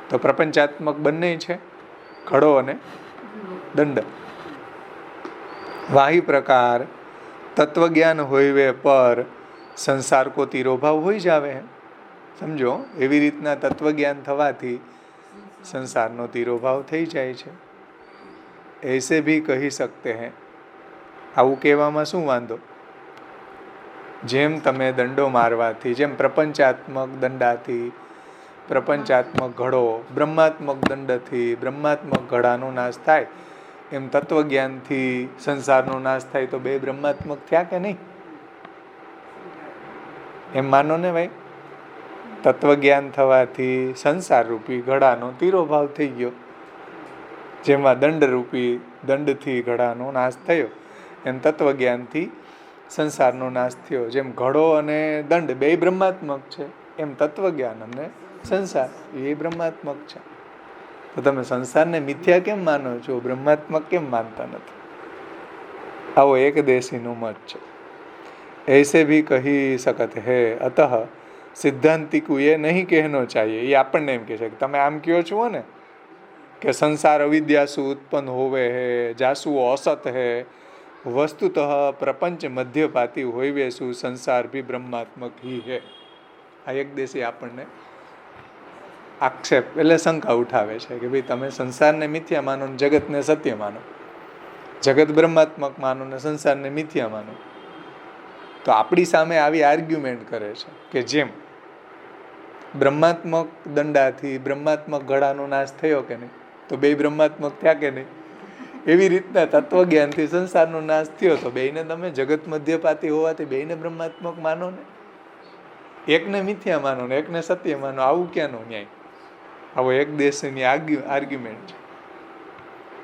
તો પ્રપંચાત્મક બંને છે, ઘડો અને દંડ. વાહી પ્રકાર તત્વજ્ઞાન હોઈવે પર સંસાર કો તિરોભાવ હોઈ જાવે. સમજો, એવી રીતના તત્વજ્ઞાન થવાથી સંસારનો તિરોભાવ થઈ જાય છે. એસે ભી કહી શકતે હૈ. આવું કહેવામાં શું વાંધો? જેમ તમે દંડો મારવાથી, જેમ પ્રપંચાત્મક દંડાથી પ્રપંચાત્મક ઘડો, બ્રહ્માત્મક દંડથી બ્રહ્માત્મક ઘડાનો નાશ થાય, એમ તત્વજ્ઞાનથી સંસારનો નાશ થાય. તો બે બ્રહ્માત્મક થયા કે નહીં? એમ માનો ને ભાઈ. તત્વજ્ઞાન થવાથી સંસારરૂપી ઘડાનો તિરોભાવ થઈ ગયો. જેમાં દંડરૂપી દંડથી ઘડાનો નાશ થયો, એમ તત્વજ્ઞાનથી સંસારનો નાશ થયો. જેમ ઘડો અને દંડ બે બ્રહ્માત્મક છે, એમ તત્વજ્ઞાન અને સંસાર એ બ્રહ્માત્મક છે. તો તમે સંસારને મિથ્યા કેમ માનો છો? બ્રહ્માત્મક કેમ માનતા નથી? આવો એક દેશીનું મત છે. ऐसे भी કહી सकते है. अतः સિદ્ધાંતિક એ નહીં કહેનો ચાહીએ. એ આપણને એમ કહે છે કે તમે આમ કહો છો ને કે સંસાર અવિદ્યાસુ ઉત્પન્ન હોવે હે, જાસુ અસત હે, વસ્તુતઃ પ્રપંચ મધ્યપાતી હોઈવેસુ સંસાર ભી બ્રહ્માત્મક હી હે. આ એક દેશી આપણને આક્ષેપ એટલે શંકા ઉઠાવે છે કે ભાઈ તમે સંસારને મિથ્યા માનો ને જગતને સત્ય માનો, જગત બ્રહ્માત્મક માનો ને સંસારને મિથ્યા માનો. તો આપણી સામે આવી આર્ગ્યુમેન્ટ કરે છે કે જેમ બ્રહ્માત્મક દંડાથી બ્રહ્માત્મક ઘડાનો નાશ થયો કે નહીં, તો બે બ્રહ્માત્મક થયા કે નહીં? એવી રીતના તત્વજ્ઞાનથી સંસારનો નાશ થયો, તો બેયને તમે જગત મધ્યપાતી હોવાથી બેયને બ્રહ્માત્મક માનો ને, એકને મિથ્યા માનો ને એકને સત્ય માનો. આવું ક્યાંનો ન્યાય? આવો એક દેશની આર્ગ્યુમેન્ટ છે.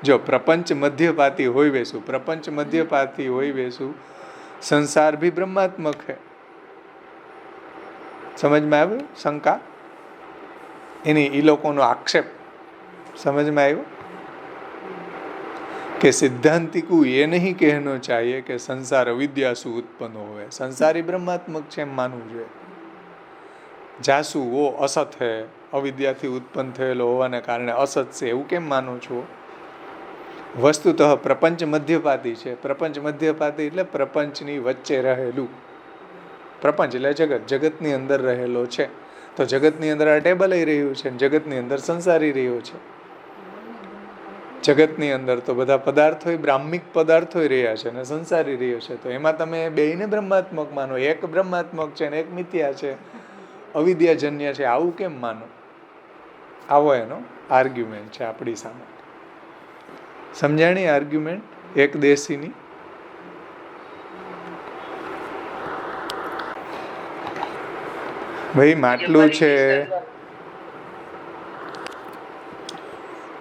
જો પ્રપંચ મધ્યપાતી હોય વેસું, પ્રપંચ મધ્યપાતી હોય વેસું સંસાર ભી બ્રહ્માત્મક है. સમજમાં આવ્યું શંકા? એની એ લોકોનો આક્ષેપ સમજમાં આવ્યો કે સિદ્ધાંતિકુ એ નહીં કહેનો ચાહીએ કે સંસાર અવિદ્યાસુ ઉત્પન્ન હોય. સંસારી બ્રહ્માત્મક છે એમ માનવું જોઈએ. જાસુ વો અસત હે, અવિદ્યાથી ઉત્પન્ન થયેલો હોવાને કારણે અસત છે એવું કેમ માનો છો? વસ્તુતઃ પ્રપંચ મધ્યપાતી છે. પ્રપંચ મધ્યપાતી એટલે પ્રપંચની વચ્ચે રહેલું. પ્રપંચ એટલે જગત, જગતની અંદર રહેલો છે. તો જગતની અંદર આ ટેબલ રહ્યું છે, જગતની અંદર સંસારી રહ્યો છે. જગતની અંદર તો બધા પદાર્થો બ્રાહ્મિક પદાર્થો રહ્યા છે અને સંસારી રહ્યો છે. તો એમાં તમે બેયને બ્રહ્માત્મક માનો, એક બ્રહ્માત્મક છે ને એક મિથ્યા છે, અવિદ્યાજન્ય છે, આવું કેમ માનો? આવો એનો આર્ગ્યુમેન્ટ છે આપણી સામે. સમજાણી આર્ગ્યુમેન્ટ એક દેશીની? ભાઈ માટલું છે.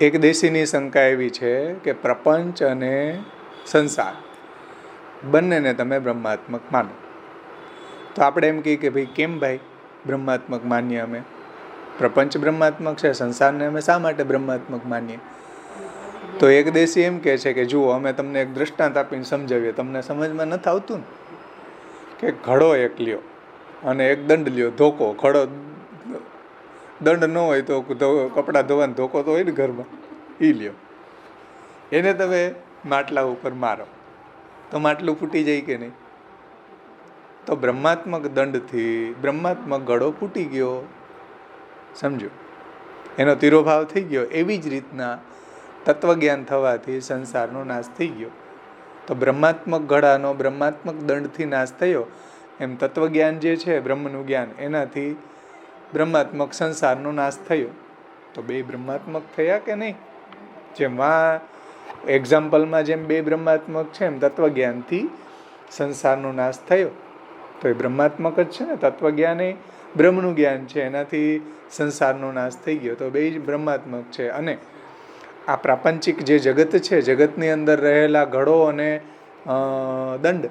એક દેશીની શંકા એવી છે કે પ્રપંચ અને સંસાર બંનેને તમે બ્રહ્માત્મક માનો. તો આપણે એમ કહીએ કે ભાઈ કેમ ભાઈ બ્રહ્માત્મક માનીએ અમે? પ્રપંચ બ્રહ્માત્મક છે, સંસારને અમે શા માટે બ્રહ્માત્મક માનીએ? તો એક દેશી એમ કહે છે કે જુઓ, અમે તમને એક દ્રષ્ટાંત આપીને સમજાવીએ. તમને સમજમાં નથી આવતું ને કે ઘડો એક લ્યો અને એક દંડ લ્યો, ધોકો. ઘડો દંડ ન હોય તો કપડાં ધોવાનો ધોકો તો હોય ને ઘરમાં, એ લ્યો. એને તમે માટલા ઉપર મારો તો માટલું ફૂટી જાય કે નહીં? તો બ્રહ્માત્મક દંડથી બ્રહ્માત્મક ઘડો ફૂટી ગયો. સમજો, એનો તિરોભાવ થઈ ગયો. એવી જ રીતના તત્વજ્ઞાન થવાથી સંસારનો નાશ થઈ ગયો. તો બ્રહ્માત્મક ઘડાનો બ્રહ્માત્મક દંડથી નાશ થયો, એમ તત્વજ્ઞાન જે છે બ્રહ્મનું જ્ઞાન, એનાથી બ્રહ્માત્મક સંસારનો નાશ થયો. તો બે બ્રહ્માત્મક થયા કે નહીં? જેમ આ એક્ઝામ્પલમાં જેમ બે બ્રહ્માત્મક છે, એમ તત્વજ્ઞાનથી સંસારનો નાશ થયો. તો એ બ્રહ્માત્મક જ છે ને. તત્વજ્ઞાન એ બ્રહ્મનું જ્ઞાન છે, એનાથી સંસારનો નાશ થઈ ગયો. તો બે જ બ્રહ્માત્મક છે. અને આ પ્રાપંચિક જે જગત છે, જગતની અંદર રહેલા ઘડો અને દંડ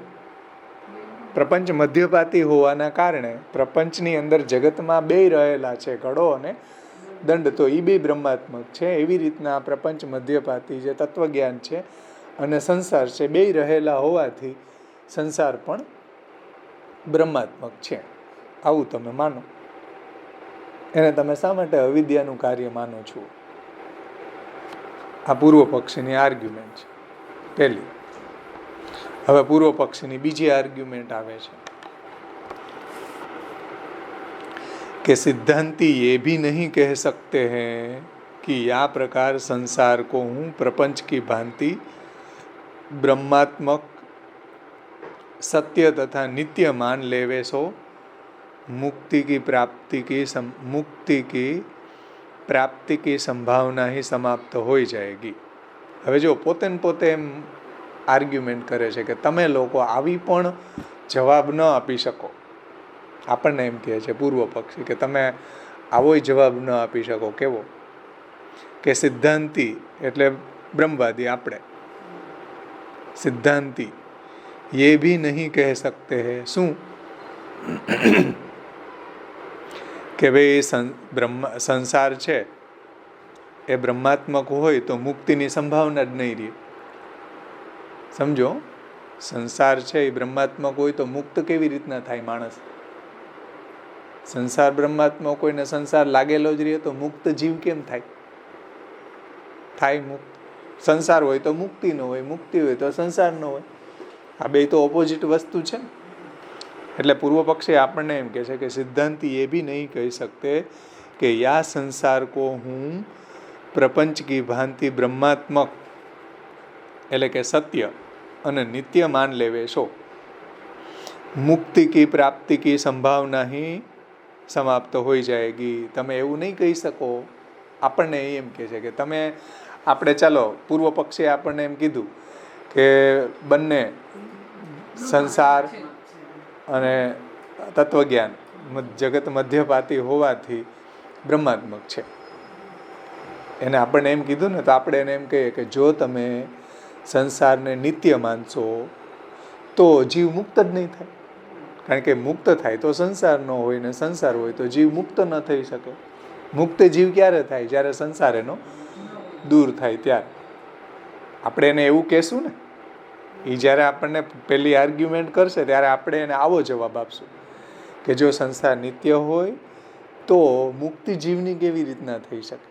પ્રપંચ મધ્યપાતી હોવાના કારણે પ્રપંચની અંદર જગતમાં બે રહેલા છે, ઘડો અને દંડ. તો એ બે બ્રહ્માત્મક છે. એવી રીતના પ્રપંચ મધ્યપાતી જે તત્વજ્ઞાન છે અને સંસાર છે, બે રહેલા હોવાથી સંસાર પણ બ્રહ્માત્મક છે. આવું તમે માનો. એને તમે શા માટે અવિદ્યાનું કાર્ય માનો છો? આ પૂર્વ પક્ષીની આર્ગ્યુમેન્ટ છે પહેલી. હવે પૂર્વ પક્ષીની બીજી આર્ગ્યુમેન્ટ આવે છે कि सिद्धांती ये भी नहीं कह सकते हैं कि या प्रकार संसार को हूँ प्रपंच की भांति ब्रह्मात्मक सत्य तथा नित्य मान लेवे सो मुक्ति की प्राप्ति की संभावना ही समाप्त हो जाएगी. હવે જો પોતે એમ આર્ગ્યુમેન્ટ કરે છે કે તમે લોકો આવી પણ જવાબ ન આપી શકો. આપણને એમ કહે છે પૂર્વ પક્ષી કે તમે આવો જવાબ ન આપી શકો. કેવો? કે સિદ્ધાંતી એટલે બ્રહ્મવાદી આપણે સિદ્ધાંતી ये भी नहीं कह सकते हैं શું કે ભાઈ સંસાર છે એ બ્રહ્માત્મક હોય તો મુક્તિની સંભાવના જ નહીં રહે. સમજો, સંસાર છે એ બ્રહ્માત્મક હોય તો મુક્ત કેવી રીતના થાય માણસ? સંસાર બ્રહ્માત્મક હોય ને સંસાર લાગેલો જ રહે તો મુક્ત જીવ કેમ થાય? થાય મુક્ત. સંસાર હોય તો મુક્તિ ન હોય, મુક્તિ હોય તો સંસાર ન હોય. આ બે તો ઓપોઝિટ વસ્તુ છે ને. એટલે પૂર્વ પક્ષી આપણને એમ કહે છે કે સિદ્ધાંતી એ ભી નહીં કહી શકતે કે યા સંસાર કો હું પ્રપંચ કી ભાંતિ બ્રહ્માત્મક એટલે કે સત્ય અને નિત્ય માન લેવે છો મુક્તિ કી પ્રાપ્તિ કી સંભાવના ही સમાપ્ત હોઈ જાયગી. તમે એવું નહીં કહી શકો. આપણને એમ કહે છે કે તમે આપણે ચાલો પૂર્વ પક્ષીએ આપણને એમ કીધું કે બંને સંસાર અને તત્વજ્ઞાન જગત મધ્યપાતી હોવાથી બ્રહ્માત્મક છે. એને આપણને એમ કીધું ને તો આપણે એને એમ કહીએ કે જો તમે સંસારને નિત્ય માનશો તો જીવ મુક્ત જ નહીં થાય. કારણ કે મુક્ત થાય તો સંસાર ન હોય ને સંસાર હોય તો જીવ મુક્ત ન થઈ શકે. મુક્ત જીવ ક્યારે થાય? જ્યારે સંસાર એનો દૂર થાય ત્યારે. આપણે એને એવું કહેશું ને, એ જ્યારે આપણને પેલી આર્ગ્યુમેન્ટ કરશે ત્યારે આપણે એને આવો જવાબ આપશું કે જો સંસાર નિત્ય હોય તો મુક્તિ જીવની કેવી રીતના થઈ શકે?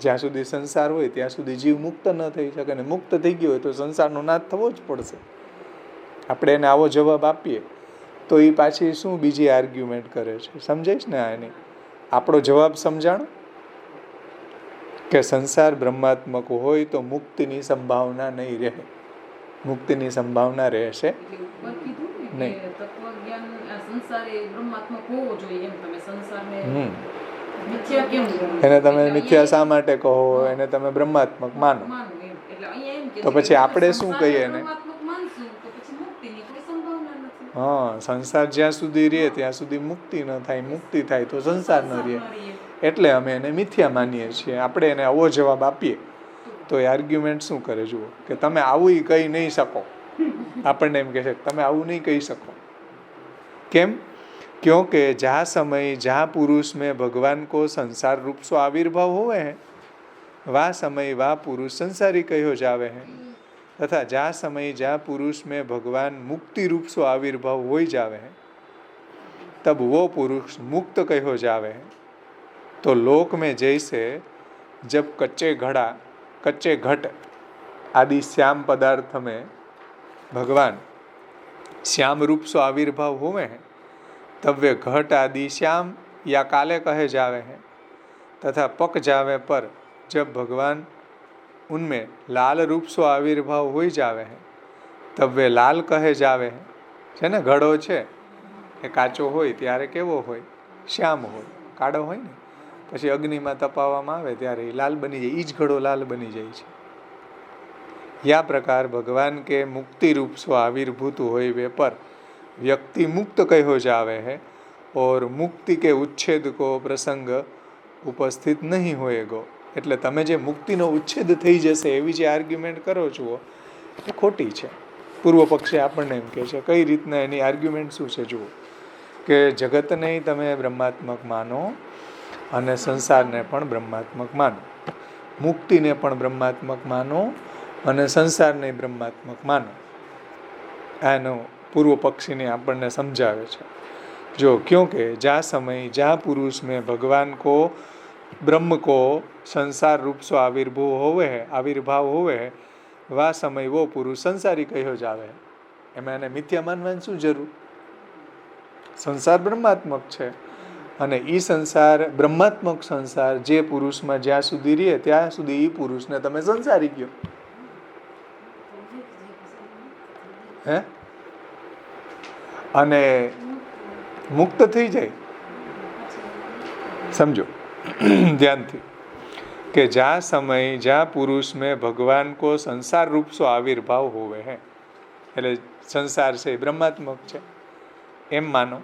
જ્યાં સુધી સંસાર હોય ત્યાં સુધી જીવ મુક્ત ન થઈ શકે, ને મુક્ત થઈ ગયો હોય તો સંસારનો નાશ થવો જ પડશે. આપણે એને આવો જવાબ આપીએ તો એ પાછી શું બીજી આર્ગ્યુમેન્ટ કરે છે? સમજાઈશ ને એની? આપણો જવાબ સમજાણો કે સંસાર બ્રહ્માત્મક હોય તો મુક્તિની સંભાવના નહીં રહે. મુક્તિની સંભાવના રહેશે નહીં. એને તમે મિથ્યા શા માટે કહો? એને તમે બ્રહ્માત્મક માનો. તો પછી આપણે શું કહીએ એને? હા, સંસાર જ્યાં સુધી રહે ત્યાં સુધી મુક્તિ ન થાય, મુક્તિ થાય તો સંસાર ન રહે, એટલે અમે એને મિથ્યા માનીએ છીએ. આપણે એને આવો જવાબ આપીએ તો એ આર્ગ્યુમેન્ટ શું કરે જુઓ કે તમે આવું કહી નહીં શકો. આપણને એમ કહે છે તમે આવું નહીં કહી શકો. કેમ? क्योंकि जहाँ समय जहाँ पुरुष में भगवान को संसार रूप सो आविर्भाव हुए हैं वह समय वह पुरुष संसारी कहो जावे हैं तथा जहाँ समय जहाँ पुरुष में भगवान मुक्ति रूप सो आविर्भाव हो जावे हैं तब वो पुरुष मुक्त कहो जावे हैं. तो लोक में जैसे जब कच्चे घट आदि श्याम पदार्थ में भगवान श्याम रूप सो आविर्भाव हुए हैं तब वे घट आदि श्याम या काले कहे जावे हैं तथा पक जावे पर जब भगवान उनमें लाल रूप सो आविर्भाव हो जावे हैं तब वे लाल कहे जावे हैं. છે ને, ઘડો છે એ કાચો હોય ત્યારે કેવો હોય? શ્યામ હોય, કાળો હોય ને. પછી અગ્નિમાં તપાવવામાં આવે ત્યારે એ લાલ બની જાય, એ જ ઘડો લાલ બની જાય છે. या प्रकार भगवान के मुक्ति रूप सो आविर्भूत होए वे पर व्यक्ति मुक्त कहो जावे है और मुक्ति के उच्छेद को प्रसंग उपस्थित नहीं होएगो. એટલે તમે જે મુક્તિનો ઉચ્છેદ થઈ જશે એવી જે આર્ગ્યુમેન્ટ કરો છો એ ખોટી છે. પૂર્વ પક્ષે આપણને એમ કહે છે કઈ રીતના એની આર્ગ્યુમેન્ટ શું છે જુઓ કે જગતને તમે બ્રહ્માત્મક માનો અને સંસારને પણ બ્રહ્માત્મક માનો, મુક્તિને પણ બ્રહ્માત્મક માનો અને સંસારને બ્રહ્માત્મક માનો. આનો પૂર્વ પક્ષીને આપણને સમજાવે છે. જો ક્योंकि જ્યાં સમય જ્યાં પુરુષ में भगवान को ब्रह्म को संसार रूप सो आविर्भाव होवे है वा समय वो पुरुष संसारी कहो जावे एम एने मिथ्या मानवानी शू जरूर संसार ब्रह्मात्मक है અને એ સંસાર બ્રહ્માત્મક સંસાર જે પુરુષમાં જ્યાં સુધી રહે ત્યાં સુધી એ પુરુષને તમે સંસારી કયો હે અને મુક્ત થઈ જાય समझो ध्यान थी कि जा समय जा पुरुष में भगवान को संसार रूप सो आविर्भाव होवे है એટલે સંસાર છે બ્રહ્માત્મક છે એમ માનો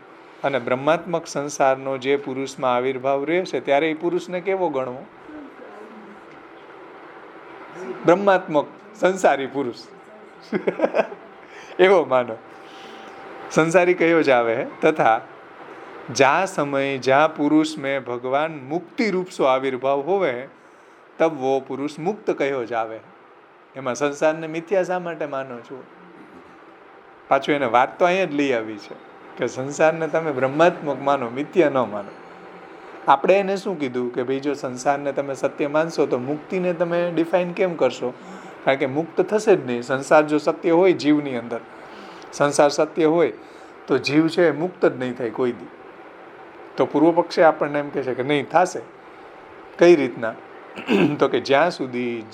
અને બ્રહ્માત્મક સંસારનો જે પુરુષમાં આવિર્ભાવ રહે છે ત્યારે એ પુરુષને કેવો ગણવો બ્રહ્માત્મક સંસારી પુરુષ એવો માનો संसारी कहो जावे है तथा जा समय जा पुरुष में भगवान मुक्ति रूप सो आविर्भाव होवे है तब वो पुरुष मुक्त कहो जावे एमां संसार ने मिथ्या शा माटे मानो छो पाछो एने वात तो अहीं ज लई आवी छे के संसार ने तमे ब्रह्मात्मक मानो मिथ्या न मानो आपणे एने शुं कीधुं के भाई जो संसार ने तमे सत्य मानशो तो मुक्ति ने तमे डिफाइन केम करशो कारण के मुक्त थशे ज नहीं संसार जो सत्य होय जीवनी अंदर संसार सत्य होय तो जीव है मुक्त ज नहीं थाय कोई दी तो पूर्व पक्षे आपने एम कहे कि नहीं थाशे कई रीतना तो कि ज्यां सुधी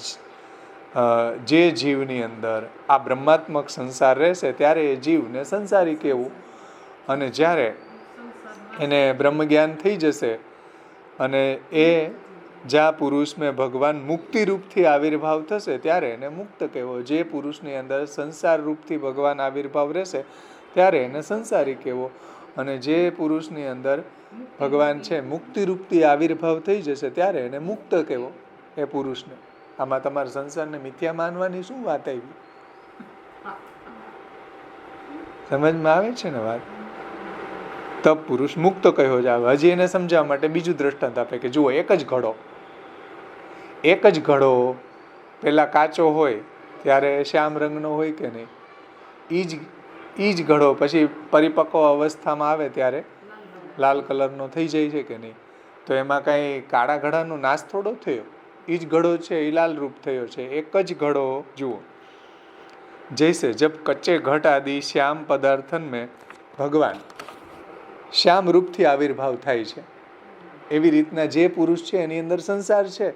जे जीवनी अंदर आ ब्रह्मात्मक संसार रहेशे त्यारे ए जीवने संसारी कहेवुं अने ज्यारे एने ब्रह्मज्ञान थई जशे अने ए ज्या पुरुष में भगवान मुक्ति रूप थी आविर्भाव थशे त्यारे एने मुक्त कहेवो जे पुरुषनी अंदर संसार रूप थी भगवान आविर्भाव रहेशे त्यारे एने संसारी कहेवो अने जे पुरुषनी अंदर भगवान छे मुक्ति रूप थी आविर्भाव थई जशे त्यारे एने मुक्त कहेवो ए पुरुषने आमां तमारे संसारने मिथ्या मानवानी शुं वात आवी समजमां आवे छे ने वात तब पुरुष मुक्त कहो जावे हजी एने समजाववा माटे बीजुं दृष्टांत आपे के जुओ एक ज घड़ो पेला काचो होय त्यारे श्याम रंगनो होय के नहीं ई ज घड़ो पछी परिपक्व अवस्थामां आवे त्यारे लाल कलरनो थई जाय छे के नहीं तो एमां कांई काळा घड़ानो नाश थोड़ो थयो ई ज घड़ो छे ई लाल रूप थयो छे एक ज घड़ो जुओ जैसे जब कच्चे घट आदि श्याम पदार्थन में भगवान श्याम रूप थी आविर्भाव थाय छे एवी रीतना जे पुरुष छे एनी अंदर संसार छे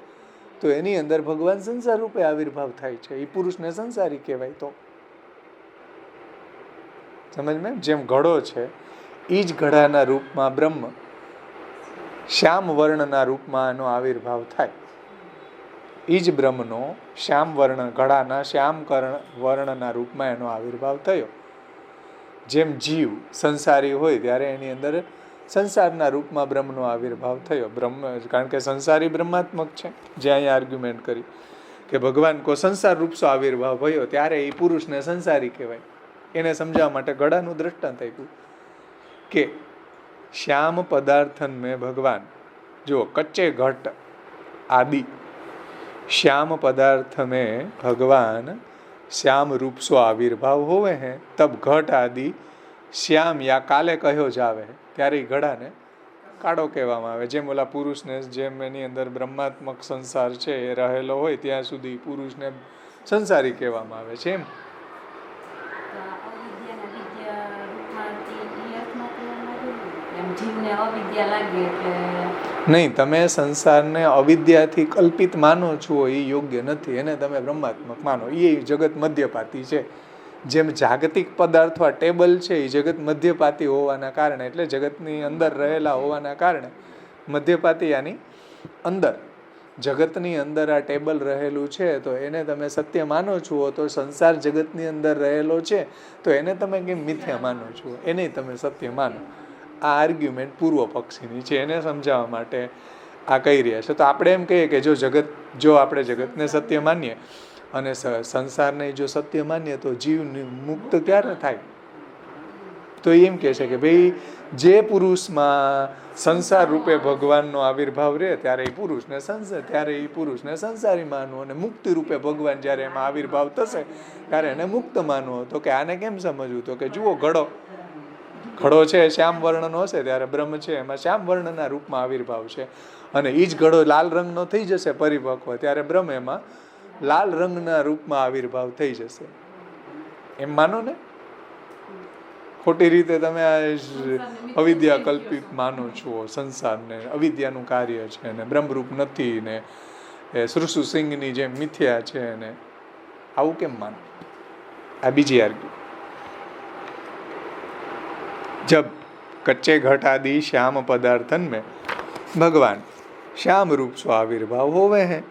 तो एनी अंदर भगवान संसार रूपे आविर्भाव थाय छे ई पुरुषने संसारी कहेवाय तो समझ में जेम घड़ो छे ई ज घड़ाना रूपमां ब्रह्म श्याम वर्णना रूपमां एनो आविर्भाव थाय ई ज ब्रह्मनो श्याम वर्ण घड़ाना श्याम वर्णना रूपमां एनो आविर्भाव थयो जेम जीव संसारी होय त्यारे एनी अंदर संसारना रूपमां ब्रह्मनो आविर्भाव थयो ब्रह्म कारण के संसारी ब्रह्मात्मक छे जे अहीं आर्ग्युमेंट करी के भगवान को संसार रूप सो आविर्भाव थयो त्यारे ई पुरुषने संसारी कहेवाय एने समजाववा माटे घड़ानुं दृष्टांत आप्युं के श्याम पदार्थन में भगवान जो कच्चे घट आदि श्याम पदार्थ में भगवान श्याम रूप सो आविर्भाव होवे हैं तब घट आदि श्याम या काले कहो जावे त्यारे घड़ा ने काळो कहेवामां आवे जेम ओला पुरुषने जेम एनी अंदर ब्रह्मात्मक संसार छे ए रहेलो होय त्यां सुधी पुरुषने संसारी कहेवामां आवे छे एम नहीं तमे संसारने अविद्याथी कल्पित मानो छो ए योग्य नथी एने तमे ब्रह्मात्मक मानो ए जगत मध्यपाती छे जेम जागतिक पदार्थो टेबल छे ए जगत मध्यपाती होवाना कारणे एटले जगतनी अंदर रहेला होवाना कारणे मध्यपाती यानी अंदर जगतनी अंदर आ टेबल रहेलू छे तो एने तमे सत्य मानो छो तो संसार जगतनी अंदर रहेलो छे तो एने तमे केम मिथ्या मानो छो एने तमे सत्य मानो आ आर्ग्युमेंट पूर्व पक्षीनी छे एने समजाववा माटे आ कही रह्या छे तो आपणे एम कहीए के जो आपणे जगतने सत्य मानीए अने संसारने जो सत्य मानीए तो जीव मुक्त क्यारे थाय तो एम कहे छे के भाई जे पुरुषमां संसार रूपे भगवाननो आविर्भाव रहे त्यारे ई पुरुषने संसारी मानवो अने मुक्ति रूपे भगवान ज्यारे एमां आविर्भाव थशे त्यारे एने मुक्त मानवो तो के आने केम समजवुं तो के जुओ ઘડો છે શ્યામ વર્ણનો હશે ત્યારે બ્રહ્મ છે એમાં શ્યામ વર્ણના રૂપમાં આવિર્ભાવ છે, અને એ જ ઘડો લાલ રંગનો થઈ જશે પરિપક્વ ત્યારે બ્રહ્મ એમાં લાલ રંગના રૂપમાં આવિર્ભાવ થઈ જશે. એમ માનો ને, ખોટી રીતે તમે આ અવિદ્યા કલ્પિત માનો છો સંસારને, અવિદ્યાનું કાર્ય છે ને બ્રહ્મરૂપ નથી ને એ સૃષુ સિંહની જેમ મિથ્યા છે ને આવું કેમ માનો? આ બીજી આર્ગ્યુ. जब कच्चे घट आदि श्याम पदार्थन में भगवान श्याम रूप स्व आविर्भाव होवे हैं,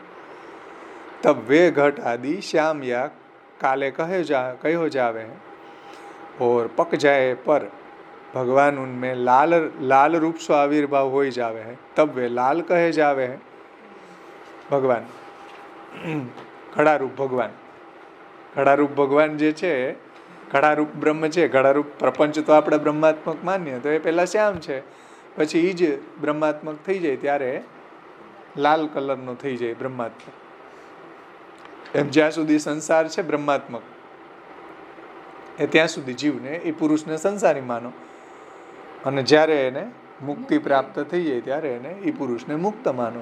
तब वे घट आदि श्याम या काले कहो जावे हैं, और पक जाए पर भगवान उनमें लाल रूप स्व आविर्भाव हो जावे हैं, तब वे लाल कहे जावे हैं. भगवान घड़ारूप भगवान जे छे, ઘડારૂપ બ્રહ્મ છે, ઘડારૂપ પ્રપંચ તો આપણે બ્રહ્માત્મક માનીએ તો એ પહેલા શ્યામ છે, પછી એ જ બ્રહ્માત્મક થઈ જાય ત્યારે લાલ કલરનો થઈ જાય બ્રહ્માત્મક. એમ જ્યાં સુધી સંસાર છે બ્રહ્માત્મક એ ત્યાં સુધી જીવને એ પુરુષને સંસારી માનો, અને જ્યારે એને મુક્તિ પ્રાપ્ત થઈ જાય ત્યારે એને એ પુરુષને મુક્ત માનો.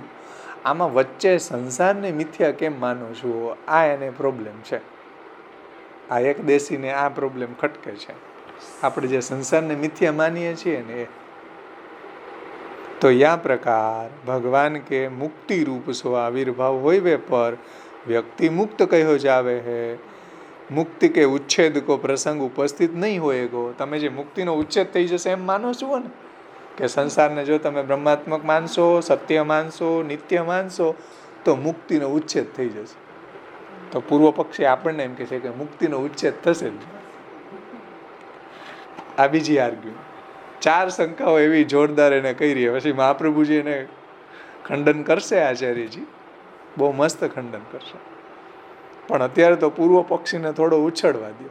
આમાં વચ્ચે સંસારને મિથ્યા કેમ માનો છો, આ એને પ્રોબ્લેમ છે. આ એક દેશીને આ પ્રોબ્લેમ ખટકે છે. આપણે જે સંસારને મિથ્યા માનીએ છીએ ને એ તો યા પ્રકાર ભગવાન કે મુક્તિ રૂપ સ્વ आविर्भाव होइवे पर व्यक्ति मुक्त कहो जावे है, मुक्ति के उच्छेद को प्रसंग उपस्थित नहीं होएगो. તમે જે મુક્તિનો ઉચ્છેદ થઈ જશે એમ માનો છો ને, કે સંસારને જો તમે બ્રહ્માત્મક માનશો, સત્ય માનશો, નિત્ય માનશો તો મુક્તિનો ઉચ્છેદ થઈ જશે. તો પૂર્વ પક્ષી આપણને એમ કહે છે કે મુક્તિનો ઉચ્છેદ થશે જ. આ બીજી આર્ગ્યુ. 4 શંકાઓ એવી જોરદાર એને કરી, પછી મહાપ્રભુજી એને ખંડન કરશે, આચાર્યજી બહુ મસ્ત ખંડન કરશે, પણ અત્યારે તો પૂર્વ પક્ષીને થોડો ઉછળવા દો,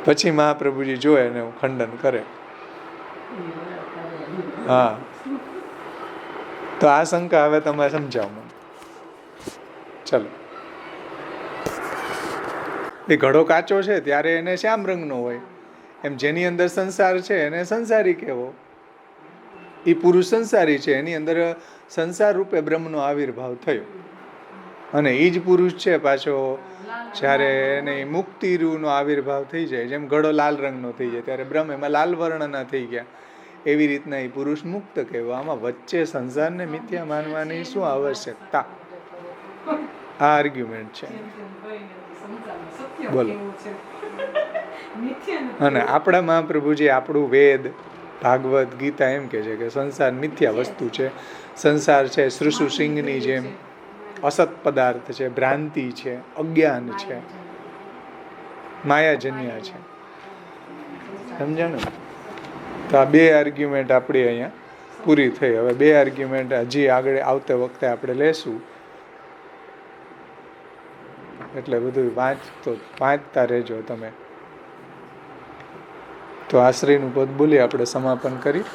પછી મહાપ્રભુજી જોયે એને ખંડન કરે. હા, તો આ શંકા હવે તમે સમજાવો મને. ચલો, એ ઘડો કાચો છે ત્યારે એને શ્યામ રંગનો હોય, એમ જેની અંદર સંસાર છે એને સંસારી કહેવો. એ પુરુષ સંસારી છે, એની અંદર સંસાર રૂપે બ્રહ્મનો આવિર્ભાવ થયો, અને એ જ પુરુષ છે પાછો જ્યારે એને મુક્તિરૂનો આવિર્ભાવ થઈ જાય, જેમ ઘડો લાલ રંગનો થઈ જાય ત્યારે બ્રહ્મ એમાં લાલ વર્ણના થઈ ગયા, એવી રીતના એ પુરુષ મુક્ત કહેવો. આમાં વચ્ચે સંસારને મિથ્યા માનવાની શું આવશ્યકતા? આ આર્ગ્યુમેન્ટ છે. બોલો. અને આપણા મહાપ્રભુજી આપણું વેદ, ભાગવત, ગીતા એમ કે છે કે સંસાર મિથ્યા વસ્તુ છે, સંસાર છે સૃષુ સિંહની જેમ અસત પદાર્થ છે, ભ્રાંતિ છે, અજ્ઞાન છે, માયાજન્ય છે. સમજાણું? તો આ 2 આર્ગ્યુમેન્ટ આપણી અહીંયા પૂરી થઈ. હવે 2 આર્ગ્યુમેન્ટ હજી આગળ આવતે વખતે આપણે લેશું, એટલે બધું વાંચતા રહેજો તમે. તો આશ્રયનું પદ બોલી આપણે સમાપન કરી.